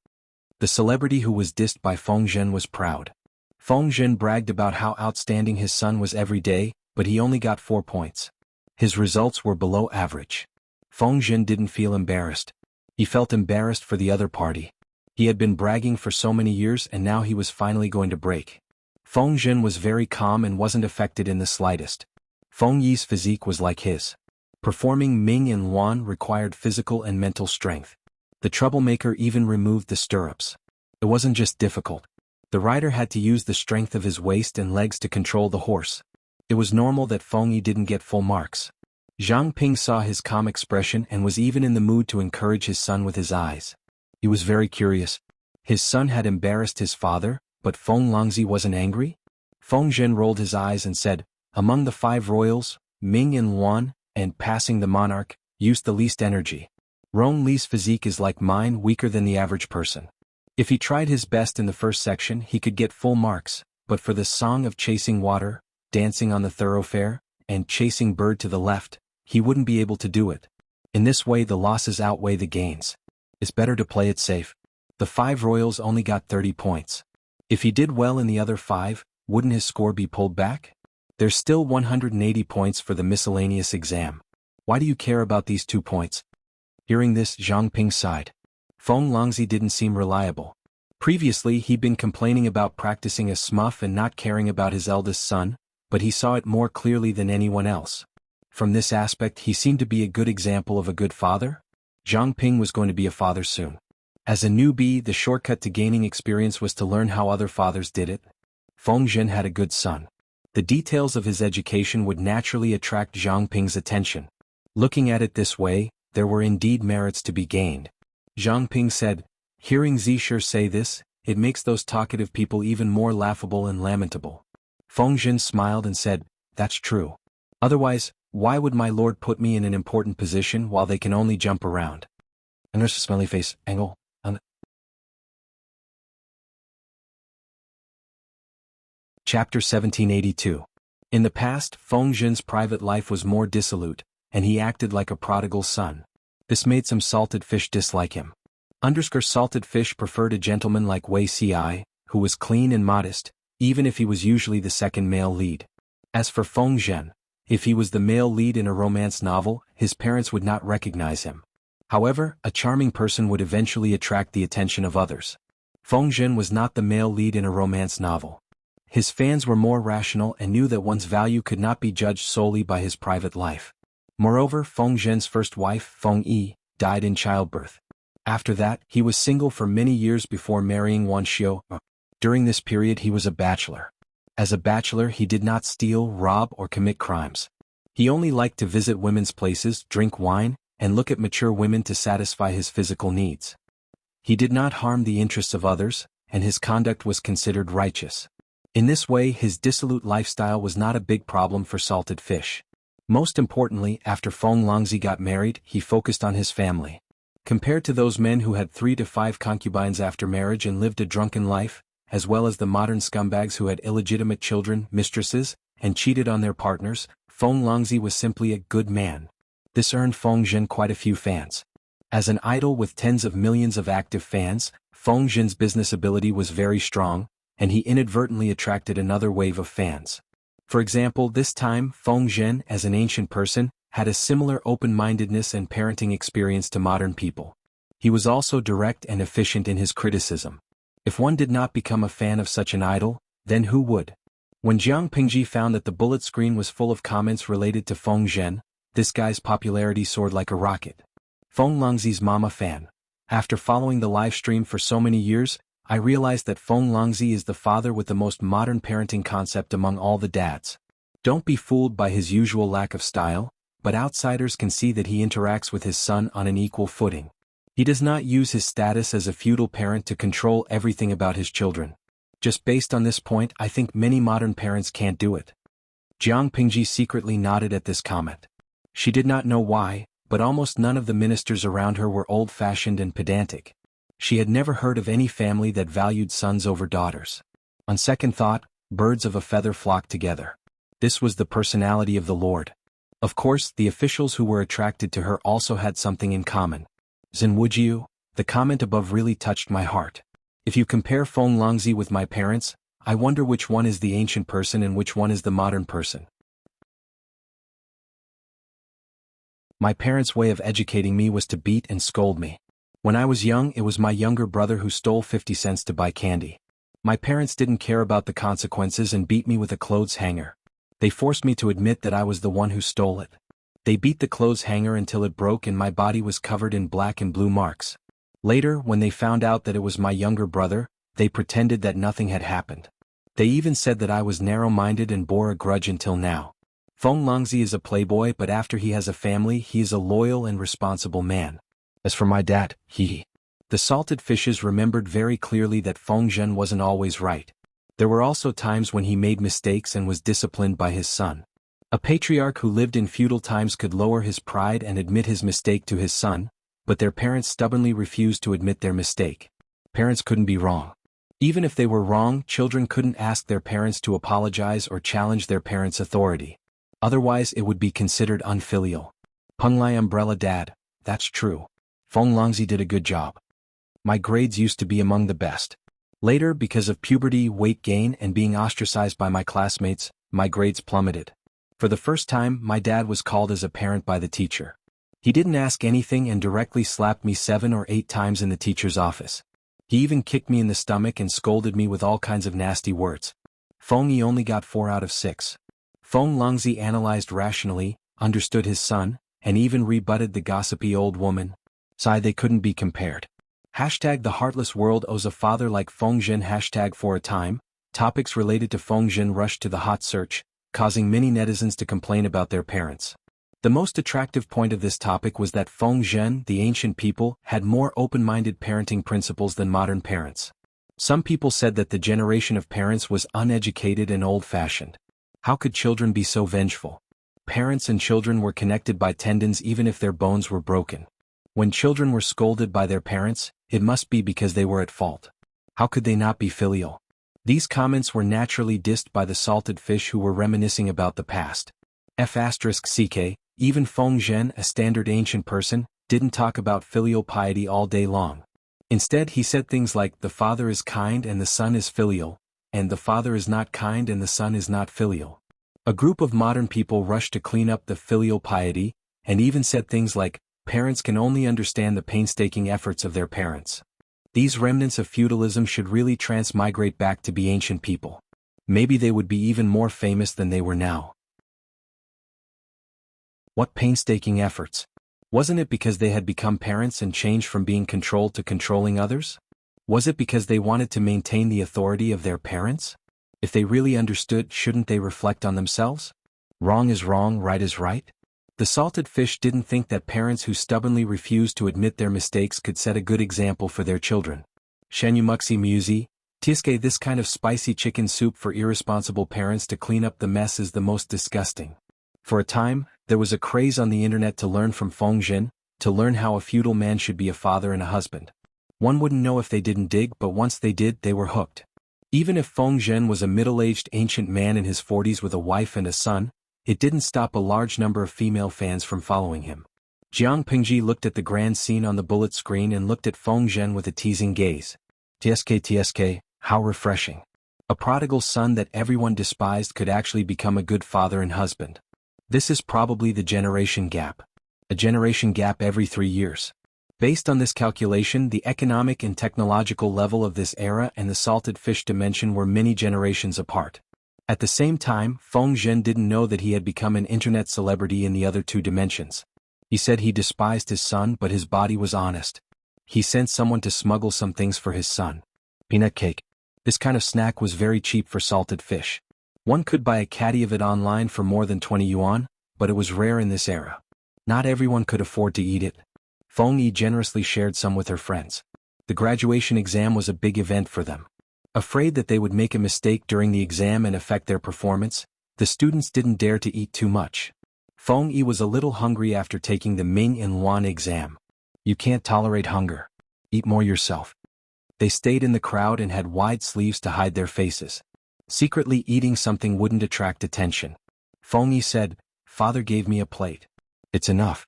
The celebrity who was dissed by Feng Zhen was proud. Feng Zhen bragged about how outstanding his son was every day, but he only got 4 points. His results were below average. Feng Zhen didn't feel embarrassed. He felt embarrassed for the other party. He had been bragging for so many years and now he was finally going to break. Feng Zhen was very calm and wasn't affected in the slightest. Feng Yi's physique was like his. Performing Ming and Luan required physical and mental strength. The troublemaker even removed the stirrups. It wasn't just difficult. The rider had to use the strength of his waist and legs to control the horse. It was normal that Feng Yi didn't get full marks. Zhang Ping saw his calm expression and was even in the mood to encourage his son with his eyes. He was very curious. His son had embarrassed his father, but Feng Longzi wasn't angry? Feng Zhen rolled his eyes and said, "Among the 5 royals, Ming and Luan, and passing the monarch, used the least energy. Rong Li's physique is like mine, weaker than the average person. If he tried his best in the first section he could get full marks, but for the song of chasing water, dancing on the thoroughfare, and chasing bird to the left, he wouldn't be able to do it. In this way the losses outweigh the gains. It's better to play it safe." The 5 royals only got 30 points. If he did well in the other 5, wouldn't his score be pulled back? There's still 180 points for the miscellaneous exam. Why do you care about these 2 points? Hearing this, Zhang Ping sighed. Feng Longzi didn't seem reliable. Previously he'd been complaining about practicing a smuff and not caring about his eldest son, but he saw it more clearly than anyone else. From this aspect he seemed to be a good example of a good father. Zhang Ping was going to be a father soon. As a newbie, the shortcut to gaining experience was to learn how other fathers did it. Feng Zhen had a good son. The details of his education would naturally attract Zhang Ping's attention. Looking at it this way, there were indeed merits to be gained. Zhang Ping said, "Hearing Zisher say this, it makes those talkative people even more laughable and lamentable." Feng Zhen smiled and said, "That's true. Otherwise, why would my lord put me in an important position while they can only jump around?" And there's a smelly face, angle, and Chapter 1782. In the past, Feng Zhen's private life was more dissolute, and he acted like a prodigal son. This made some salted fish dislike him. Salted fish preferred a gentleman like Wei Ci, who was clean and modest, even if he was usually the second male lead. As for Feng Zhen, if he was the male lead in a romance novel, his parents would not recognize him. However, a charming person would eventually attract the attention of others. Feng Zhen was not the male lead in a romance novel. His fans were more rational and knew that one's value could not be judged solely by his private life. Moreover, Feng Zhen's first wife, Feng Yi, died in childbirth. After that, he was single for many years before marrying Wan Xiu. During this period he was a bachelor. As a bachelor he did not steal, rob or commit crimes. He only liked to visit women's places, drink wine, and look at mature women to satisfy his physical needs. He did not harm the interests of others, and his conduct was considered righteous. In this way his dissolute lifestyle was not a big problem for Salted Fish. Most importantly, after Feng Longzi got married, he focused on his family. Compared to those men who had 3 to 5 concubines after marriage and lived a drunken life, as well as the modern scumbags who had illegitimate children, mistresses, and cheated on their partners, Feng Longzi was simply a good man. This earned Feng Zhen quite a few fans. As an idol with tens of millions of active fans, Feng Zhen's business ability was very strong, and he inadvertently attracted another wave of fans. For example, this time Feng Zhen, as an ancient person, had a similar open-mindedness and parenting experience to modern people. He was also direct and efficient in his criticism. If one did not become a fan of such an idol, then who would? When Jiang Pingji found that the bullet screen was full of comments related to Feng Zhen, this guy's popularity soared like a rocket. Feng Longzi's mama fan. After following the live stream for so many years, I realized that Feng Longzi is the father with the most modern parenting concept among all the dads. Don't be fooled by his usual lack of style, but outsiders can see that he interacts with his son on an equal footing. He does not use his status as a feudal parent to control everything about his children. Just based on this point, I think many modern parents can't do it. Jiang Pingji secretly nodded at this comment. She did not know why, but almost none of the ministers around her were old-fashioned and pedantic. She had never heard of any family that valued sons over daughters. On second thought, birds of a feather flocked together. This was the personality of the Lord. Of course, the officials who were attracted to her also had something in common. Zhen Wujiu, the comment above really touched my heart. If you compare Feng Longzi with my parents, I wonder which one is the ancient person and which one is the modern person. My parents' way of educating me was to beat and scold me. When I was young, it was my younger brother who stole 50 cents to buy candy. My parents didn't care about the consequences and beat me with a clothes hanger. They forced me to admit that I was the one who stole it. They beat the clothes hanger until it broke and my body was covered in black and blue marks. Later, when they found out that it was my younger brother, they pretended that nothing had happened. They even said that I was narrow-minded and bore a grudge until now. Feng Longzi is a playboy, but after he has a family, he is a loyal and responsible man. As for my dad, the Salted Fishes remembered very clearly that Feng Zhen wasn't always right. There were also times when he made mistakes and was disciplined by his son. A patriarch who lived in feudal times could lower his pride and admit his mistake to his son, but their parents stubbornly refused to admit their mistake. Parents couldn't be wrong. Even if they were wrong, children couldn't ask their parents to apologize or challenge their parents' authority. Otherwise it would be considered unfilial. Penglai umbrella dad, that's true. Feng Longzi did a good job. My grades used to be among the best. Later, because of puberty, weight gain, and being ostracized by my classmates, my grades plummeted. For the first time, my dad was called as a parent by the teacher. He didn't ask anything and directly slapped me 7 or 8 times in the teacher's office. He even kicked me in the stomach and scolded me with all kinds of nasty words. Feng Yi only got 4 out of 6. Feng Longzi analyzed rationally, understood his son, and even rebutted the gossipy old woman. Sigh, they couldn't be compared. Hashtag the heartless world owes a father like Feng Zhen. Hashtag for a time, topics related to Feng Zhen rushed to the hot search, causing many netizens to complain about their parents. The most attractive point of this topic was that Feng Zhen, the ancient people, had more open-minded parenting principles than modern parents. Some people said that the generation of parents was uneducated and old-fashioned. How could children be so vengeful? Parents and children were connected by tendons even if their bones were broken. When children were scolded by their parents, it must be because they were at fault. How could they not be filial? These comments were naturally dissed by the Salted Fish who were reminiscing about the past. F***ck, even Feng Zhen, a standard ancient person, didn't talk about filial piety all day long. Instead he said things like the father is kind and the son is filial, and the father is not kind and the son is not filial. A group of modern people rushed to clean up the filial piety, and even said things like, parents can only understand the painstaking efforts of their parents. These remnants of feudalism should really transmigrate back to be ancient people. Maybe they would be even more famous than they were now. What painstaking efforts! Wasn't it because they had become parents and changed from being controlled to controlling others? Was it because they wanted to maintain the authority of their parents? If they really understood, shouldn't they reflect on themselves? Wrong is wrong, right is right? The salted fish didn't think that parents who stubbornly refused to admit their mistakes could set a good example for their children. Shenyumuxi musi, Tiske, this kind of spicy chicken soup for irresponsible parents to clean up the mess is the most disgusting. For a time, there was a craze on the internet to learn from Feng Zhen, to learn how a feudal man should be a father and a husband. One wouldn't know if they didn't dig, but once they did, they were hooked. Even if Feng Zhen was a middle-aged ancient man in his 40s with a wife and a son, it didn't stop a large number of female fans from following him. Jiang Pingji looked at the grand scene on the bullet screen and looked at Feng Zhen with a teasing gaze. TSK, how refreshing. A prodigal son that everyone despised could actually become a good father and husband. This is probably the generation gap. A generation gap every 3 years. Based on this calculation, the economic and technological level of this era and the salted fish dimension were many generations apart. At the same time, Feng Zhen didn't know that he had become an internet celebrity in the other 2 dimensions. He said he despised his son, but his body was honest. He sent someone to smuggle some things for his son. Peanut cake. This kind of snack was very cheap for salted fish. One could buy a caddy of it online for more than 20 yuan, but it was rare in this era. Not everyone could afford to eat it. Feng Yi generously shared some with her friends. The graduation exam was a big event for them. Afraid that they would make a mistake during the exam and affect their performance, the students didn't dare to eat too much. Feng Yi was a little hungry after taking the Ming and Wan exam. You can't tolerate hunger. Eat more yourself. They stayed in the crowd and had wide sleeves to hide their faces. Secretly eating something wouldn't attract attention. Feng Yi said, "Father gave me a plate. It's enough."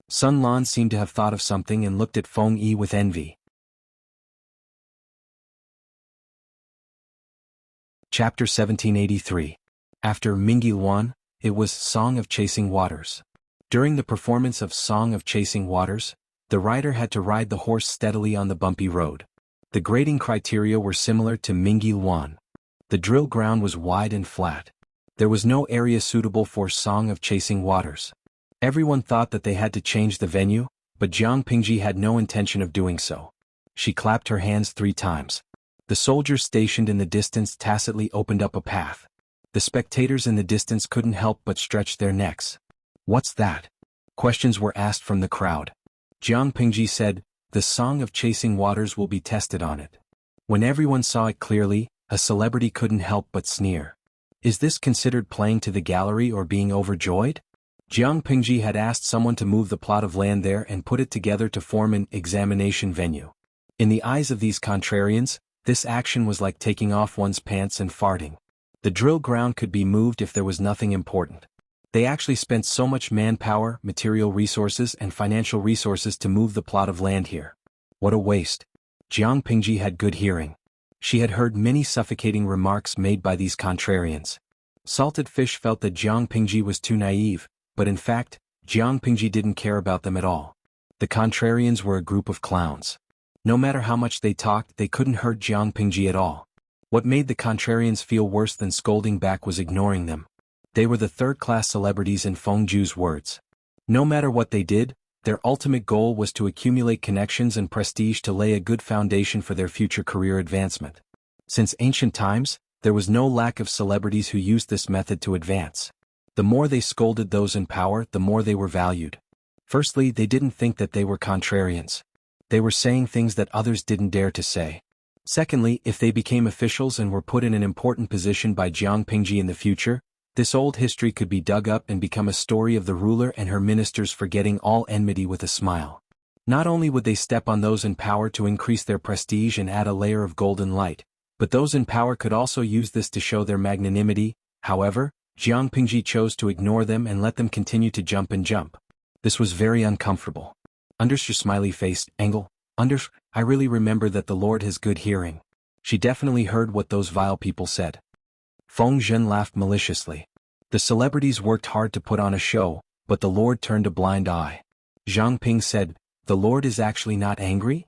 Sun Lan seemed to have thought of something and looked at Feng Yi with envy. Chapter 1783. After Mingyi Luan, it was Song of Chasing Waters. During the performance of Song of Chasing Waters, the rider had to ride the horse steadily on the bumpy road. The grading criteria were similar to Mingyi Luan. The drill ground was wide and flat. There was no area suitable for Song of Chasing Waters. Everyone thought that they had to change the venue, but Jiang Pingji had no intention of doing so. She clapped her hands 3 times. The soldiers stationed in the distance tacitly opened up a path. The spectators in the distance couldn't help but stretch their necks. "What's that?" Questions were asked from the crowd. Jiang Pingji said, "The Song of Chasing Waters will be tested on it." When everyone saw it clearly, a celebrity couldn't help but sneer. Is this considered playing to the gallery or being overjoyed? Jiang Pingji had asked someone to move the plot of land there and put it together to form an examination venue. In the eyes of these contrarians, this action was like taking off one's pants and farting. The drill ground could be moved if there was nothing important. They actually spent so much manpower, material resources and financial resources to move the plot of land here. What a waste. Jiang Pingji had good hearing. She had heard many suffocating remarks made by these contrarians. Salted Fish felt that Jiang Pingji was too naive, but in fact, Jiang Pingji didn't care about them at all. The contrarians were a group of clowns. No matter how much they talked, they couldn't hurt Jiang Pingji at all. What made the contrarians feel worse than scolding back was ignoring them. They were the third-class celebrities in Feng Zhu's words. No matter what they did, their ultimate goal was to accumulate connections and prestige to lay a good foundation for their future career advancement. Since ancient times, there was no lack of celebrities who used this method to advance. The more they scolded those in power, the more they were valued. Firstly, they didn't think that they were contrarians. They were saying things that others didn't dare to say. Secondly, if they became officials and were put in an important position by Jiang Pingji in the future, this old history could be dug up and become a story of the ruler and her ministers forgetting all enmity with a smile. Not only would they step on those in power to increase their prestige and add a layer of golden light, but those in power could also use this to show their magnanimity. However, Jiang Pingji chose to ignore them and let them continue to jump and jump. This was very uncomfortable. Unders your smiley face, Engel. Unders, I really remember that the Lord has good hearing. She definitely heard what those vile people said. Feng Zhen laughed maliciously. The celebrities worked hard to put on a show, but the Lord turned a blind eye. Zhang Ping said, "The Lord is actually not angry?"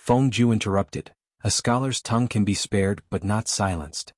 Feng Ju interrupted. A scholar's tongue can be spared but not silenced.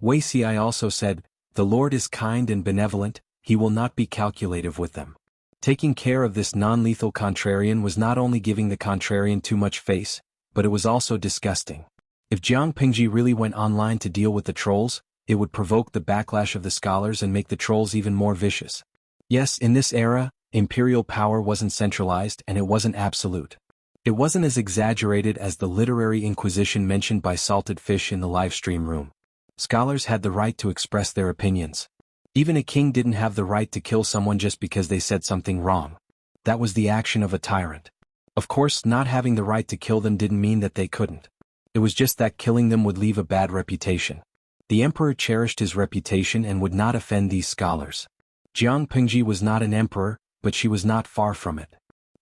Wuxia also said, the Lord is kind and benevolent, he will not be calculative with them. Taking care of this non-lethal contrarian was not only giving the contrarian too much face, but it was also disgusting. If Jiang Pingji really went online to deal with the trolls, it would provoke the backlash of the scholars and make the trolls even more vicious. Yes, in this era, imperial power wasn't centralized and it wasn't absolute. It wasn't as exaggerated as the literary inquisition mentioned by Salted Fish in the livestream room. Scholars had the right to express their opinions. Even a king didn't have the right to kill someone just because they said something wrong. That was the action of a tyrant. Of course, not having the right to kill them didn't mean that they couldn't. It was just that killing them would leave a bad reputation. The emperor cherished his reputation and would not offend these scholars. Jiang Pingji was not an emperor, but she was not far from it.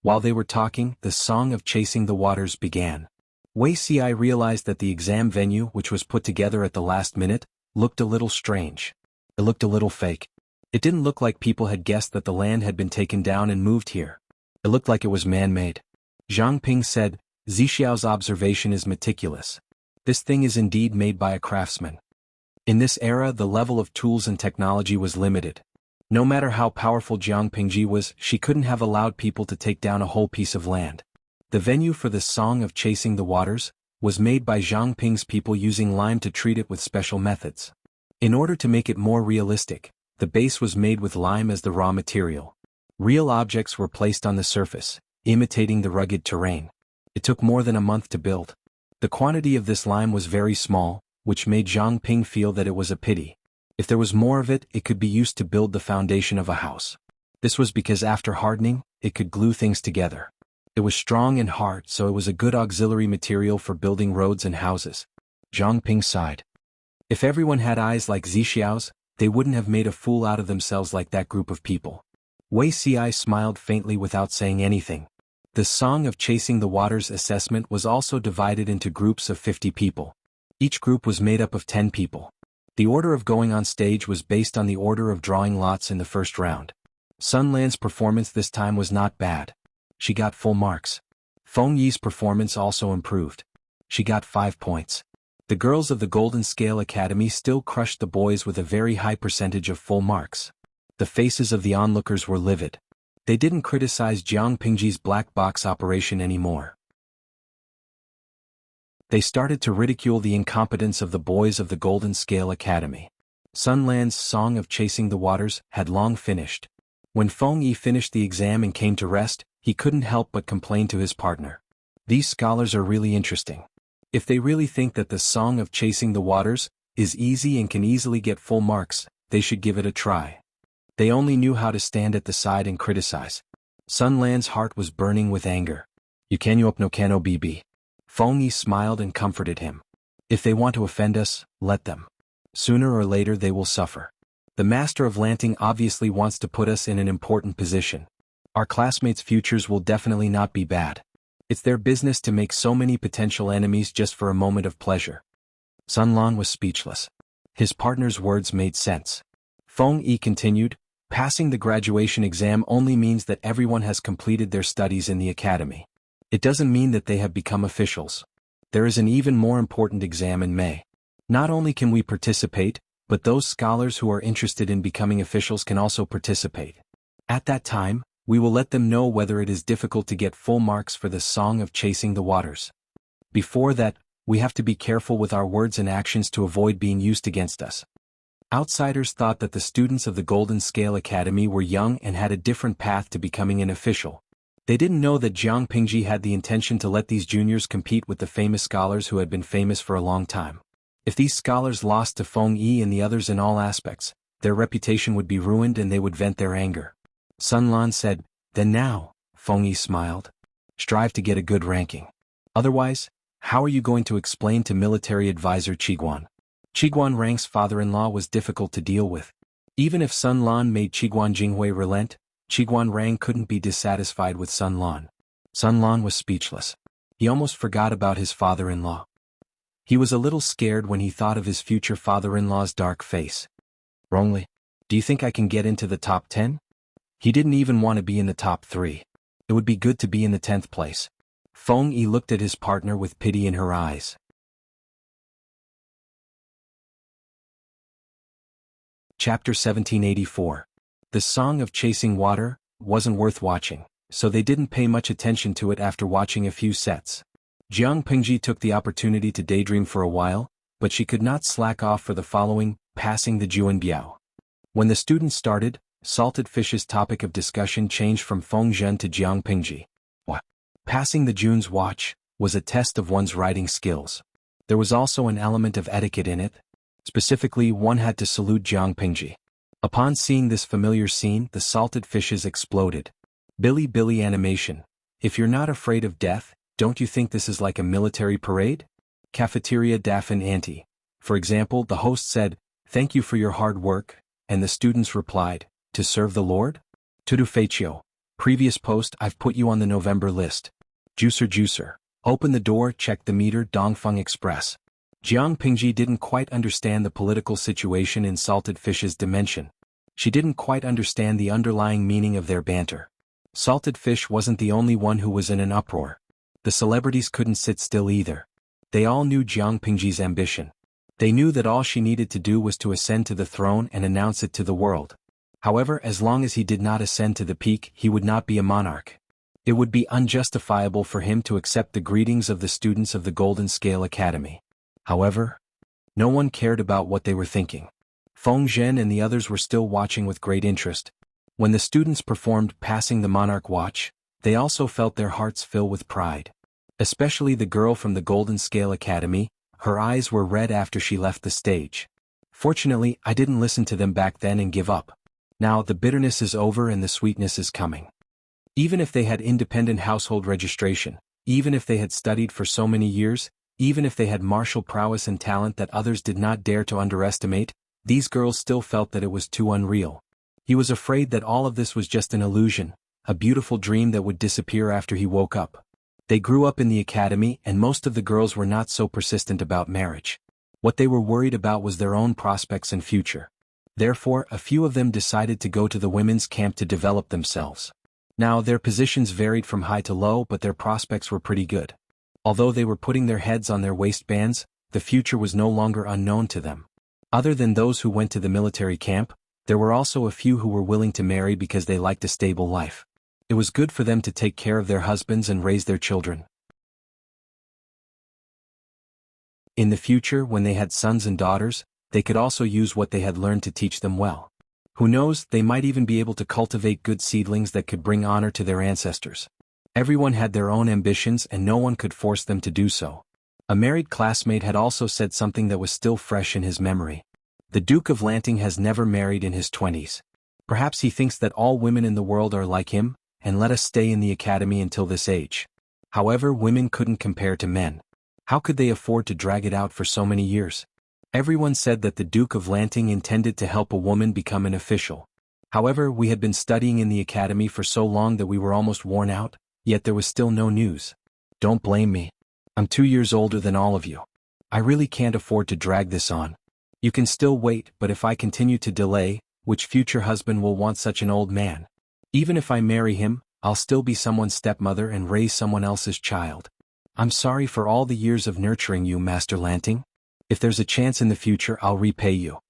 While they were talking, the song of chasing the waters began. Wuxia realized that the exam venue, which was put together at the last minute, looked a little strange. It looked a little fake. It didn't look like people had guessed that the land had been taken down and moved here. It looked like it was man-made. Zhang Ping said, Zixiao's observation is meticulous. This thing is indeed made by a craftsman. In this era, the level of tools and technology was limited. No matter how powerful Jiang Pingji was, she couldn't have allowed people to take down a whole piece of land. The venue for the Song of Chasing the Waters was made by Zhang Ping's people using lime to treat it with special methods. In order to make it more realistic, the base was made with lime as the raw material. Real objects were placed on the surface, imitating the rugged terrain. It took more than a month to build. The quantity of this lime was very small, which made Zhang Ping feel that it was a pity. If there was more of it, it could be used to build the foundation of a house. This was because after hardening, it could glue things together. It was strong and hard, so it was a good auxiliary material for building roads and houses. Zhang Ping sighed. If everyone had eyes like Zixiao's, they wouldn't have made a fool out of themselves like that group of people. Wuxia smiled faintly without saying anything. The Song of Chasing the Waters assessment was also divided into groups of 50 people. Each group was made up of 10 people. The order of going on stage was based on the order of drawing lots in the first round. Sun Lan's performance this time was not bad. She got full marks. Feng Yi's performance also improved. She got 5 points. The girls of the Golden Scale Academy still crushed the boys with a very high percentage of full marks. The faces of the onlookers were livid. They didn't criticize Jiang Pingji's black box operation anymore. They started to ridicule the incompetence of the boys of the Golden Scale Academy. Sun Lan's Song of Chasing the Waters had long finished. When Feng Yi finished the exam and came to rest, he couldn't help but complain to his partner. These scholars are really interesting. If they really think that the Song of Chasing the Waters is easy and can easily get full marks, they should give it a try. They only knew how to stand at the side and criticize. Sun Lan's heart was burning with anger. You no cano BB. Feng Yi smiled and comforted him. If they want to offend us, let them. Sooner or later they will suffer. The Master of Lanting obviously wants to put us in an important position. Our classmates' futures will definitely not be bad. It's their business to make so many potential enemies just for a moment of pleasure. Sun Lan was speechless. His partner's words made sense. Feng Yi continued, passing the graduation exam only means that everyone has completed their studies in the academy. It doesn't mean that they have become officials. There is an even more important exam in May. Not only can we participate, but those scholars who are interested in becoming officials can also participate. At that time, we will let them know whether it is difficult to get full marks for the Song of Chasing the Waters. Before that, we have to be careful with our words and actions to avoid being used against us. Outsiders thought that the students of the Golden Scale Academy were young and had a different path to becoming an official. They didn't know that Jiang Pingji had the intention to let these juniors compete with the famous scholars who had been famous for a long time. If these scholars lost to Feng Yi and the others in all aspects, their reputation would be ruined and they would vent their anger. Sun Lan said, then now, Feng Yi smiled. Strive to get a good ranking. Otherwise, how are you going to explain to military advisor Qiguan? Qiguan Rang's father-in-law was difficult to deal with. Even if Sun Lan made Qiguan Jinghui relent, Qiguan Rang couldn't be dissatisfied with Sun Lan. Sun Lan was speechless. He almost forgot about his father-in-law. He was a little scared when he thought of his future father-in-law's dark face. Wrongly, do you think I can get into the top 10? He didn't even want to be in the top 3. It would be good to be in the 10th place. Feng Yi looked at his partner with pity in her eyes. Chapter 1784. The Song of Chasing Water wasn't worth watching, so they didn't pay much attention to it after watching a few sets. Jiang Pingji took the opportunity to daydream for a while, but she could not slack off for the following, passing the Juanbiao. When the students started, salted fish's topic of discussion changed from Feng Zhen to Jiang Pingji. Passing the Jun's watch was a test of one's writing skills. There was also an element of etiquette in it. Specifically, one had to salute Jiang Pingji. Upon seeing this familiar scene, the salted fishes exploded. Billy Billy animation. If you're not afraid of death, don't you think this is like a military parade? Cafeteria Daffin Auntie. For example, the host said, "Thank you for your hard work," and the students replied, "To serve the Lord?" Tudu Feichio. Previous post, I've put you on the November list. Juicer. Open the door, check the meter, Dongfeng Express. Jiang Pingji didn't quite understand the political situation in salted fish's dimension. She didn't quite understand the underlying meaning of their banter. Salted fish wasn't the only one who was in an uproar. The celebrities couldn't sit still either. They all knew Jiang Pingji's ambition. They knew that all she needed to do was to ascend to the throne and announce it to the world. However, as long as he did not ascend to the peak, he would not be a monarch. It would be unjustifiable for him to accept the greetings of the students of the Golden Scale Academy. However, no one cared about what they were thinking. Feng Zhen and the others were still watching with great interest. When the students performed Passing the Monarch Watch, they also felt their hearts fill with pride. Especially the girl from the Golden Scale Academy, her eyes were red after she left the stage. Fortunately, I didn't listen to them back then and give up. Now the bitterness is over and the sweetness is coming. Even if they had independent household registration, even if they had studied for so many years, even if they had martial prowess and talent that others did not dare to underestimate, these girls still felt that it was too unreal. He was afraid that all of this was just an illusion, a beautiful dream that would disappear after he woke up. They grew up in the academy and most of the girls were not so persistent about marriage. What they were worried about was their own prospects and future. Therefore, a few of them decided to go to the women's camp to develop themselves. Now, their positions varied from high to low, but their prospects were pretty good. Although they were putting their heads on their waistbands, the future was no longer unknown to them. Other than those who went to the military camp, there were also a few who were willing to marry because they liked a stable life. It was good for them to take care of their husbands and raise their children. In the future, when they had sons and daughters, they could also use what they had learned to teach them well. Who knows, they might even be able to cultivate good seedlings that could bring honor to their ancestors. Everyone had their own ambitions and no one could force them to do so. A married classmate had also said something that was still fresh in his memory. The Duke of Lanting has never married in his 20s. Perhaps he thinks that all women in the world are like him, and let us stay in the academy until this age. However, women couldn't compare to men. How could they afford to drag it out for so many years? Everyone said that the Duke of Lanting intended to help a woman become an official. However, we had been studying in the academy for so long that we were almost worn out, yet there was still no news. Don't blame me. I'm 2 years older than all of you. I really can't afford to drag this on. You can still wait, but if I continue to delay, which future husband will want such an old man? Even if I marry him, I'll still be someone's stepmother and raise someone else's child. I'm sorry for all the years of nurturing you, Master Lanting. If there's a chance in the future, I'll repay you.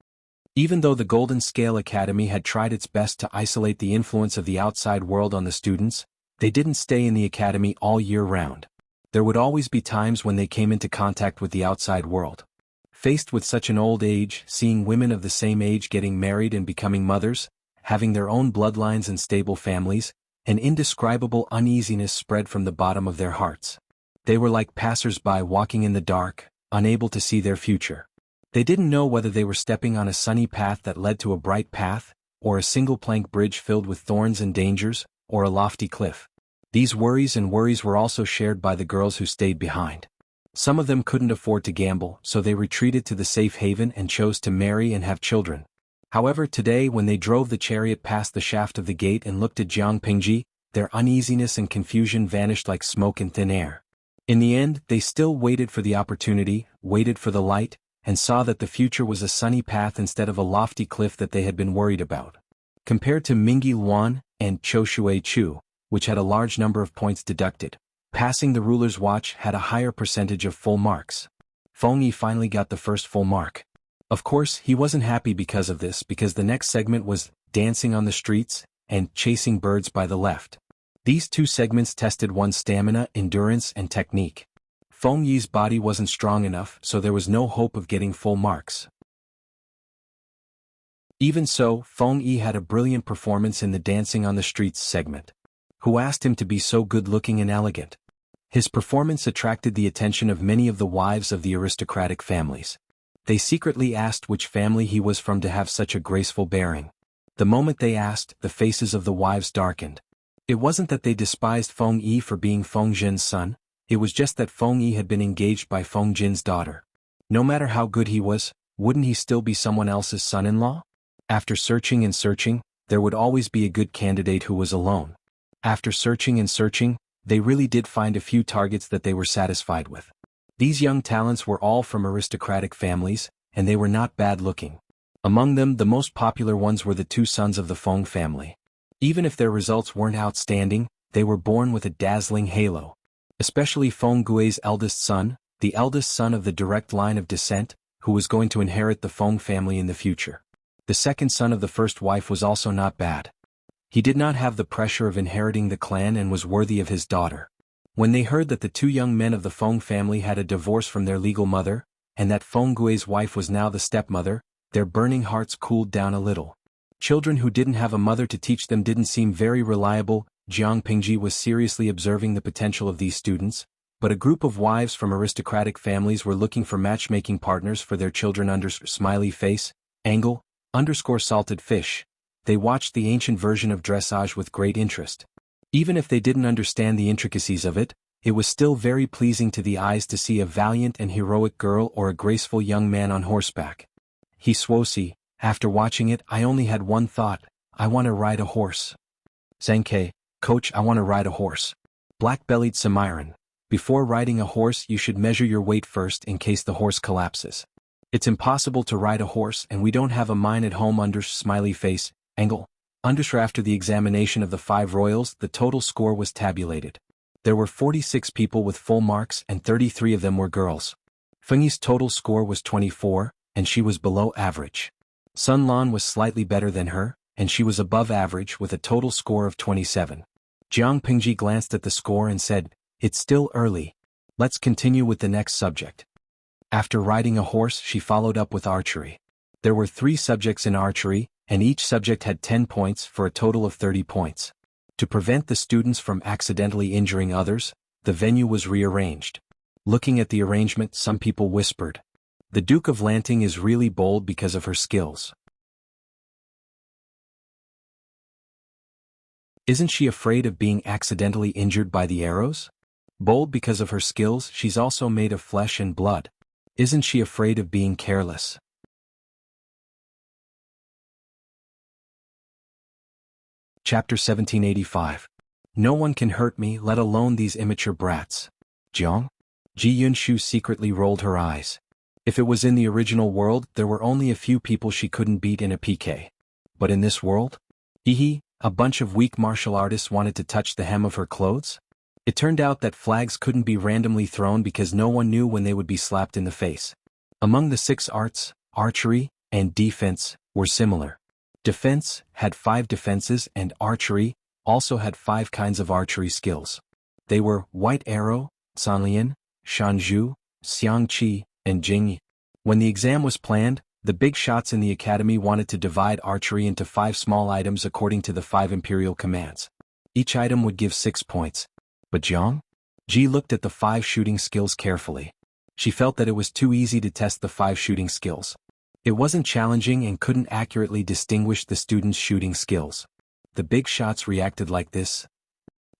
Even though the Golden Scale Academy had tried its best to isolate the influence of the outside world on the students, they didn't stay in the academy all year round. There would always be times when they came into contact with the outside world. Faced with such an old age, seeing women of the same age getting married and becoming mothers, having their own bloodlines and stable families, an indescribable uneasiness spread from the bottom of their hearts. They were like passers-by walking in the dark, unable to see their future. They didn't know whether they were stepping on a sunny path that led to a bright path, or a single-plank bridge filled with thorns and dangers, or a lofty cliff. These worries were also shared by the girls who stayed behind. Some of them couldn't afford to gamble, so they retreated to the safe haven and chose to marry and have children. However, today when they drove the chariot past the shaft of the gate and looked at Jiang Pingji, their uneasiness and confusion vanished like smoke in thin air. In the end, they still waited for the opportunity, waited for the light, and saw that the future was a sunny path instead of a lofty cliff that they had been worried about. Compared to Mingyi Luan and Cho Shui Chu, which had a large number of points deducted. Passing the ruler's watch had a higher percentage of full marks. Feng Yi finally got the first full mark. Of course, he wasn't happy because of this, because the next segment was dancing on the streets and chasing birds by the left. These two segments tested one's stamina, endurance, and technique. Feng Yi's body wasn't strong enough, so there was no hope of getting full marks. Even so, Feng Yi had a brilliant performance in the dancing on the streets segment. Who asked him to be so good-looking and elegant? His performance attracted the attention of many of the wives of the aristocratic families. They secretly asked which family he was from to have such a graceful bearing. The moment they asked, the faces of the wives darkened. It wasn't that they despised Feng Yi for being Feng Jin's son, it was just that Feng Yi had been engaged by Feng Jin's daughter. No matter how good he was, wouldn't he still be someone else's son-in-law? After searching and searching, there would always be a good candidate who was alone. After searching and searching, they really did find a few targets that they were satisfied with. These young talents were all from aristocratic families, and they were not bad-looking. Among them, the most popular ones were the two sons of the Feng family. Even if their results weren't outstanding, they were born with a dazzling halo. Especially Feng Gui's eldest son, the eldest son of the direct line of descent, who was going to inherit the Feng family in the future. The second son of the first wife was also not bad. He did not have the pressure of inheriting the clan and was worthy of his daughter. When they heard that the two young men of the Feng family had a divorce from their legal mother, and that Feng Gui's wife was now the stepmother, their burning hearts cooled down a little. Children who didn't have a mother to teach them didn't seem very reliable. Jiang Pingji was seriously observing the potential of these students, but a group of wives from aristocratic families were looking for matchmaking partners for their children. Smiley face, angle, salted fish. They watched the ancient version of dressage with great interest. Even if they didn't understand the intricacies of it, it was still very pleasing to the eyes to see a valiant and heroic girl or a graceful young man on horseback. He Swosi, after watching it, I only had one thought: I want to ride a horse. Zenke, coach, I want to ride a horse. Black-bellied Samiran, before riding a horse you should measure your weight first in case the horse collapses. It's impossible to ride a horse and we don't have a mine at home. Smiley face, angle. After the examination of the 5 royals, the total score was tabulated. There were 46 people with full marks and 33 of them were girls. Feng Yi's total score was 24, and she was below average. Sun Lan was slightly better than her, and she was above average with a total score of 27. Jiang Pingji glanced at the score and said, "It's still early. Let's continue with the next subject." After riding a horse, she followed up with archery. There were 3 subjects in archery, and each subject had 10 points for a total of 30 points. To prevent the students from accidentally injuring others, the venue was rearranged. Looking at the arrangement, some people whispered, "The Duke of Lanting is really bold because of her skills. Isn't she afraid of being accidentally injured by the arrows? Bold because of her skills, she's also made of flesh and blood. Isn't she afraid of being careless?" Chapter 1785. No one can hurt me, let alone these immature brats. Jiang? Ji Yunshu secretly rolled her eyes. If it was in the original world, there were only a few people she couldn't beat in a PK. But in this world? A bunch of weak martial artists wanted to touch the hem of her clothes? It turned out that flags couldn't be randomly thrown because no one knew when they would be slapped in the face. Among the 6 arts, archery and defense were similar. Defense had 5 defenses and archery also had 5 kinds of archery skills. They were White Arrow, Sanlian, Shanzhu, Xiangqi, and Jingyi. When the exam was planned, the big shots in the academy wanted to divide archery into 5 small items according to the 5 imperial commands. Each item would give 6 points. But Ji looked at the 5 shooting skills carefully. She felt that it was too easy to test the 5 shooting skills. It wasn't challenging and couldn't accurately distinguish the students' shooting skills. The big shots reacted like this.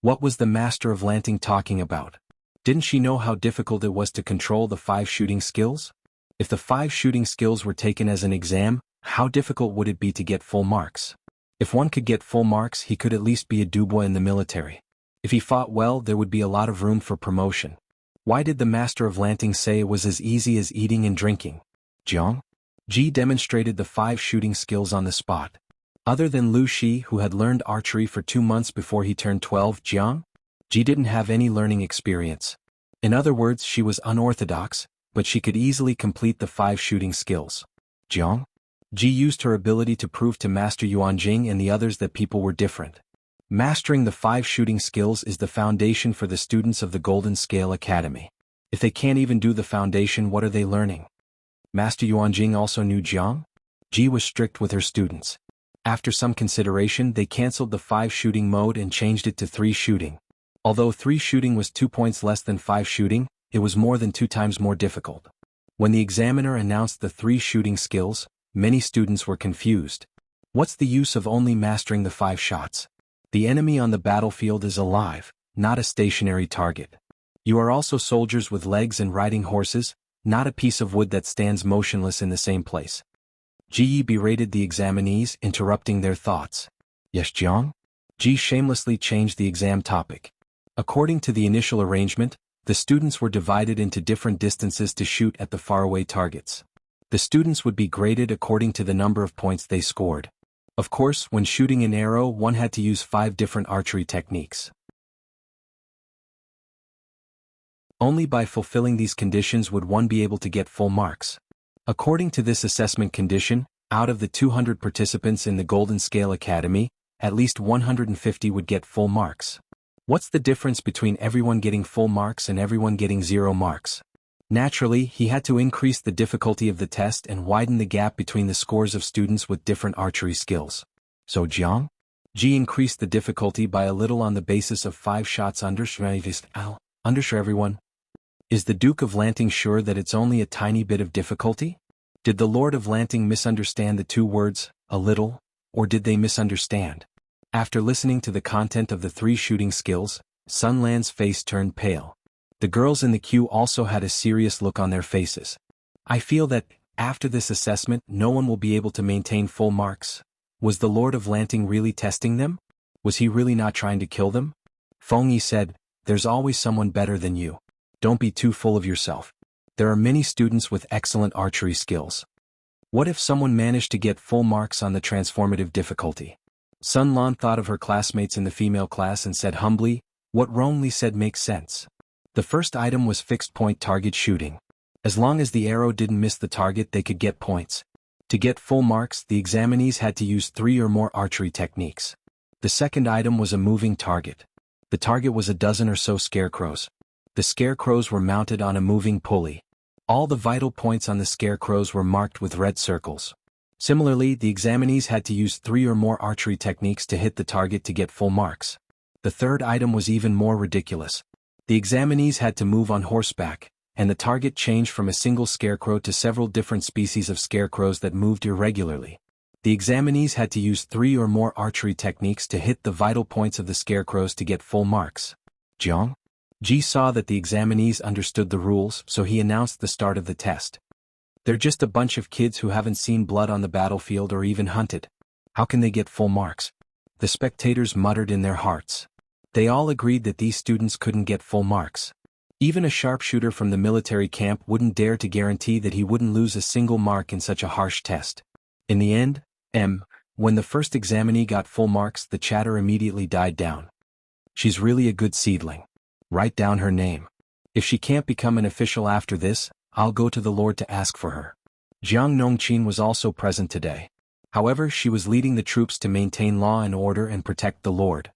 What was the Master of Lanting talking about? Didn't she know how difficult it was to control the 5 shooting skills? If the 5 shooting skills were taken as an exam, how difficult would it be to get full marks? If one could get full marks, he could at least be a dubois in the military. If he fought well, there would be a lot of room for promotion. Why did the Master of Lanting say it was as easy as eating and drinking? Jiang? Ji demonstrated the 5 shooting skills on the spot. Other than Lu Shi, who had learned archery for 2 months before he turned 12, Ji didn't have any learning experience. In other words, she was unorthodox, but she could easily complete the 5 shooting skills. Ji used her ability to prove to Master Yuanjing and the others that people were different. Mastering the 5 shooting skills is the foundation for the students of the Golden Scale Academy. If they can't even do the foundation, what are they learning? Master Yuanjing also knew Jiang. Ji was strict with her students. After some consideration, they cancelled the 5 shooting mode and changed it to 3 shooting. Although 3 shooting was 2 points less than 5 shooting, it was more than 2 times more difficult. When the examiner announced the 3 shooting skills, many students were confused. What's the use of only mastering the 5 shots? The enemy on the battlefield is alive, not a stationary target. You are also soldiers with legs and riding horses, not a piece of wood that stands motionless in the same place. Ji berated the examinees, interrupting their thoughts. Yes, Jiang? Ji shamelessly changed the exam topic. According to the initial arrangement, the students were divided into different distances to shoot at the faraway targets. The students would be graded according to the number of points they scored. Of course, when shooting an arrow, one had to use 5 different archery techniques. Only by fulfilling these conditions would one be able to get full marks. According to this assessment condition, out of the 200 participants in the Golden Scale Academy, at least 150 would get full marks. What's the difference between everyone getting full marks and everyone getting 0 marks? Naturally, he had to increase the difficulty of the test and widen the gap between the scores of students with different archery skills. So Jiang? Ji increased the difficulty by a little on the basis of 5 shots under everyone. Is the Duke of Lanting sure that it's only a tiny bit of difficulty? Did the Lord of Lanting misunderstand the 2 words, a little, or did they misunderstand? After listening to the content of the 3 shooting skills, Sun Lan's face turned pale. The girls in the queue also had a serious look on their faces. I feel that, after this assessment, no one will be able to maintain full marks. Was the Lord of Lanting really testing them? Was he really not trying to kill them? Feng Yi said, "There's always someone better than you. Don't be too full of yourself. There are many students with excellent archery skills. What if someone managed to get full marks on the transformative difficulty?" Sun Lan thought of her classmates in the female class and said humbly, "What Rong Li said makes sense. The first item was fixed point target shooting. As long as the arrow didn't miss the target, they could get points. To get full marks, the examinees had to use 3 or more archery techniques. The second item was a moving target. The target was a dozen or so scarecrows. The scarecrows were mounted on a moving pulley. All the vital points on the scarecrows were marked with red circles. Similarly, the examinees had to use 3 or more archery techniques to hit the target to get full marks. The third item was even more ridiculous. The examinees had to move on horseback, and the target changed from a single scarecrow to several different species of scarecrows that moved irregularly. The examinees had to use 3 or more archery techniques to hit the vital points of the scarecrows to get full marks. Jiang? Ji saw that the examinees understood the rules, so he announced the start of the test. They're just a bunch of kids who haven't seen blood on the battlefield or even hunted. How can they get full marks? The spectators muttered in their hearts. They all agreed that these students couldn't get full marks. Even a sharpshooter from the military camp wouldn't dare to guarantee that he wouldn't lose a single mark in such a harsh test. In the end, when the first examinee got full marks, the chatter immediately died down. She's really a good seedling. Write down her name. If she can't become an official after this, I'll go to the Lord to ask for her. Jiang Nongqin was also present today. However, she was leading the troops to maintain law and order and protect the Lord.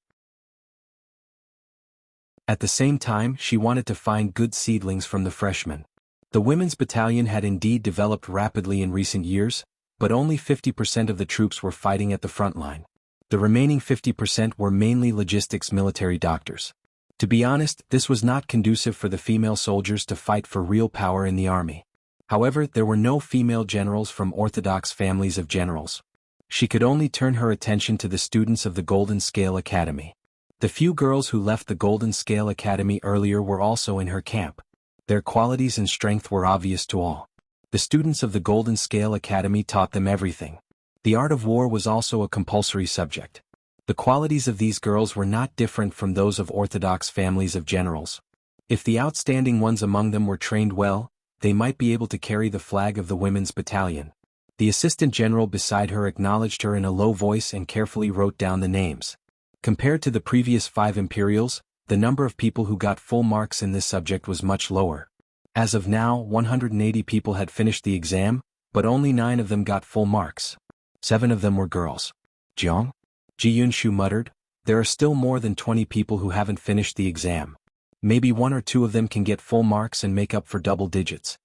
At the same time, she wanted to find good seedlings from the freshmen. The women's battalion had indeed developed rapidly in recent years, but only 50% of the troops were fighting at the front line. The remaining 50% were mainly logistics military doctors. To be honest, this was not conducive for the female soldiers to fight for real power in the army. However, there were no female generals from orthodox families of generals. She could only turn her attention to the students of the Golden Scale Academy. The few girls who left the Golden Scale Academy earlier were also in her camp. Their qualities and strength were obvious to all. The students of the Golden Scale Academy taught them everything. The art of war was also a compulsory subject. The qualities of these girls were not different from those of orthodox families of generals. If the outstanding ones among them were trained well, they might be able to carry the flag of the women's battalion. The assistant general beside her acknowledged her in a low voice and carefully wrote down the names. Compared to the previous 5 Imperials, the number of people who got full marks in this subject was much lower. As of now, 180 people had finished the exam, but only 9 of them got full marks. 7 of them were girls. Jiang? Ji Yunshu muttered, there are still more than 20 people who haven't finished the exam. Maybe 1 or 2 of them can get full marks and make up for double digits.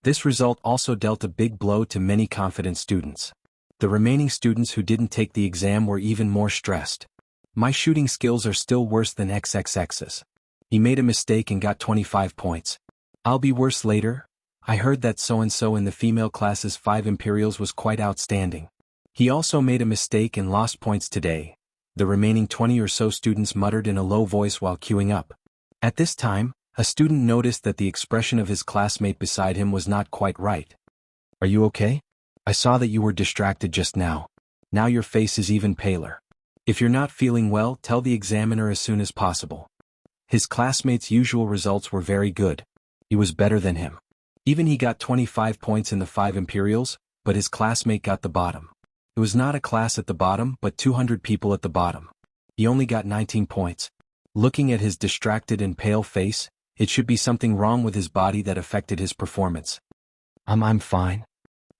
This result also dealt a big blow to many confident students. The remaining students who didn't take the exam were even more stressed. My shooting skills are still worse than XXX's. He made a mistake and got 25 points. I'll be worse later. I heard that so-and-so in the female class's 5 Imperials was quite outstanding. He also made a mistake and lost points today. The remaining 20 or so students muttered in a low voice while queuing up. At this time, a student noticed that the expression of his classmate beside him was not quite right. Are you okay? I saw that you were distracted just now. Now your face is even paler. If you're not feeling well, tell the examiner as soon as possible. His classmate's usual results were very good. He was better than him. Even he got 25 points in the 5 Imperials, but his classmate got the bottom. It was not a class at the bottom, but 200 people at the bottom. He only got 19 points. Looking at his distracted and pale face, it should be something wrong with his body that affected his performance. I'm fine.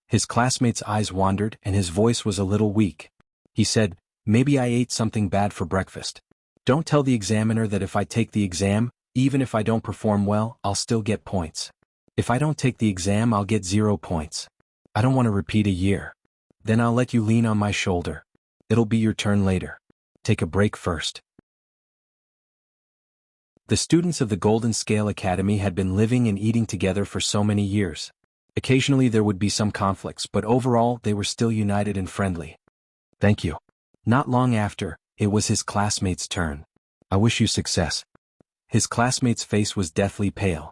His classmate's eyes wandered and his voice was a little weak. He said, maybe I ate something bad for breakfast. Don't tell the examiner that if I take the exam, even if I don't perform well, I'll still get points. If I don't take the exam, I'll get 0 points. I don't want to repeat a year. Then I'll let you lean on my shoulder. It'll be your turn later. Take a break first. The students of the Golden Scale Academy had been living and eating together for so many years. Occasionally there would be some conflicts, but overall they were still united and friendly. Thank you. Not long after, it was his classmate's turn. I wish you success. His classmate's face was deathly pale.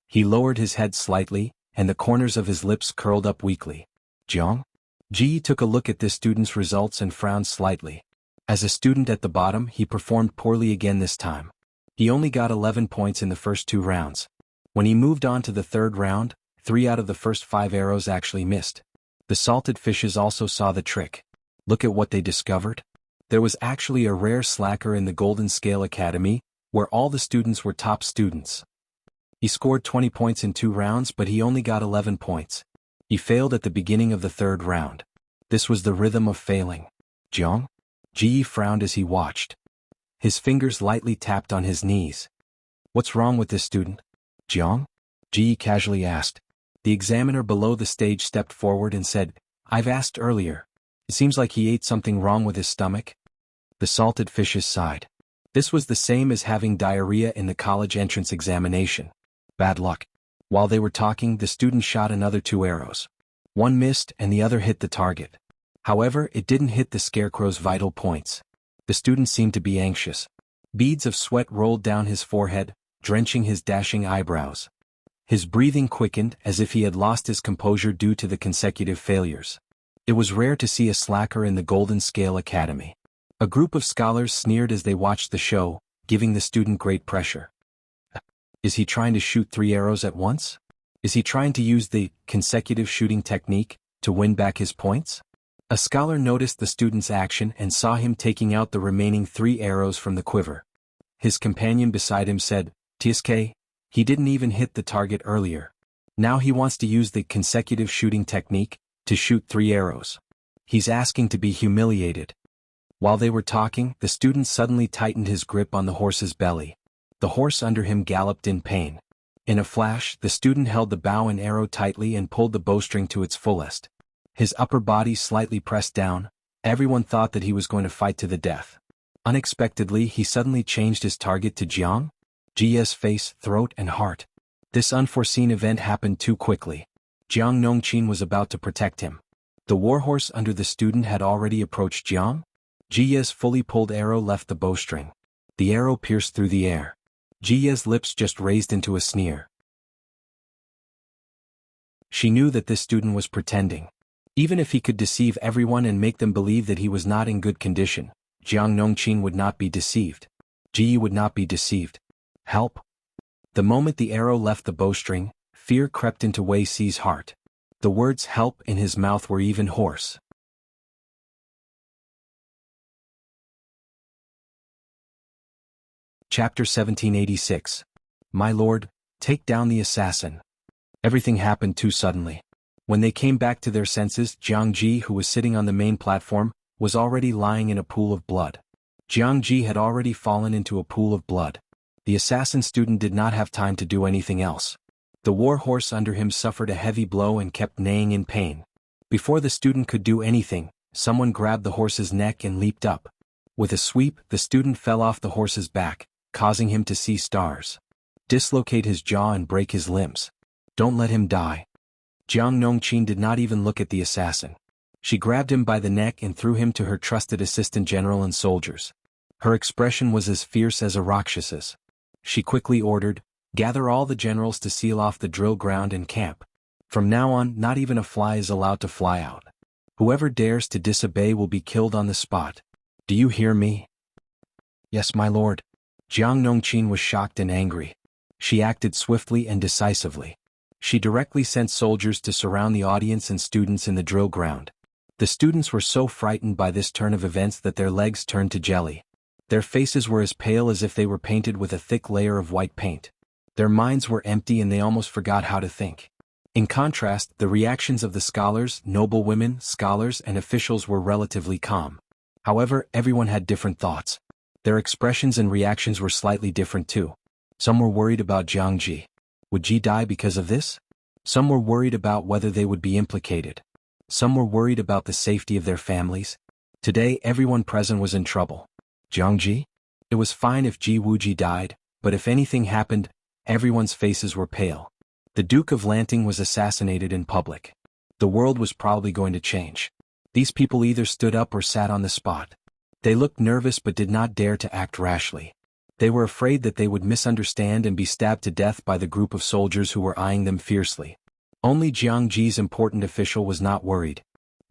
He lowered his head slightly, and the corners of his lips curled up weakly. Jiang? Ji took a look at this student's results and frowned slightly. As a student at the bottom, he performed poorly again this time. He only got 11 points in the first 2 rounds. When he moved on to the 3rd round, 3 out of the first 5 arrows actually missed. The salted fishes also saw the trick. Look at what they discovered. There was actually a rare slacker in the Golden Scale Academy, where all the students were top students. He scored 20 points in 2 rounds, but he only got 11 points. He failed at the beginning of the 3rd round. This was the rhythm of failing. Jiang? Ji frowned as he watched. His fingers lightly tapped on his knees. What's wrong with this student? Jiang? Ji casually asked. The examiner below the stage stepped forward and said, I've asked earlier. It seems like he ate something wrong with his stomach. The salted fishes sighed. This was the same as having diarrhea in the college entrance examination. Bad luck. While they were talking, the student shot another 2 arrows. One missed and the other hit the target. However, it didn't hit the scarecrow's vital points. The student seemed to be anxious. Beads of sweat rolled down his forehead, drenching his dashing eyebrows. His breathing quickened as if he had lost his composure due to the consecutive failures. It was rare to see a slacker in the Golden Scale Academy. A group of scholars sneered as they watched the show, giving the student great pressure. Is he trying to shoot 3 arrows at once? Is he trying to use the consecutive shooting technique to win back his points? A scholar noticed the student's action and saw him taking out the remaining 3 arrows from the quiver. His companion beside him said, TSK, he didn't even hit the target earlier. Now he wants to use the consecutive shooting technique to shoot 3 arrows. He's asking to be humiliated. While they were talking, the student suddenly tightened his grip on the horse's belly. The horse under him galloped in pain. In a flash, the student held the bow and arrow tightly and pulled the bowstring to its fullest. His upper body slightly pressed down. Everyone thought that he was going to fight to the death. Unexpectedly, he suddenly changed his target to Jiang, Jia's face, throat, and heart. This unforeseen event happened too quickly. Jiang Nongqin was about to protect him. The warhorse under the student had already approached Jiang. Jia's fully pulled arrow left the bowstring. The arrow pierced through the air. Jia's lips just raised into a sneer. She knew that this student was pretending. Even if he could deceive everyone and make them believe that he was not in good condition, Jiang Nongqin would not be deceived. Ji would not be deceived. Help! The moment the arrow left the bowstring, fear crept into Wei Si's heart. The words "help" in his mouth were even hoarse. Chapter 1786. My lord, take down the assassin. Everything happened too suddenly. When they came back to their senses, Jiang Ji, who was sitting on the main platform, was already lying in a pool of blood. Jiang Ji had already fallen into a pool of blood. The assassin student did not have time to do anything else. The war horse under him suffered a heavy blow and kept neighing in pain. Before the student could do anything, someone grabbed the horse's neck and leaped up. With a sweep, the student fell off the horse's back, causing him to see stars. Dislocate his jaw and break his limbs. Don't let him die. Jiang Nongqin did not even look at the assassin. She grabbed him by the neck and threw him to her trusted assistant general and soldiers. Her expression was as fierce as a Rakshas's. She quickly ordered, "Gather all the generals to seal off the drill ground and camp. From now on, not even a fly is allowed to fly out. Whoever dares to disobey will be killed on the spot. Do you hear me?" "Yes, my lord." Jiang Nongqin was shocked and angry. She acted swiftly and decisively. She directly sent soldiers to surround the audience and students in the drill ground. The students were so frightened by this turn of events that their legs turned to jelly. Their faces were as pale as if they were painted with a thick layer of white paint. Their minds were empty and they almost forgot how to think. In contrast, the reactions of the scholars, noblewomen, scholars, and officials were relatively calm. However, everyone had different thoughts. Their expressions and reactions were slightly different too. Some were worried about Jiang Ji. Would Ji die because of this? Some were worried about whether they would be implicated. Some were worried about the safety of their families. Today, everyone present was in trouble. Jiang Ji? It was fine if Ji Wuji died, but if anything happened, everyone's faces were pale. The Duke of Lanting was assassinated in public. The world was probably going to change. These people either stood up or sat on the spot. They looked nervous but did not dare to act rashly. They were afraid that they would misunderstand and be stabbed to death by the group of soldiers who were eyeing them fiercely. Only Jiang Ji's important official was not worried.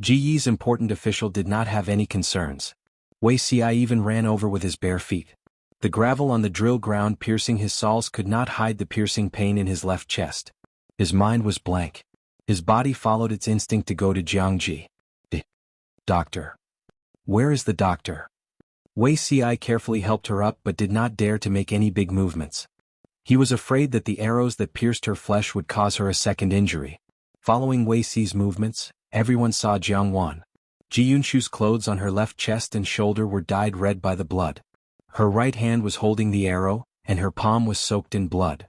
Ji Yi's important official did not have any concerns. Wei Xi even ran over with his bare feet. The gravel on the drill ground piercing his soles could not hide the piercing pain in his left chest. His mind was blank. His body followed its instinct to go to Jiang Ji. Doctor. Where is the doctor? Wei Xi carefully helped her up but did not dare to make any big movements. He was afraid that the arrows that pierced her flesh would cause her a second injury. Following Wei Xi's movements, everyone saw Jiang Wan. Ji Yunshu's clothes on her left chest and shoulder were dyed red by the blood. Her right hand was holding the arrow, and her palm was soaked in blood.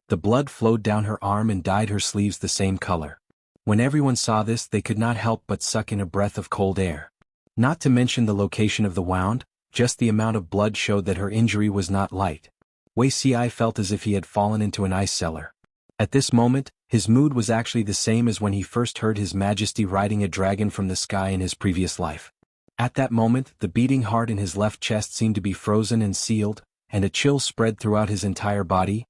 The blood flowed down her arm and dyed her sleeves the same color. When everyone saw this, they could not help but suck in a breath of cold air. Not to mention the location of the wound, just the amount of blood showed that her injury was not light. Wei Xi felt as if he had fallen into an ice cellar. At this moment, his mood was actually the same as when he first heard His Majesty riding a dragon from the sky in his previous life. At that moment, the beating heart in his left chest seemed to be frozen and sealed, and a chill spread throughout his entire body.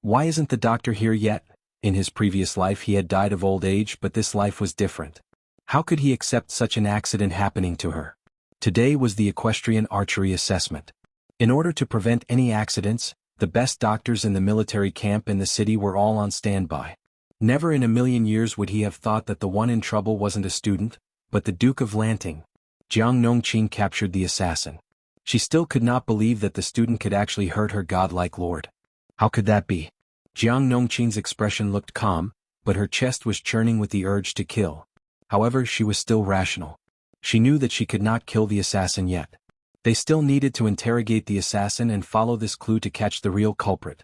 Why isn't the doctor here yet? In his previous life he had died of old age, but this life was different. How could he accept such an accident happening to her? Today was the equestrian archery assessment. In order to prevent any accidents, the best doctors in the military camp in the city were all on standby. Never in a million years would he have thought that the one in trouble wasn't a student, but the Duke of Lanting. Jiang Nongqin captured the assassin. She still could not believe that the student could actually hurt her godlike lord. How could that be? Jiang Nongqin's expression looked calm, but her chest was churning with the urge to kill. However, she was still rational. She knew that she could not kill the assassin yet. They still needed to interrogate the assassin and follow this clue to catch the real culprit.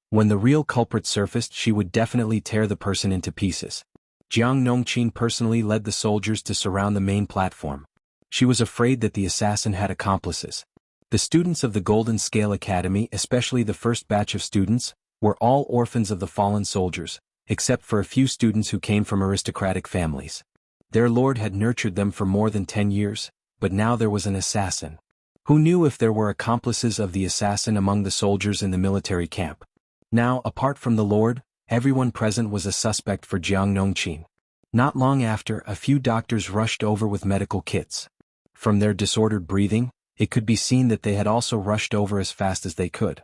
When the real culprit surfaced, she would definitely tear the person into pieces. Jiang Nongqin personally led the soldiers to surround the main platform. She was afraid that the assassin had accomplices. The students of the Golden Scale Academy, especially the first batch of students, were all orphans of the fallen soldiers, except for a few students who came from aristocratic families. Their lord had nurtured them for more than 10 years, but now there was an assassin. Who knew if there were accomplices of the assassin among the soldiers in the military camp? Now, apart from the lord, everyone present was a suspect for Jiang Nongqin. Not long after, a few doctors rushed over with medical kits. From their disordered breathing, it could be seen that they had also rushed over as fast as they could.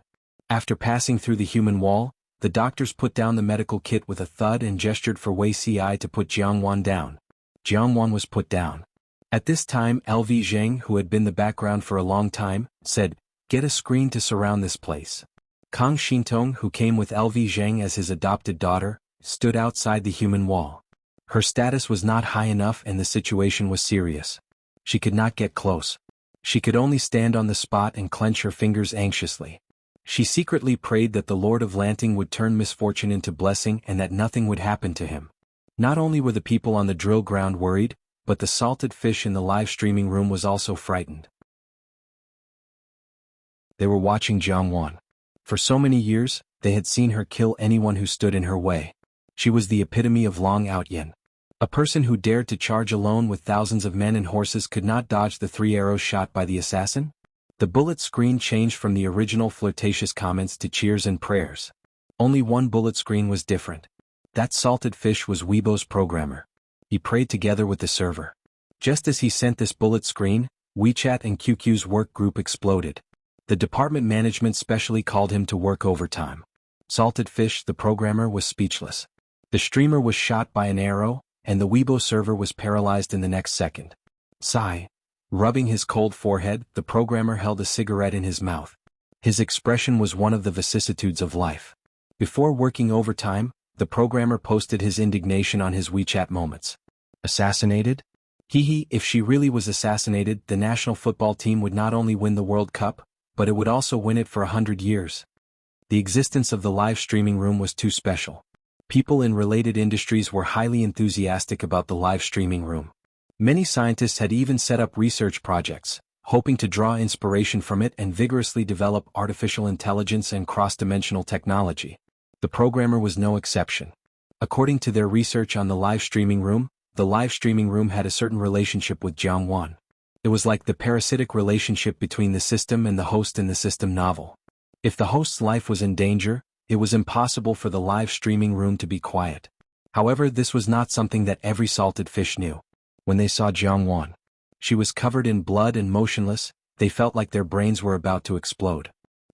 After passing through the human wall, The doctors put down the medical kit with a thud and gestured for Wei Ci to put Jiang Wan down. Jiang Wan was put down. At this time LV Zheng, who had been the background for a long time, said, "Get a screen to surround this place." Kang Xintong, who came with LV Zheng as his adopted daughter, stood outside the human wall. Her status was not high enough and the situation was serious. She could not get close. She could only stand on the spot and clench her fingers anxiously. She secretly prayed that the Lord of Lanting would turn misfortune into blessing and that nothing would happen to him. Not only were the people on the drill ground worried, but the salted fish in the live streaming room was also frightened. They were watching Jiang Wan. For so many years, they had seen her kill anyone who stood in her way. She was the epitome of Long Outyen. A person who dared to charge alone with thousands of men and horses could not dodge the 3 arrows shot by the assassin. The bullet screen changed from the original flirtatious comments to cheers and prayers. Only one bullet screen was different. That salted fish was Weibo's programmer. He prayed together with the server. Just as he sent this bullet screen, WeChat and QQ's work group exploded. The department management specially called him to work overtime. Salted Fish, the programmer, was speechless. The streamer was shot by an arrow, and the Weibo server was paralyzed in the next second. Sigh. Rubbing his cold forehead, the programmer held a cigarette in his mouth. His expression was one of the vicissitudes of life. Before working overtime, the programmer posted his indignation on his WeChat moments. Assassinated? If she really was assassinated, the national football team would not only win the World Cup, but it would also win it for 100 years. The existence of the live streaming room was too special. People in related industries were highly enthusiastic about the live streaming room. Many scientists had even set up research projects, hoping to draw inspiration from it and vigorously develop artificial intelligence and cross-dimensional technology. The programmer was no exception. According to their research on the live streaming room had a certain relationship with Jiang Wan. It was like the parasitic relationship between the system and the host in the system novel. If the host's life was in danger, it was impossible for the live streaming room to be quiet. However, this was not something that every salted fish knew. When they saw Jiang Wan, she was covered in blood and motionless, they felt like their brains were about to explode.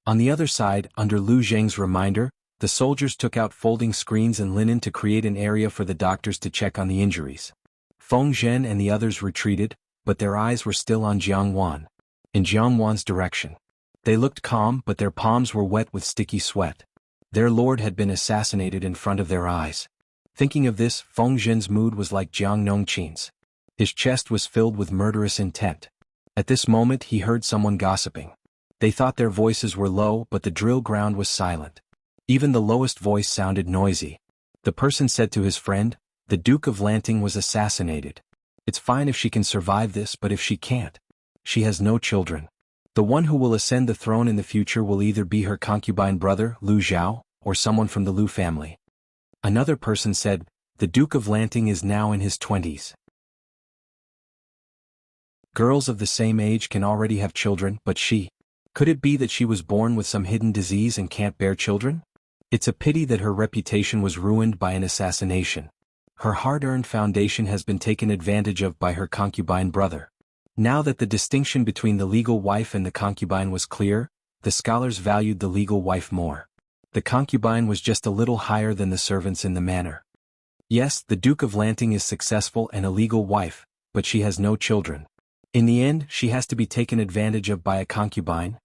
On the other side, under Lu Zheng's reminder, the soldiers took out folding screens and linen to create an area for the doctors to check on the injuries. Feng Zhen and the others retreated, but their eyes were still on Jiang Wan. In Jiang Wan's direction. They looked calm, but their palms were wet with sticky sweat. Their lord had been assassinated in front of their eyes. Thinking of this, Feng Zhen's mood was like Jiang Nongqin's. His chest was filled with murderous intent. At this moment he heard someone gossiping. They thought their voices were low, but the drill ground was silent. Even the lowest voice sounded noisy. The person said to his friend, "The Duke of Lanting was assassinated. It's fine if she can survive this, but if she can't, she has no children. The one who will ascend the throne in the future will either be her concubine brother, Lu Zhao, or someone from the Lu family." Another person said, "The Duke of Lanting is now in his 20s. Girls of the same age can already have children, but she. Could it be that she was born with some hidden disease and can't bear children? It's a pity that her reputation was ruined by an assassination. Her hard-earned foundation has been taken advantage of by her concubine brother." Now that the distinction between the legal wife and the concubine was clear, the scholars valued the legal wife more. The concubine was just a little higher than the servants in the manor. Yes, the Duke of Lanting is successful and a legal wife, but she has no children. In the end, she has to be taken advantage of by a concubine.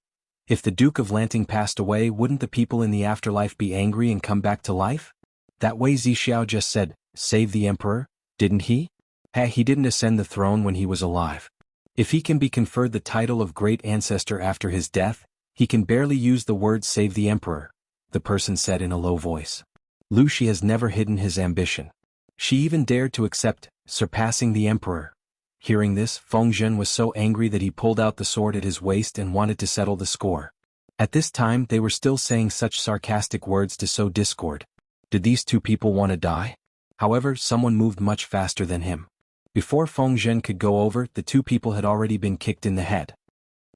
If the Duke of Lanting passed away, wouldn't the people in the afterlife be angry and come back to life? That way Zixiao just said, "Save the emperor," didn't he? He didn't ascend the throne when he was alive. If he can be conferred the title of great ancestor after his death, he can barely use the word "save the emperor," the person said in a low voice. Lu Shi has never hidden his ambition. She even dared to accept surpassing the emperor. Hearing this, Feng Zhen was so angry that he pulled out the sword at his waist and wanted to settle the score. At this time they were still saying such sarcastic words to sow discord. Did these two people want to die? However, someone moved much faster than him. Before Feng Zhen could go over, the two people had already been kicked in the head.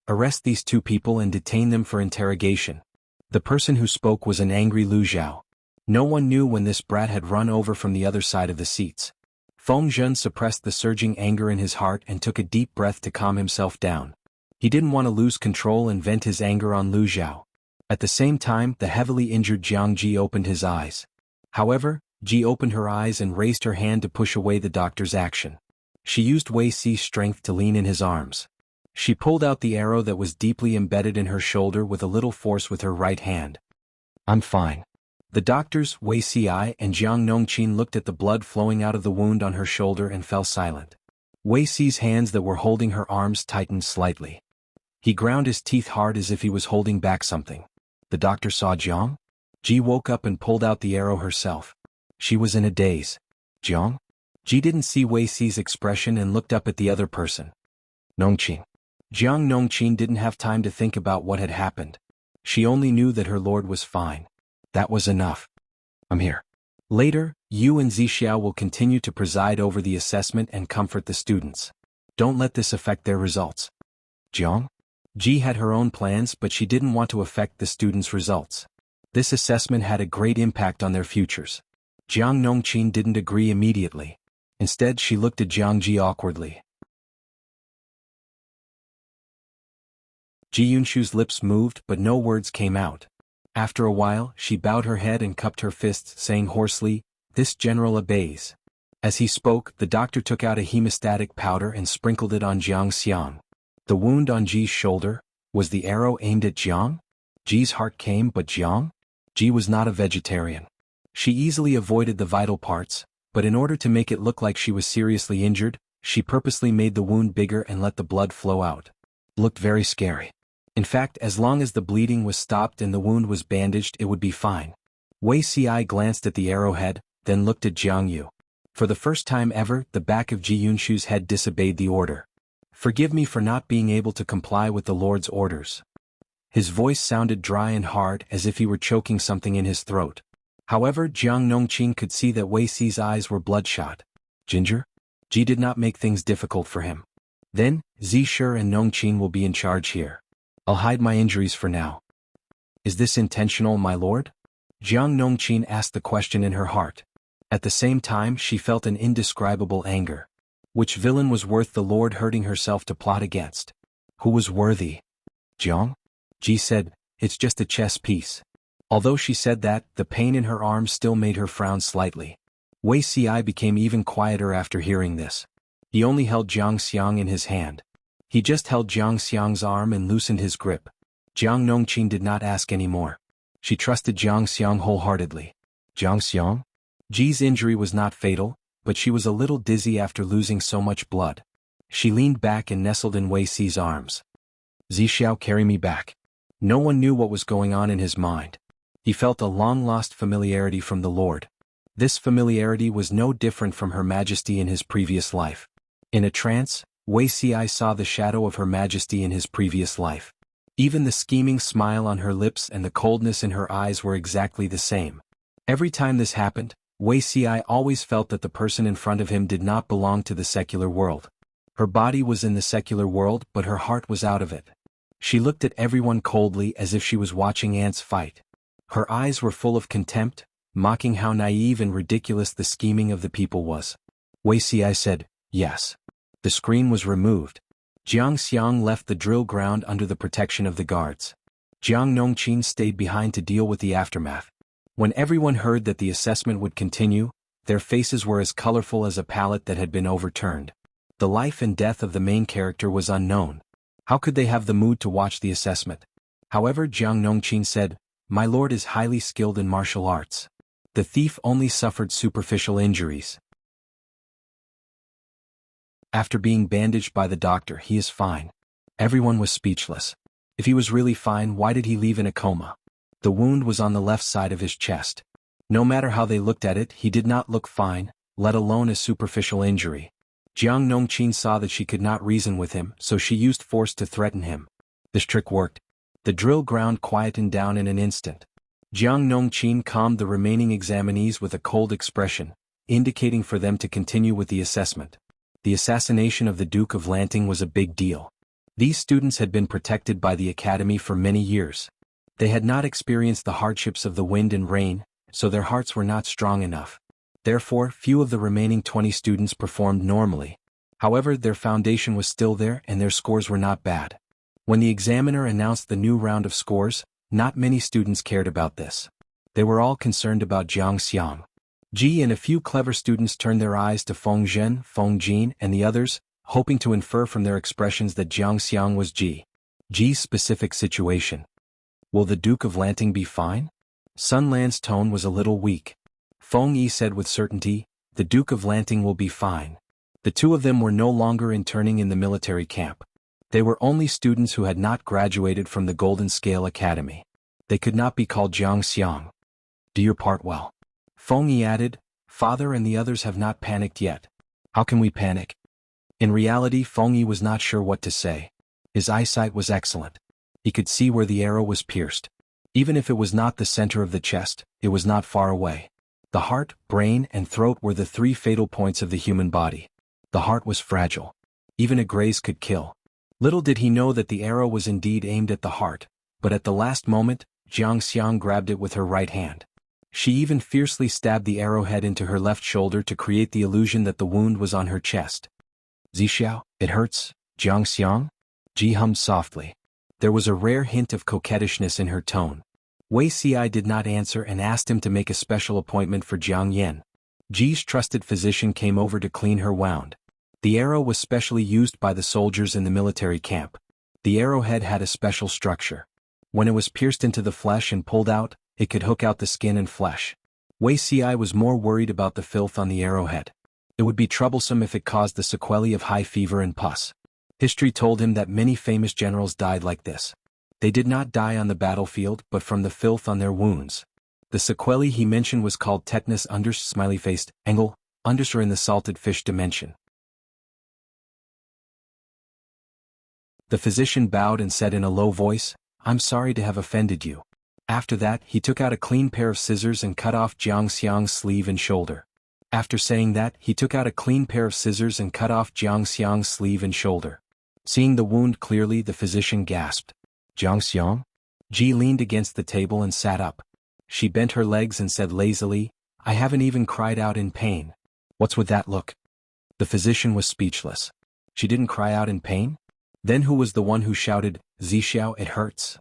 "Arrest these two people and detain them for interrogation." The person who spoke was an angry Lu Zhao. No one knew when this brat had run over from the other side of the seats. Feng Zhen suppressed the surging anger in his heart and took a deep breath to calm himself down. He didn't want to lose control and vent his anger on Lu Zhao. At the same time, the heavily injured Jiang Ji opened his eyes. However, Ji opened her eyes and raised her hand to push away the doctor's action. She used Wei Si's strength to lean in his arms. She pulled out the arrow that was deeply embedded in her shoulder with a little force with her right hand. "I'm fine." The doctors, Wei Si and Jiang Nongqin, looked at the blood flowing out of the wound on her shoulder and fell silent. Wei Si's hands that were holding her arms tightened slightly. He ground his teeth hard as if he was holding back something. The doctor saw Jiang. Ji woke up and pulled out the arrow herself. She was in a daze. "Jiang?" Ji didn't see Wei Si's expression and looked up at the other person. "Nongqin." Jiang Nongqin didn't have time to think about what had happened. She only knew that her lord was fine. That was enough. "I'm here." Later, Yu and Zixiao will continue to preside over the assessment and comfort the students. Don't let this affect their results. Jiang? Ji had her own plans, but she didn't want to affect the students' results. This assessment had a great impact on their futures. Jiang Nongqin didn't agree immediately. Instead, she looked at Jiang Ji awkwardly. Ji Yunshu's lips moved, but no words came out. After a while, she bowed her head and cupped her fists, saying hoarsely, "This general obeys." As he spoke, the doctor took out a hemostatic powder and sprinkled it on Jiang Xiang. The wound on Ji's shoulder, was the arrow aimed at Jiang? Ji's heart came, but Jiang? Ji was not a vegetarian. She easily avoided the vital parts, but in order to make it look like she was seriously injured, she purposely made the wound bigger and let the blood flow out. Looked very scary. In fact, as long as the bleeding was stopped and the wound was bandaged, it would be fine. Wei Si glanced at the arrowhead, then looked at Jiang Yu. For the first time ever, the back of Ji Yunshu's head disobeyed the order. "Forgive me for not being able to comply with the Lord's orders." His voice sounded dry and hard, as if he were choking something in his throat. However, Jiang Nongqin could see that Wei Si's eyes were bloodshot. "Ginger?" Ji did not make things difficult for him. "Then, Zisher and Nongqin will be in charge here. I'll hide my injuries for now." "Is this intentional, my lord?" Jiang Nongqin asked the question in her heart. At the same time, she felt an indescribable anger. Which villain was worth the lord hurting herself to plot against? Who was worthy? Jiang? Ji said, "It's just a chess piece." Although she said that, the pain in her arm still made her frown slightly. Wei Si became even quieter after hearing this. He only held Jiang Xiang in his hand. He just held Jiang Xiang's arm and loosened his grip. Jiang Nongqin did not ask any more. She trusted Jiang Xiang wholeheartedly. "Jiang Xiang?" Ji's injury was not fatal, but she was a little dizzy after losing so much blood. She leaned back and nestled in Wei Si's arms. "Zixiao, carry me back." No one knew what was going on in his mind. He felt a long-lost familiarity from the Lord. This familiarity was no different from Her Majesty in his previous life. In a trance, Wei Si saw the shadow of Her Majesty in his previous life. Even the scheming smile on her lips and the coldness in her eyes were exactly the same. Every time this happened, Wei Si always felt that the person in front of him did not belong to the secular world. Her body was in the secular world, but her heart was out of it. She looked at everyone coldly as if she was watching ants fight. Her eyes were full of contempt, mocking how naive and ridiculous the scheming of the people was. Wei Si said, "Yes." The screen was removed. Jiang Xiang left the drill ground under the protection of the guards. Jiang Nongqin stayed behind to deal with the aftermath. When everyone heard that the assessment would continue, their faces were as colorful as a palette that had been overturned. The life and death of the main character was unknown. How could they have the mood to watch the assessment? However, Jiang Nongqin said, "My lord is highly skilled in martial arts. The thief only suffered superficial injuries. After being bandaged by the doctor, he is fine." Everyone was speechless. If he was really fine, why did he leave in a coma? The wound was on the left side of his chest. No matter how they looked at it, he did not look fine, let alone a superficial injury. Jiang Nongqin saw that she could not reason with him, so she used force to threaten him. This trick worked. The drill ground quietened down in an instant. Jiang Nongqin calmed the remaining examinees with a cold expression, indicating for them to continue with the assessment. The assassination of the Duke of Lanting was a big deal. These students had been protected by the academy for many years. They had not experienced the hardships of the wind and rain, so their hearts were not strong enough. Therefore, few of the remaining 20 students performed normally. However, their foundation was still there and their scores were not bad. When the examiner announced the new round of scores, Not many students cared about this. They were all concerned about Jiang Xiang. Ji and a few clever students turned their eyes to Feng Zhen, Feng Jin, and the others, hoping to infer from their expressions that Jiang Xiang was Ji's specific situation. Will the Duke of Lanting be fine? Sun Lan's tone was a little weak. Feng Yi said with certainty, the Duke of Lanting will be fine. The two of them were no longer interning in the military camp. They were only students who had not graduated from the Golden Scale Academy. They could not be called Jiang Xiang. Do your part well. Feng Yi added, Father and the others have not panicked yet. How can we panic? In reality, Feng Yi was not sure what to say. His eyesight was excellent. He could see where the arrow was pierced. Even if it was not the center of the chest, it was not far away. The heart, brain, and throat were the three fatal points of the human body. The heart was fragile. Even a graze could kill. Little did he know that the arrow was indeed aimed at the heart, but at the last moment, Jiang Xiang grabbed it with her right hand. She even fiercely stabbed the arrowhead into her left shoulder to create the illusion that the wound was on her chest. Zixiao, it hurts, Jiang Xiang? Ji hummed softly. There was a rare hint of coquettishness in her tone. Wei Ci did not answer and asked him to make a special appointment for Jiang Yan. Ji's trusted physician came over to clean her wound. The arrow was specially used by the soldiers in the military camp. The arrowhead had a special structure. When it was pierced into the flesh and pulled out, it could hook out the skin and flesh. Wei Ci was more worried about the filth on the arrowhead. It would be troublesome if it caused the sequelae of high fever and pus. History told him that many famous generals died like this. They did not die on the battlefield but from the filth on their wounds. The sequelae he mentioned was called tetanus smiley-faced, Engel, or in the salted fish dimension. The physician bowed and said in a low voice, I'm sorry to have offended you. After that, he took out a clean pair of scissors and cut off Jiang Xiang's sleeve and shoulder. After saying that, he took out a clean pair of scissors and cut off Jiang Xiang's sleeve and shoulder. Seeing the wound clearly, the physician gasped. Jiang Xiang? Ji leaned against the table and sat up. She bent her legs and said lazily, I haven't even cried out in pain. What's with that look? The physician was speechless. She didn't cry out in pain? Then who was the one who shouted, Zixiao, it hurts?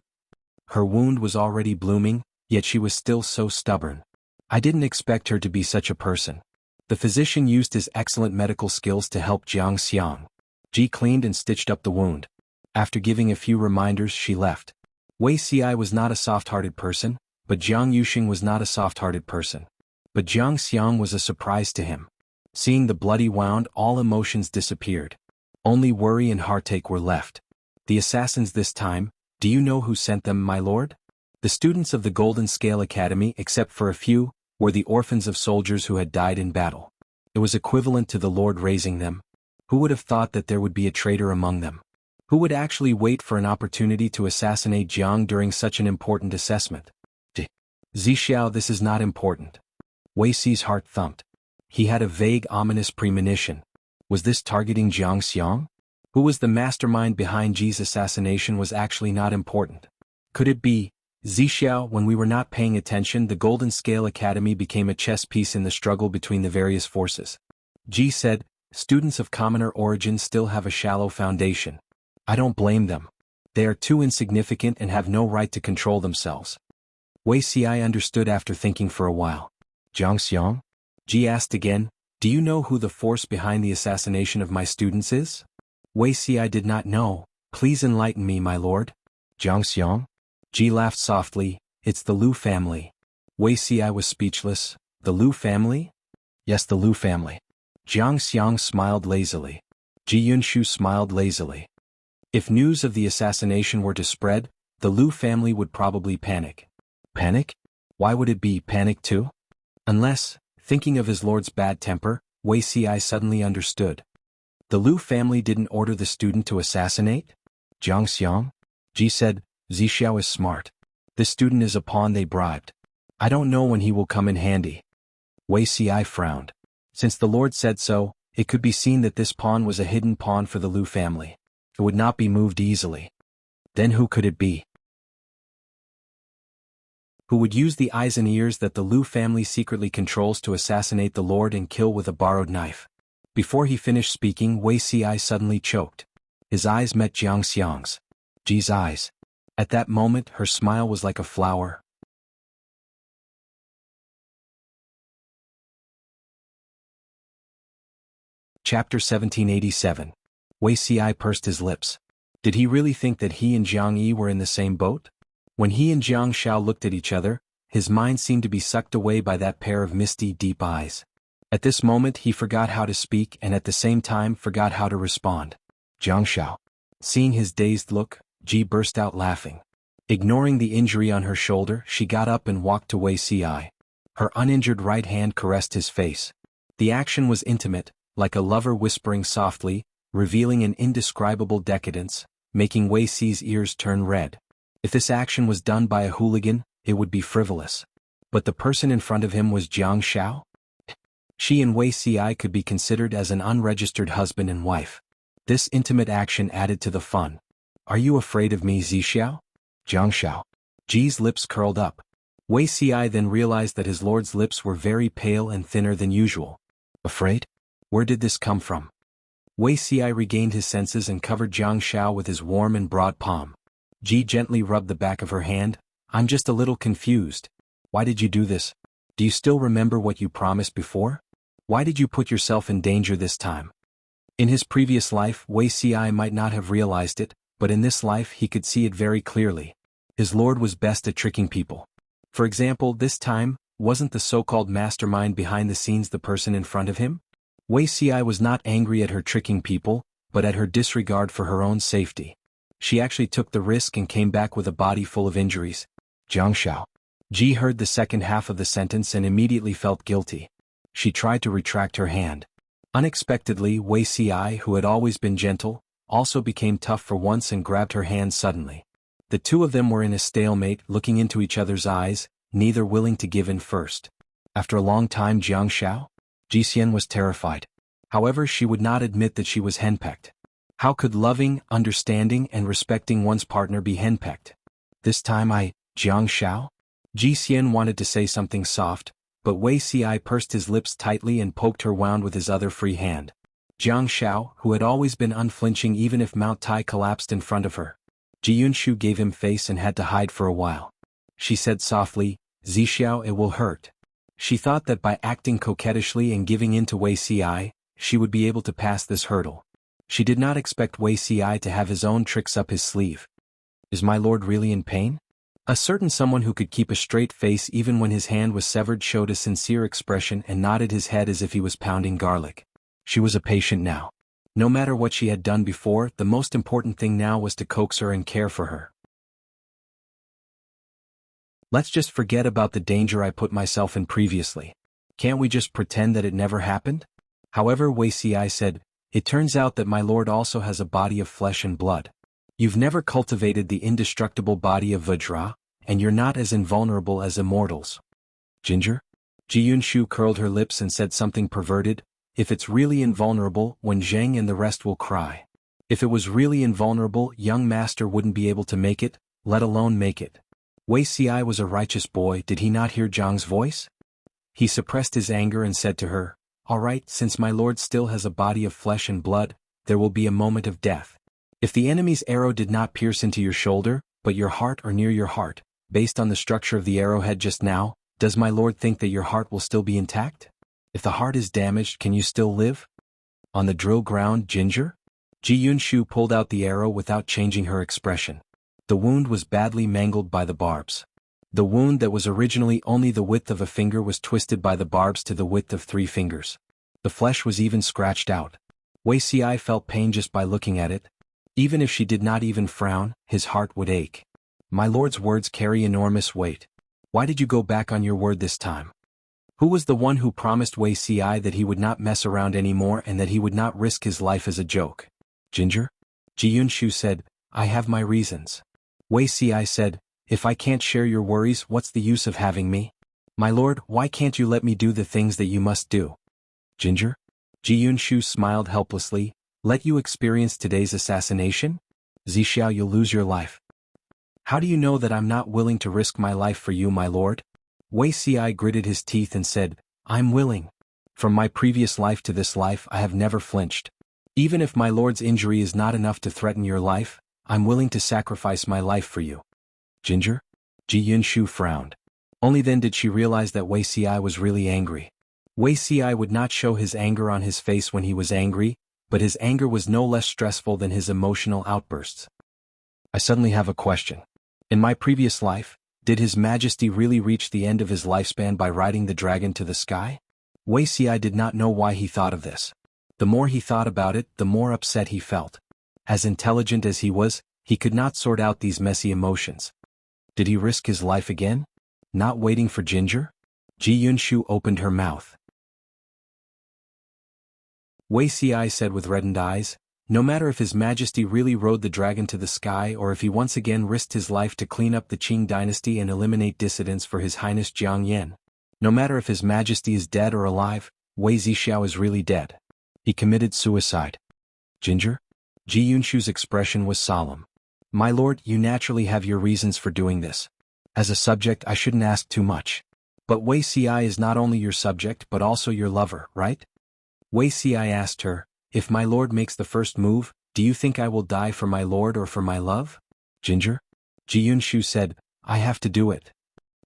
Her wound was already blooming, yet she was still so stubborn. I didn't expect her to be such a person. The physician used his excellent medical skills to help Jiang Xiang. Ji cleaned and stitched up the wound. After giving a few reminders, she left. Wei Ci was not a soft-hearted person, but Jiang Yuxing was not a soft-hearted person. But Jiang Xiang was a surprise to him. Seeing the bloody wound, all emotions disappeared. Only worry and heartache were left. The assassins this time, do you know who sent them, my lord? The students of the Golden Scale Academy, except for a few, were the orphans of soldiers who had died in battle. It was equivalent to the Lord raising them. Who would have thought that there would be a traitor among them? Who would actually wait for an opportunity to assassinate Jiang during such an important assessment? Zixiao, this is not important. Wei Ci's heart thumped. He had a vague, ominous premonition. Was this targeting Jiang Xiang? Who was the mastermind behind Ji's assassination was actually not important. Could it be, Zixiao? When we were not paying attention, the Golden Scale Academy became a chess piece in the struggle between the various forces. Ji said, students of commoner origin still have a shallow foundation. I don't blame them. They are too insignificant and have no right to control themselves. Wei Ci understood after thinking for a while. Jiang Xiang? Ji asked again, do you know who the force behind the assassination of my students is? Wei Ci did not know. Please enlighten me, my lord. Jiang Xiang? Ji laughed softly. It's the Liu family. Wei Ci was speechless. The Liu family? Yes, the Liu family. Jiang Xiang smiled lazily. Ji Yunshu smiled lazily. If news of the assassination were to spread, the Liu family would probably panic. Panic? Why would it be panic too? Unless, thinking of his lord's bad temper, Wei Ci suddenly understood. The Liu family didn't order the student to assassinate? Jiang Xiang? Ji said, Zixiao is smart. This student is a pawn they bribed. I don't know when he will come in handy. Wei Ci frowned. Since the Lord said so, it could be seen that this pawn was a hidden pawn for the Liu family. It would not be moved easily. Then who could it be? Who would use the eyes and ears that the Liu family secretly controls to assassinate the Lord and kill with a borrowed knife? Before he finished speaking, Wei Ci suddenly choked. His eyes met Jiang Xiang's. Ji's eyes. At that moment her smile was like a flower. Chapter 1787. Wuxia pursed his lips. Did he really think that he and Jiang Yi were in the same boat? When he and Jiang Shao looked at each other, his mind seemed to be sucked away by that pair of misty, deep eyes. At this moment he forgot how to speak and at the same time forgot how to respond. Jiang Shao. Seeing his dazed look, Ji burst out laughing. Ignoring the injury on her shoulder, she got up and walked to Wuxia. Her uninjured right hand caressed his face. The action was intimate, like a lover whispering softly, revealing an indescribable decadence, making Wuxia's ears turn red. If this action was done by a hooligan, it would be frivolous. But the person in front of him was Jiang Shao? She and Wuxia could be considered as an unregistered husband and wife. This intimate action added to the fun. Are you afraid of me, Zixiao? Jiang Shao. Ji's lips curled up. Wuxia then realized that his lord's lips were very pale and thinner than usual. Afraid? Where did this come from? Wuxia regained his senses and covered Jiang Shao with his warm and broad palm. Ji gently rubbed the back of her hand. I'm just a little confused. Why did you do this? Do you still remember what you promised before? Why did you put yourself in danger this time? In his previous life, Wuxia might not have realized it, but in this life he could see it very clearly. His lord was best at tricking people. For example, this time, wasn't the so-called mastermind behind the scenes the person in front of him? Wuxia was not angry at her tricking people, but at her disregard for her own safety. She actually took the risk and came back with a body full of injuries. Jiang Shao. Ji heard the second half of the sentence and immediately felt guilty. She tried to retract her hand. Unexpectedly, Wuxia, who had always been gentle, also became tough for once and grabbed her hand suddenly. The two of them were in a stalemate, looking into each other's eyes, neither willing to give in first. After a long time, Jiang Shao? Jixian was terrified. However, she would not admit that she was henpecked. How could loving, understanding and respecting one's partner be henpecked? This time Jiang Shao? Jixian wanted to say something soft, but Wuxia pursed his lips tightly and poked her wound with his other free hand. Jiang Shao, who had always been unflinching even if Mount Tai collapsed in front of her. Ji Yunshu gave him face and had to hide for a while. She said softly, Zixiao, it will hurt. She thought that by acting coquettishly and giving in to Wuxia, she would be able to pass this hurdle. She did not expect Wuxia to have his own tricks up his sleeve. Is my lord really in pain? A certain someone who could keep a straight face even when his hand was severed showed a sincere expression and nodded his head as if he was pounding garlic. She was a patient now. No matter what she had done before, the most important thing now was to coax her and care for her. Let's just forget about the danger I put myself in previously. Can't we just pretend that it never happened? However, Wuxia said, it turns out that my lord also has a body of flesh and blood. You've never cultivated the indestructible body of Vajra, and you're not as invulnerable as immortals. Ginger? Ji Yunshu curled her lips and said something perverted. If it's really invulnerable, when Zheng and the rest will cry. If it was really invulnerable, young master wouldn't be able to make it, let alone make it. Wuxia was a righteous boy, did he not hear Zhang's voice? He suppressed his anger and said to her, all right, since my lord still has a body of flesh and blood, there will be a moment of death. If the enemy's arrow did not pierce into your shoulder, but your heart or near your heart, based on the structure of the arrowhead just now, does my lord think that your heart will still be intact? If the heart is damaged, can you still live? On the drill ground, Ginger? Ji Yunshu pulled out the arrow without changing her expression. The wound was badly mangled by the barbs. The wound that was originally only the width of a finger was twisted by the barbs to the width of 3 fingers. The flesh was even scratched out. Wuxia felt pain just by looking at it. Even if she did not even frown, his heart would ache. My lord's words carry enormous weight. Why did you go back on your word this time? Who was the one who promised Wuxia that he would not mess around anymore and that he would not risk his life as a joke? Ginger? Ji Yunshu said, I have my reasons. Wuxia said, if I can't share your worries, what's the use of having me? My lord, why can't you let me do the things that you must do? Ginger? Ji Yunshu smiled helplessly, let you experience today's assassination? Zixiao, you'll lose your life. How do you know that I'm not willing to risk my life for you, my lord? Wuxia gritted his teeth and said, I'm willing. From my previous life to this life I have never flinched. Even if my lord's injury is not enough to threaten your life, I'm willing to sacrifice my life for you. Ginger? Ji Yunshu frowned. Only then did she realize that Wei Ci was really angry. Wei Ci would not show his anger on his face when he was angry, but his anger was no less stressful than his emotional outbursts. I suddenly have a question. In my previous life, did His Majesty really reach the end of his lifespan by riding the dragon to the sky? Wei Ci did not know why he thought of this. The more he thought about it, the more upset he felt. As intelligent as he was, he could not sort out these messy emotions. Did he risk his life again? Not waiting for Ginger? Ji Yunshu opened her mouth. Wei Ci said with reddened eyes, no matter if His Majesty really rode the dragon to the sky or if he once again risked his life to clean up the Qing dynasty and eliminate dissidents for His Highness Jiang Yan. No matter if His Majesty is dead or alive, Wei Zixiao is really dead. He committed suicide. Ginger? Ji Yunshu's expression was solemn. My lord, you naturally have your reasons for doing this. As a subject, I shouldn't ask too much. But Wei Ci is not only your subject but also your lover, right? Wei Ci asked her, if my lord makes the first move, do you think I will die for my lord or for my love? Ginger? Ji Yunshu said, I have to do it.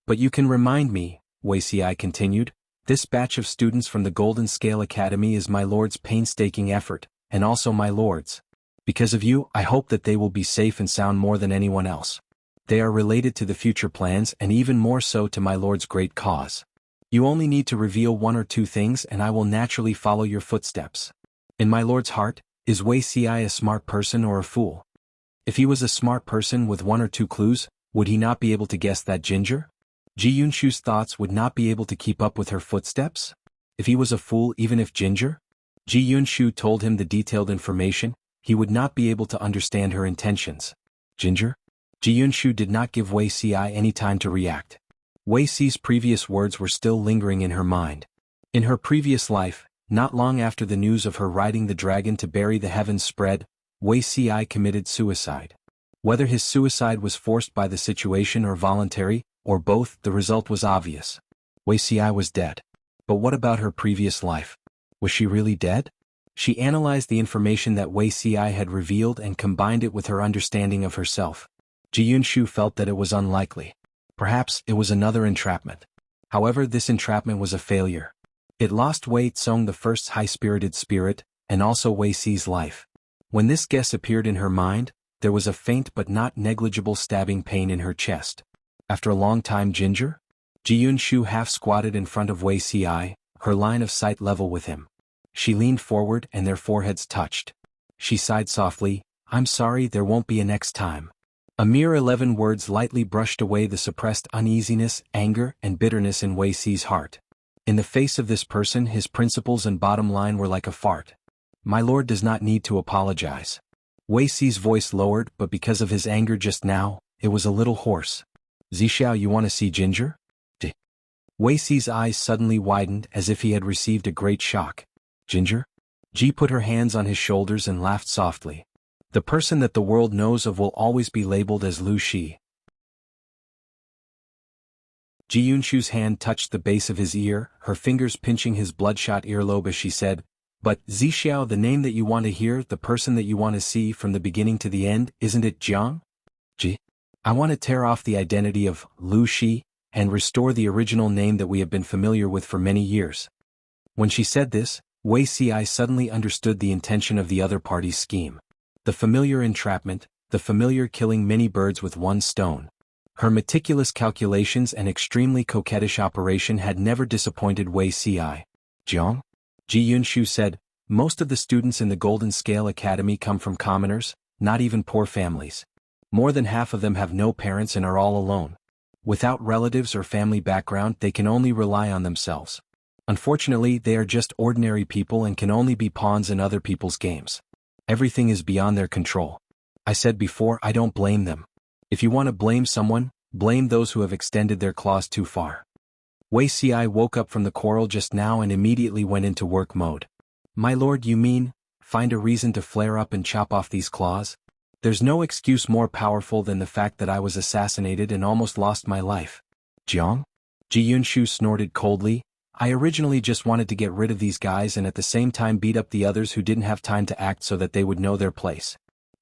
But you can remind me, Wei Ci continued, this batch of students from the Golden Scale Academy is my lord's painstaking effort, and also my lord's. Because of you, I hope that they will be safe and sound more than anyone else. They are related to the future plans and even more so to my lord's great cause. You only need to reveal one or two things and I will naturally follow your footsteps. In my lord's heart, is Wei Ci a smart person or a fool? If he was a smart person with one or two clues, would he not be able to guess that Ginger? Ji Yunshu's thoughts would not be able to keep up with her footsteps? If he was a fool even if Ginger? Ji Yunshu told him the detailed information, he would not be able to understand her intentions. Ginger? Ji Yunshu did not give Wei Ci any time to react. Wei Ci's previous words were still lingering in her mind. In her previous life, not long after the news of her riding the dragon to bury the heavens spread, Wei Ci committed suicide. Whether his suicide was forced by the situation or voluntary, or both, the result was obvious. Wei Ci was dead. But what about her previous life? Was she really dead? She analyzed the information that Wei Ci had revealed and combined it with her understanding of herself. Ji Yunshu felt that it was unlikely. Perhaps it was another entrapment. However, this entrapment was a failure. It lost Wei Tsong the first high-spirited spirit, and also Wei Ci's life. When this guess appeared in her mind, there was a faint but not negligible stabbing pain in her chest. After a long time, Ginger? Ji Yunshu half squatted in front of Wei Ci, her line of sight level with him. She leaned forward and their foreheads touched. She sighed softly, I'm sorry, there won't be a next time. A mere 11 words lightly brushed away the suppressed uneasiness, anger, and bitterness in Wei Ci's heart. In the face of this person, his principles and bottom line were like a fart. My lord does not need to apologize. Wei Ci's voice lowered, but because of his anger just now, it was a little hoarse. Zixiao, you want to see Ginger? Wei Ci's eyes suddenly widened as if he had received a great shock. Ginger? Ji put her hands on his shoulders and laughed softly. The person that the world knows of will always be labeled as Lu Shi. Ji Yunshu's hand touched the base of his ear, her fingers pinching his bloodshot earlobe as she said, But, Zixiao, the name that you want to hear, the person that you want to see from the beginning to the end, isn't it Jiang? Ji? I want to tear off the identity of Lu Shi and restore the original name that we have been familiar with for many years. When she said this, Wei Ci suddenly understood the intention of the other party's scheme. The familiar entrapment, the familiar killing many birds with one stone. Her meticulous calculations and extremely coquettish operation had never disappointed Wei Ci. Jiang? Ji Yunshu said, most of the students in the Golden Scale Academy come from commoners, not even poor families. More than half of them have no parents and are all alone. Without relatives or family background, they can only rely on themselves. Unfortunately, they are just ordinary people and can only be pawns in other people's games. Everything is beyond their control. I said before, I don't blame them. If you want to blame someone, blame those who have extended their claws too far. Wei Ci woke up from the quarrel just now and immediately went into work mode. My lord, you mean, find a reason to flare up and chop off these claws? There's no excuse more powerful than the fact that I was assassinated and almost lost my life. Jiang? Ji Yunshu snorted coldly, I originally just wanted to get rid of these guys and at the same time beat up the others who didn't have time to act so that they would know their place.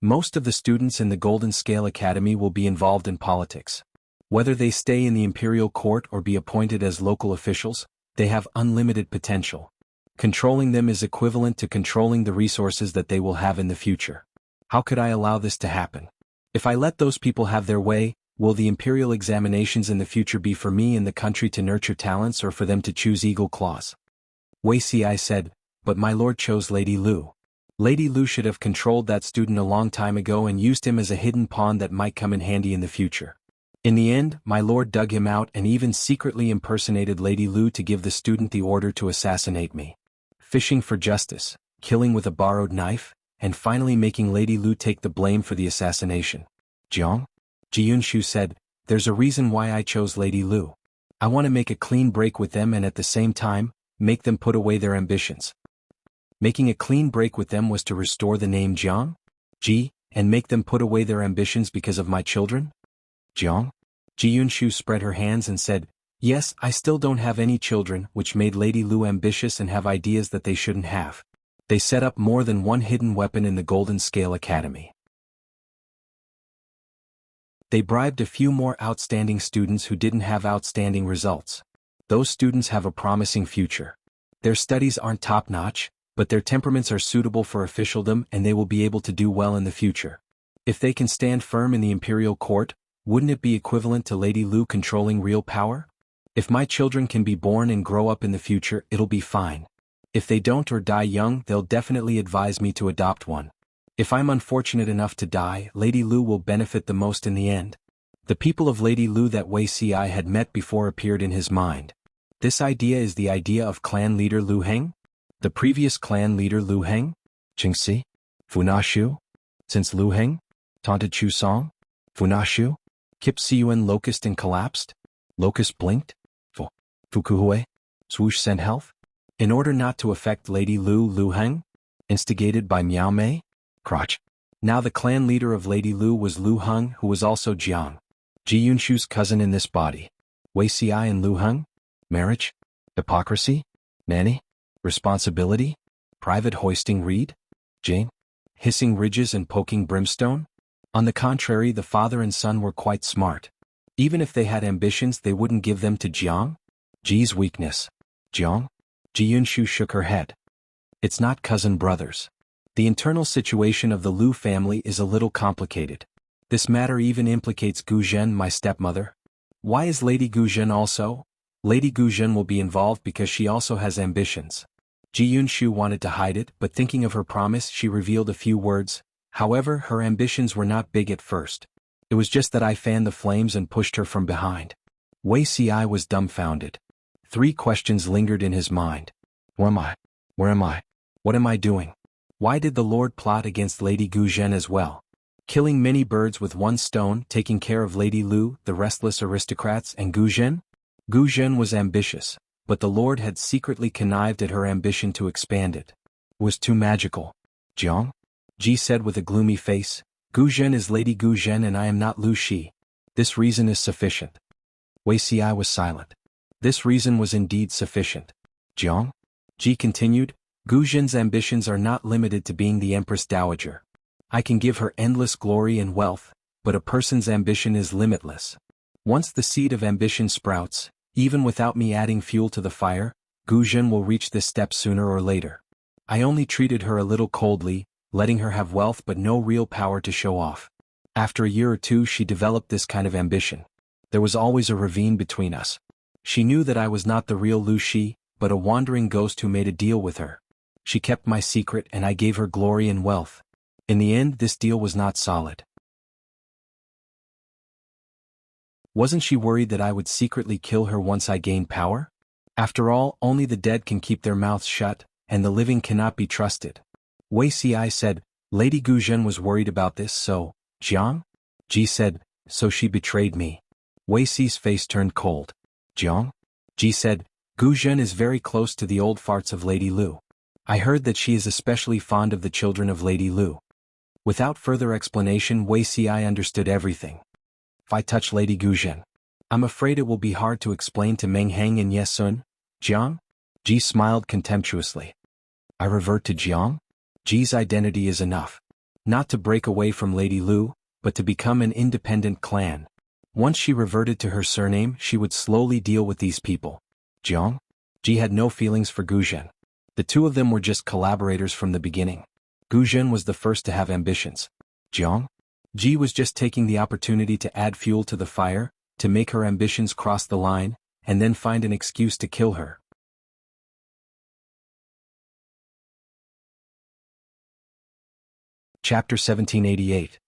Most of the students in the Golden Scale Academy will be involved in politics. Whether they stay in the imperial court or be appointed as local officials, they have unlimited potential. Controlling them is equivalent to controlling the resources that they will have in the future. How could I allow this to happen? If I let those people have their way, will the imperial examinations in the future be for me and the country to nurture talents or for them to choose eagle claws? Wuxia said, but my lord chose Lady Lu. Lady Lu should have controlled that student a long time ago and used him as a hidden pawn that might come in handy in the future. In the end, my lord dug him out and even secretly impersonated Lady Lu to give the student the order to assassinate me. Fishing for justice, killing with a borrowed knife, and finally making Lady Lu take the blame for the assassination. Jiang? Ji Yunshu said, there's a reason why I chose Lady Lu. I want to make a clean break with them and at the same time, make them put away their ambitions. Making a clean break with them was to restore the name Jiang? Ji, and make them put away their ambitions because of my children? Jiang? Ji Yunshu spread her hands and said, yes, I still don't have any children, which made Lady Lu ambitious and have ideas that they shouldn't have. They set up more than one hidden weapon in the Golden Scale Academy. They bribed a few more outstanding students who didn't have outstanding results. Those students have a promising future. Their studies aren't top-notch, but their temperaments are suitable for officialdom and they will be able to do well in the future. If they can stand firm in the imperial court, wouldn't it be equivalent to Lady Lu controlling real power? If my children can be born and grow up in the future, it'll be fine. If they don't or die young, they'll definitely advise me to adopt one. If I'm unfortunate enough to die, Lady Lu will benefit the most in the end. The people of Lady Lu that Wuxia had met before appeared in his mind. This idea is the idea of clan leader Lu Heng? The previous clan leader Lu Heng? Qingxi? Funashu? Since Lu Heng? Taunted Chu Song? Funashu? Kip Siyuan locust and collapsed? Locust blinked? Fukuhue? Swoosh sent health? In order not to affect Lady Lu Heng? Instigated by Miao Mei? Crotch. Now the clan leader of Lady Lu was Lu Heng, who was also Jiang. Ji Yunshu's cousin in this body. Wuxia and Lu Heng? Marriage? Hypocrisy? Nanny? Responsibility? Private hoisting reed? Jane? Hissing ridges and poking brimstone? On the contrary, the father and son were quite smart. Even if they had ambitions, they wouldn't give them to Jiang? Ji's weakness. Jiang? Ji Yunshu shook her head. It's not cousin brothers. The internal situation of the Lu family is a little complicated. This matter even implicates Gu Zhen, my stepmother. Why is Lady Gu Zhen also? Lady Gu Zhen will be involved because she also has ambitions. Ji Yunshu wanted to hide it, but thinking of her promise, she revealed a few words. However, her ambitions were not big at first. It was just that I fanned the flames and pushed her from behind. Wuxia was dumbfounded. 3 questions lingered in his mind. Who am I? Where am I? What am I doing? Why did the Lord plot against Lady Gu Zhen as well? Killing many birds with one stone, taking care of Lady Lu, the restless aristocrats, and Gu Zhen? Gu Zhen was ambitious, but the Lord had secretly connived at her ambition to expand it. It was too magical. Jiang? Ji said with a gloomy face, Gu Zhen is Lady Gu Zhen and I am not Lu Shi. This reason is sufficient. Wuxia was silent. This reason was indeed sufficient. Jiang? Ji continued, Gu Zhen's ambitions are not limited to being the Empress Dowager. I can give her endless glory and wealth, but a person's ambition is limitless. Once the seed of ambition sprouts, even without me adding fuel to the fire, Gu Zhen will reach this step sooner or later. I only treated her a little coldly, letting her have wealth but no real power to show off. After a year or two she developed this kind of ambition. There was always a ravine between us. She knew that I was not the real Lu Shi, but a wandering ghost who made a deal with her. She kept my secret and I gave her glory and wealth. In the end, this deal was not solid. Wasn't she worried that I would secretly kill her once I gained power? After all, only the dead can keep their mouths shut, and the living cannot be trusted. Wuxia said, Lady Gu Zhen was worried about this, so, Jiang? Ji said, so she betrayed me. Wuxi's face turned cold. Jiang? Ji said, Gu Zhen is very close to the old farts of Lady Lu. I heard that she is especially fond of the children of Lady Lu. Without further explanation, Wuxia understood everything. If I touch Lady Gu Zhen, I'm afraid it will be hard to explain to Meng Heng and Ye Sun. Jiang? Ji smiled contemptuously. I revert to Jiang? Ji's identity is enough. Not to break away from Lady Lu, but to become an independent clan. Once she reverted to her surname, she would slowly deal with these people. Jiang? Ji had no feelings for Gu Zhen. The two of them were just collaborators from the beginning. Gu Zhen was the first to have ambitions. Jiang? Ji was just taking the opportunity to add fuel to the fire, to make her ambitions cross the line, and then find an excuse to kill her. Chapter 1788.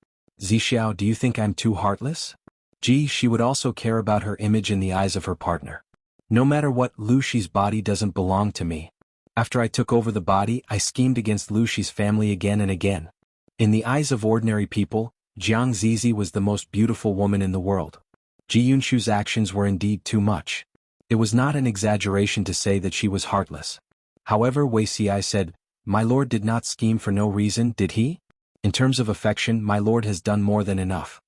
Zixiao, do you think I'm too heartless? She would also care about her image in the eyes of her partner. No matter what, Lu Shi's body doesn't belong to me. After I took over the body, I schemed against Lu Shi's family again and again. In the eyes of ordinary people, Jiang Zizi was the most beautiful woman in the world. Ji Yunshu's actions were indeed too much. It was not an exaggeration to say that she was heartless. However, Wei Xi said, "My lord did not scheme for no reason, did he? In terms of affection, my lord has done more than enough."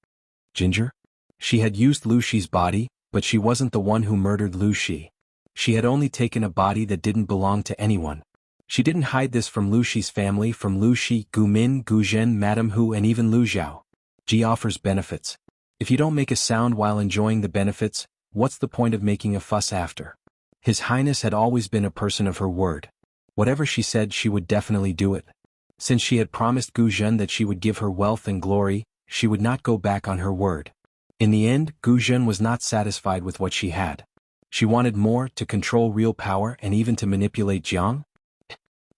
Ginger? She had used Lu Shi's body, but she wasn't the one who murdered Lu Shi. She had only taken a body that didn't belong to anyone. She didn't hide this from Lu Shi's family, from Lu Shi, Gu Min, Gu Zhen, Madame Hu, and even Lu Zhao. Ji offers benefits. If you don't make a sound while enjoying the benefits, what's the point of making a fuss after? His Highness had always been a person of her word. Whatever she said, she would definitely do it. Since she had promised Gu Zhen that she would give her wealth and glory, she would not go back on her word. In the end, Gu Zhen was not satisfied with what she had. She wanted more, to control real power and even to manipulate Jiang.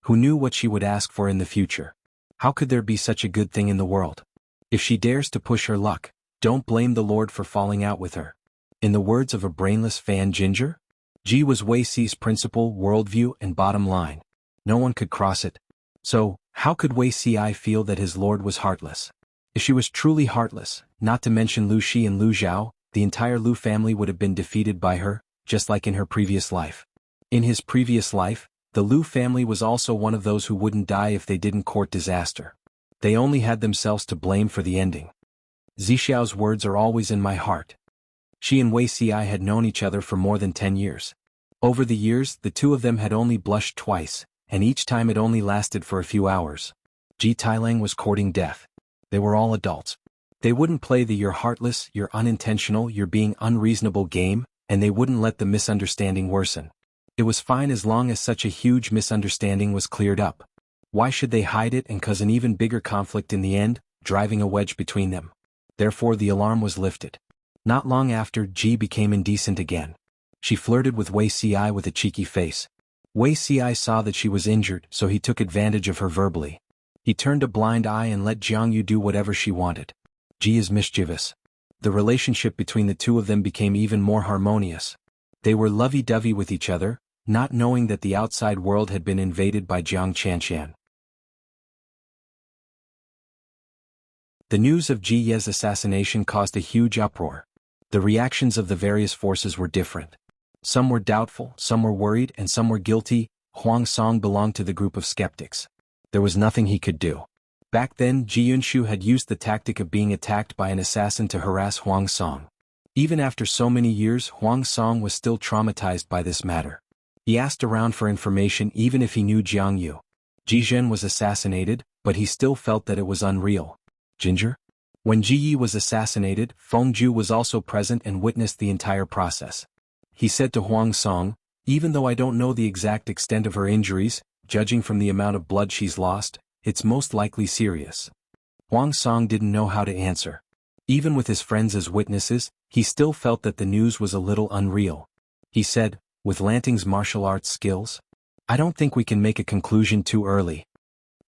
Who knew what she would ask for in the future? How could there be such a good thing in the world? If she dares to push her luck, don't blame the Lord for falling out with her. In the words of a brainless fan, Ginger? Ji was Wei Xi's principle, worldview, and bottom line. No one could cross it. So, how could Wei Xi feel that his lord was heartless? If she was truly heartless, not to mention Lu Shi and Lu Zhao, the entire Lu family would have been defeated by her, just like in her previous life. In his previous life, the Lu family was also one of those who wouldn't die if they didn't court disaster. They only had themselves to blame for the ending. Zixiao's words are always in my heart. She and Wei Xi had known each other for more than 10 years. Over the years, the two of them had only blushed twice, and each time it only lasted for a few hours. Ji Tailang was courting death. They were all adults. They wouldn't play the "you're heartless, you're unintentional, you're being unreasonable" game, and they wouldn't let the misunderstanding worsen. It was fine as long as such a huge misunderstanding was cleared up. Why should they hide it and cause an even bigger conflict in the end, driving a wedge between them? Therefore the alarm was lifted. Not long after, Ji became indecent again. She flirted with Wei Xi with a cheeky face. Wei Xi saw that she was injured, so he took advantage of her verbally. He turned a blind eye and let Jiang Yu do whatever she wanted. Ji is mischievous. The relationship between the two of them became even more harmonious. They were lovey-dovey with each other, not knowing that the outside world had been invaded by Jiang Chanshan. The news of Ji Ye's assassination caused a huge uproar. The reactions of the various forces were different. Some were doubtful, some were worried, and some were guilty. Huang Song belonged to the group of skeptics. There was nothing he could do. Back then, Ji Yunshu had used the tactic of being attacked by an assassin to harass Huang Song. Even after so many years, Huang Song was still traumatized by this matter. He asked around for information even if he knew Jiang Yu. Ji Zhen was assassinated, but he still felt that it was unreal. Ginger? When Ji Yi was assassinated, Feng Ju was also present and witnessed the entire process. He said to Huang Song, "Even though I don't know the exact extent of her injuries, judging from the amount of blood she's lost, it's most likely serious." Huang Song didn't know how to answer. Even with his friends as witnesses, he still felt that the news was a little unreal. He said, "With Lanting's martial arts skills, I don't think we can make a conclusion too early."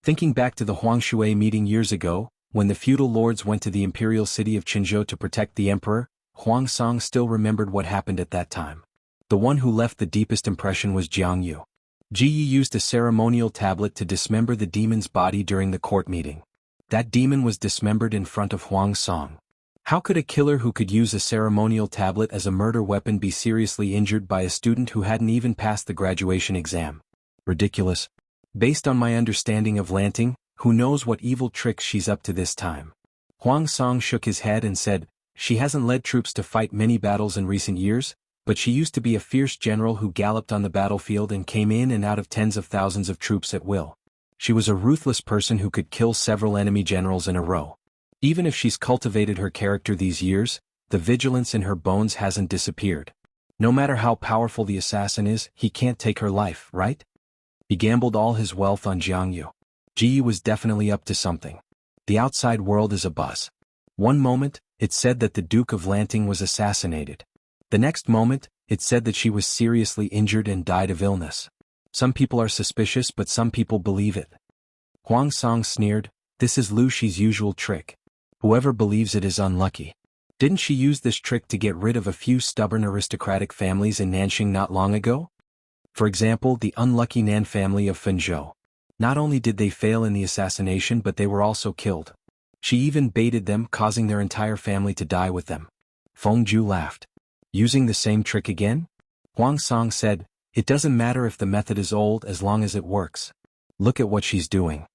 Thinking back to the Huangshui meeting years ago, when the feudal lords went to the imperial city of Qinzhou to protect the emperor, Huang Song still remembered what happened at that time. The one who left the deepest impression was Jiang Yu. Ji Yi used a ceremonial tablet to dismember the demon's body during the court meeting. That demon was dismembered in front of Huang Song. How could a killer who could use a ceremonial tablet as a murder weapon be seriously injured by a student who hadn't even passed the graduation exam? Ridiculous. Based on my understanding of Lanting, who knows what evil tricks she's up to this time? Huang Song shook his head and said, "She hasn't led troops to fight many battles in recent years, but she used to be a fierce general who galloped on the battlefield and came in and out of tens of thousands of troops at will. She was a ruthless person who could kill several enemy generals in a row. Even if she's cultivated her character these years, the vigilance in her bones hasn't disappeared. No matter how powerful the assassin is, he can't take her life, right? He gambled all his wealth on Jiang Yu. Ji was definitely up to something. The outside world is abuzz. One moment, it said that the Duke of Lanting was assassinated. The next moment, it said that she was seriously injured and died of illness. Some people are suspicious, but some people believe it. Huang Song sneered, "This is Lu Shi's usual trick. Whoever believes it is unlucky. Didn't she use this trick to get rid of a few stubborn aristocratic families in Nanxing not long ago? For example, the unlucky Nan family of Fenzhou. Not only did they fail in the assassination, but they were also killed. She even baited them, causing their entire family to die with them." Feng Ju laughed. "Using the same trick again?" Huang Song said, "It doesn't matter if the method is old as long as it works. Look at what she's doing.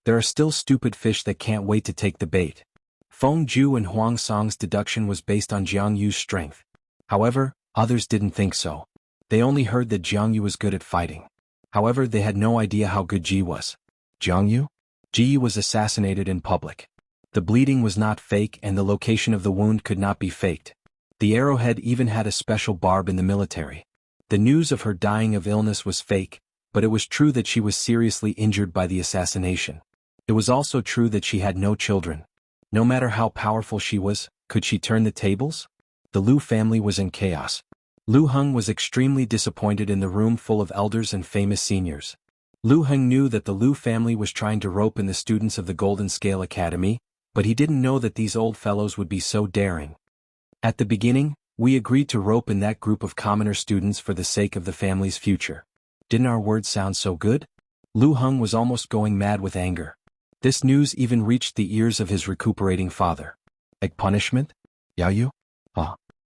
There are still stupid fish that can't wait to take the bait." Feng Ju and Huang Song's deduction was based on Jiang Yu's strength. However, others didn't think so. They only heard that Jiang Yu was good at fighting. However, they had no idea how good Ji was. Jiang Yu? Ji was assassinated in public. The bleeding was not fake and the location of the wound could not be faked. The arrowhead even had a special barb in the military. The news of her dying of illness was fake, but it was true that she was seriously injured by the assassination. It was also true that she had no children. No matter how powerful she was, could she turn the tables? The Lu family was in chaos. Lu Heng was extremely disappointed in the room full of elders and famous seniors. Lu Heng knew that the Lu family was trying to rope in the students of the Golden Scale Academy, but he didn't know that these old fellows would be so daring. "At the beginning, we agreed to rope in that group of commoner students for the sake of the family's future. Didn't our words sound so good?" Lu Heng was almost going mad with anger. This news even reached the ears of his recuperating father. Egg punishment? Yao Yu?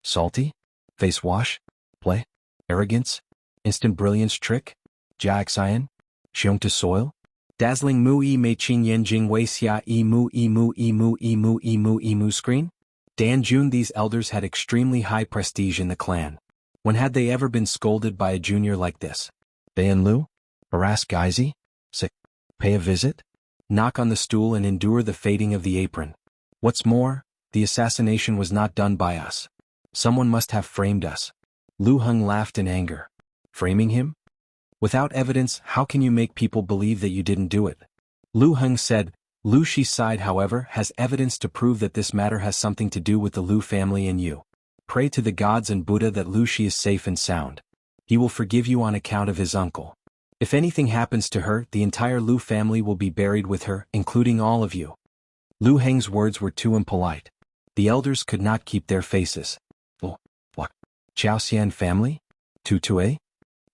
Salty? Face wash? Play? Arrogance? Instant brilliance trick? Jia Xian? Xiong to soil? Dazzling mu yi mei qing yen jing wei xia emu emu emu emu emu emu screen? Dan Jun. These elders had extremely high prestige in the clan. When had they ever been scolded by a junior like this? Bayan Lu? Harass Geizi? Sick? Pay a visit? Knock on the stool and endure the fading of the apron. What's more, the assassination was not done by us. Someone must have framed us. Lu Heng laughed in anger. Framing him? Without evidence, how can you make people believe that you didn't do it? Lu Heng said. Lu Shi's side, however, has evidence to prove that this matter has something to do with the Lu family and you. Pray to the gods and Buddha that Lu Shi is safe and sound. He will forgive you on account of his uncle. If anything happens to her, the entire Lu family will be buried with her, including all of you. Lu Heng's words were too impolite. The elders could not keep their faces. What? Qiao Xian family? Tu Tue?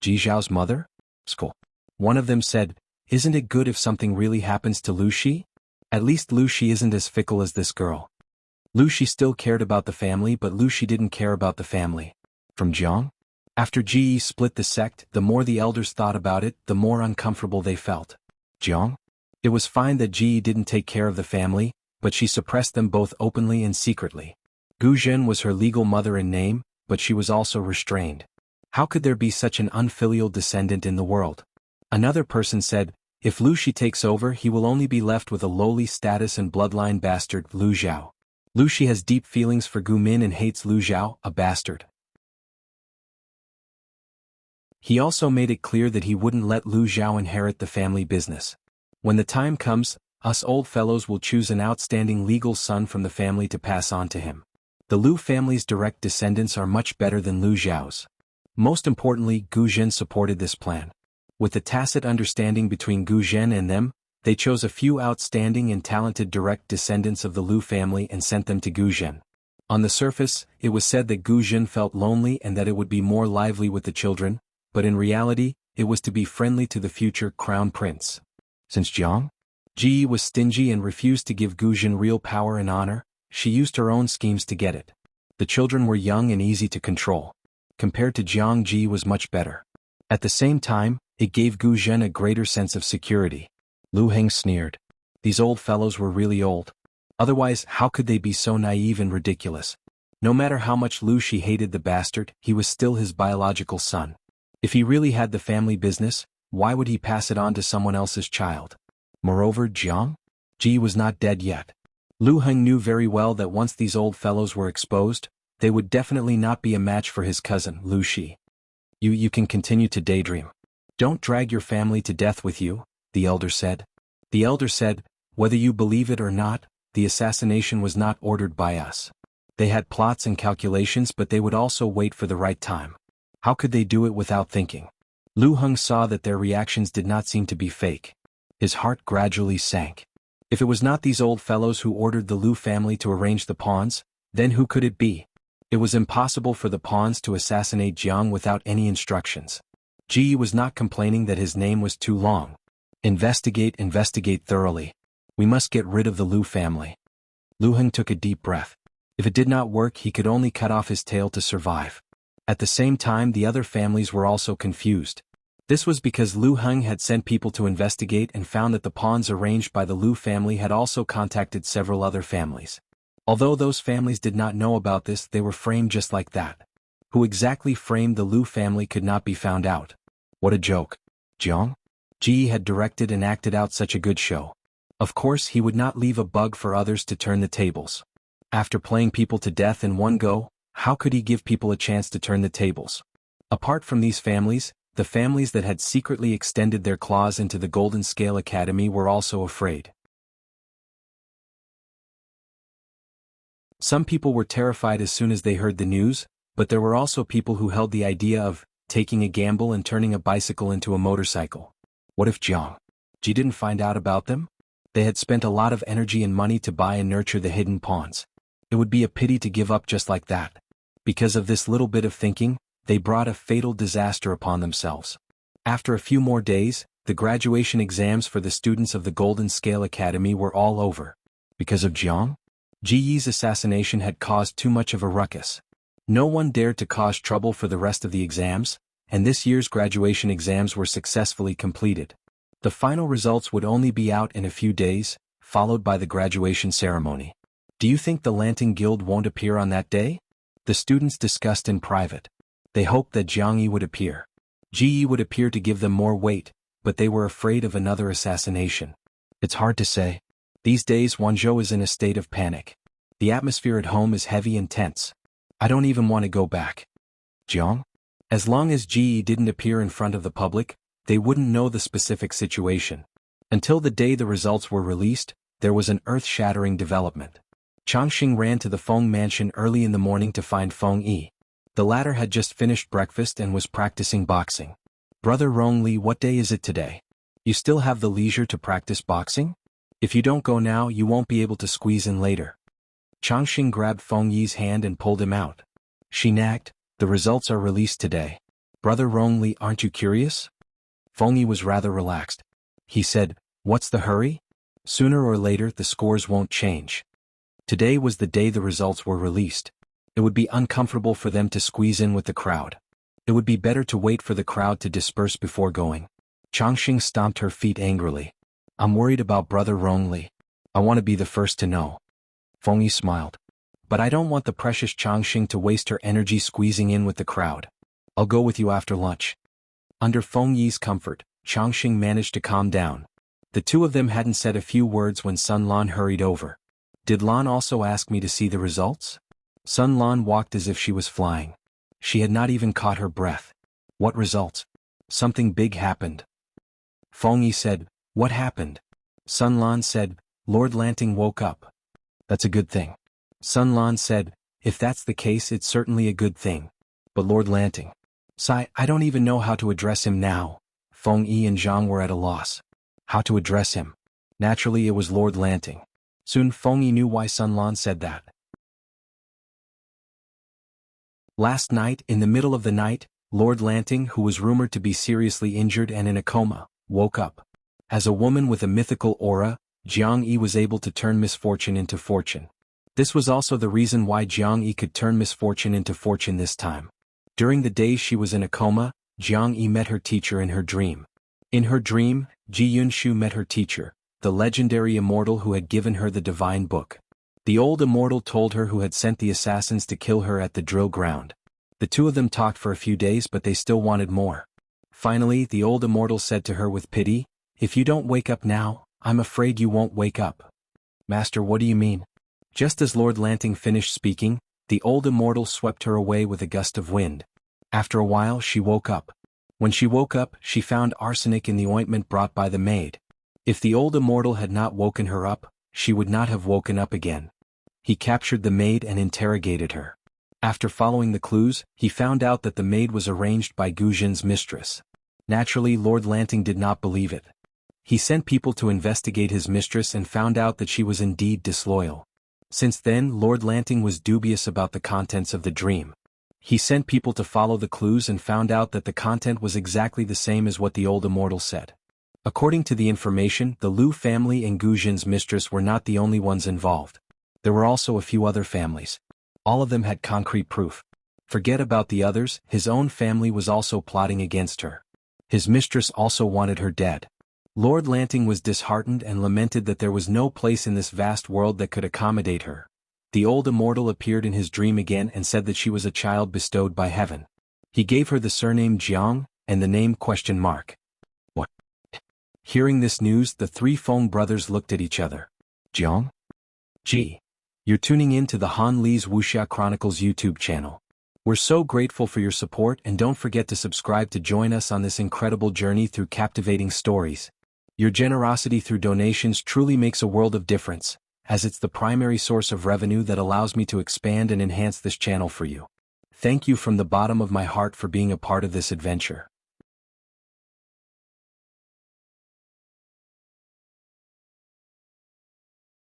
Ji Zhao's mother? School. One of them said, "Isn't it good if something really happens to Lu Shi? At least Lu Shi isn't as fickle as this girl." Lu Shi still cared about the family, but Lu Shi didn't care about the family. From Jiang? After Ji split the sect, the more the elders thought about it, the more uncomfortable they felt. Jiang? It was fine that Ji didn't take care of the family, but she suppressed them both openly and secretly. Gu Zhen was her legal mother in name, but she was also restrained. How could there be such an unfilial descendant in the world? Another person said, "If Lu Shi takes over, he will only be left with a lowly status and bloodline bastard, Lu Zhao." Lu Shi has deep feelings for Gu Min and hates Lu Zhao, a bastard. He also made it clear that he wouldn't let Lu Zhao inherit the family business. When the time comes, us old fellows will choose an outstanding legal son from the family to pass on to him. The Lu family's direct descendants are much better than Lu Zhao's. Most importantly, Gu Zhen supported this plan. With the tacit understanding between Gu Zhen and them, they chose a few outstanding and talented direct descendants of the Lu family and sent them to Gu Zhen. On the surface, it was said that Gu Zhen felt lonely and that it would be more lively with the children, but in reality, it was to be friendly to the future crown prince. Since Jiang? Ji was stingy and refused to give Gu Zhen real power and honor, she used her own schemes to get it. The children were young and easy to control. Compared to Jiang, Ji was much better. At the same time, it gave Gu Zhen a greater sense of security. Lu Heng sneered. These old fellows were really old. Otherwise, how could they be so naive and ridiculous? No matter how much Lu Shi hated the bastard, he was still his biological son. If he really had the family business, Why would he pass it on to someone else's child? Moreover, Jiang Ji was not dead yet. Lu Heng knew very well that once these old fellows were exposed, they would definitely not be a match for his cousin, Lu Shi. You can continue to daydream. Don't drag your family to death with you, the elder said. The elder said, whether you believe it or not, the assassination was not ordered by us. They had plots and calculations, but they would also wait for the right time. How could they do it without thinking? Lu Heng saw that their reactions did not seem to be fake. His heart gradually sank. If it was not these old fellows who ordered the Lu family to arrange the pawns, then who could it be? It was impossible for the pawns to assassinate Jiang without any instructions. Ji was not complaining that his name was too long. Investigate thoroughly. We must get rid of the Lu family. Lu Heng took a deep breath. If it did not work, he could only cut off his tail to survive. At the same time, the other families were also confused. This was because Lu Heng had sent people to investigate and found that the pawns arranged by the Lu family had also contacted several other families. Although those families did not know about this, they were framed just like that. Who exactly framed the Lu family could not be found out. What a joke. Jiang Ji had directed and acted out such a good show. Of course, he would not leave a bug for others to turn the tables. After playing people to death in one go, how could he give people a chance to turn the tables? Apart from these families, the families that had secretly extended their claws into the Golden Scale Academy were also afraid. Some people were terrified as soon as they heard the news, but there were also people who held the idea of taking a gamble and turning a bicycle into a motorcycle. What if Jiang Ji didn't find out about them? They had spent a lot of energy and money to buy and nurture the hidden pawns. It would be a pity to give up just like that. Because of this little bit of thinking, they brought a fatal disaster upon themselves. After a few more days, the graduation exams for the students of the Golden Scale Academy were all over. Because of Jiang Ji's assassination had caused too much of a ruckus. No one dared to cause trouble for the rest of the exams, and this year's graduation exams were successfully completed. The final results would only be out in a few days, followed by the graduation ceremony. Do you think the Lanting Guild won't appear on that day? The students discussed in private. They hoped that Jiang Yi would appear. Ji would appear to give them more weight, but they were afraid of another assassination. It's hard to say. These days Wanzhou is in a state of panic. The atmosphere at home is heavy and tense. I don't even want to go back. Jiang? As long as Ji didn't appear in front of the public, they wouldn't know the specific situation. Until the day the results were released, there was an earth-shattering development. Changxing ran to the Feng mansion early in the morning to find Feng Yi. The latter had just finished breakfast and was practicing boxing. Brother Rongli, what day is it today? You still have the leisure to practice boxing? If you don't go now, you won't be able to squeeze in later. Changxing grabbed Feng Yi's hand and pulled him out. She nagged, the results are released today. Brother Rongli, aren't you curious? Feng Yi was rather relaxed. He said, what's the hurry? Sooner or later the scores won't change. Today was the day the results were released. It would be uncomfortable for them to squeeze in with the crowd. It would be better to wait for the crowd to disperse before going. Changxing stomped her feet angrily. I'm worried about Brother Rongli. I want to be the first to know. Feng Yi smiled. But I don't want the precious Changxing to waste her energy squeezing in with the crowd. I'll go with you after lunch. Under Feng Yi's comfort, Changxing managed to calm down. The two of them hadn't said a few words when Sun Lan hurried over. Did Lan also ask me to see the results? Sun Lan walked as if she was flying. She had not even caught her breath. What results? Something big happened. Feng Yi said, what happened? Sun Lan said, Lord Lanting woke up. That's a good thing. Sun Lan said, if that's the case, it's certainly a good thing. But Lord Lanting. Sigh, I don't even know how to address him now. Feng Yi and Zhang were at a loss. How to address him? Naturally it was Lord Lanting. Soon Feng Yi knew why Sun Lan said that. Last night, in the middle of the night, Lord Lanting, who was rumored to be seriously injured and in a coma, woke up. As a woman with a mythical aura, Jiang Yi was able to turn misfortune into fortune. This was also the reason why Jiang Yi could turn misfortune into fortune this time. During the days she was in a coma, Jiang Yi met her teacher in her dream. In her dream, Ji Yunshu met her teacher, the legendary immortal who had given her the divine book. The old immortal told her who had sent the assassins to kill her at the drill ground. The two of them talked for a few days, but they still wanted more. Finally, the old immortal said to her with pity, "If you don't wake up now, I'm afraid you won't wake up." "Master, what do you mean?" Just as Lord Lanting finished speaking, the old immortal swept her away with a gust of wind. After a while she woke up. When she woke up, she found arsenic in the ointment brought by the maid. If the old immortal had not woken her up, she would not have woken up again. He captured the maid and interrogated her. After following the clues, he found out that the maid was arranged by Guzhin's mistress. Naturally, Lord Lanting did not believe it. He sent people to investigate his mistress and found out that she was indeed disloyal. Since then, Lord Lanting was dubious about the contents of the dream. He sent people to follow the clues and found out that the content was exactly the same as what the old immortal said. According to the information, the Liu family and Guzhin's mistress were not the only ones involved. There were also a few other families. All of them had concrete proof. Forget about the others, his own family was also plotting against her. His mistress also wanted her dead. Lord Lanting was disheartened and lamented that there was no place in this vast world that could accommodate her. The old immortal appeared in his dream again and said that she was a child bestowed by heaven. He gave her the surname Jiang, and the name ? What? Hearing this news, the three Feng brothers looked at each other. Jiang? Gee. You're tuning in to the Han Li's Wuxia Chronicles YouTube channel. We're so grateful for your support, and don't forget to subscribe to join us on this incredible journey through captivating stories. Your generosity through donations truly makes a world of difference, as it's the primary source of revenue that allows me to expand and enhance this channel for you. Thank you from the bottom of my heart for being a part of this adventure.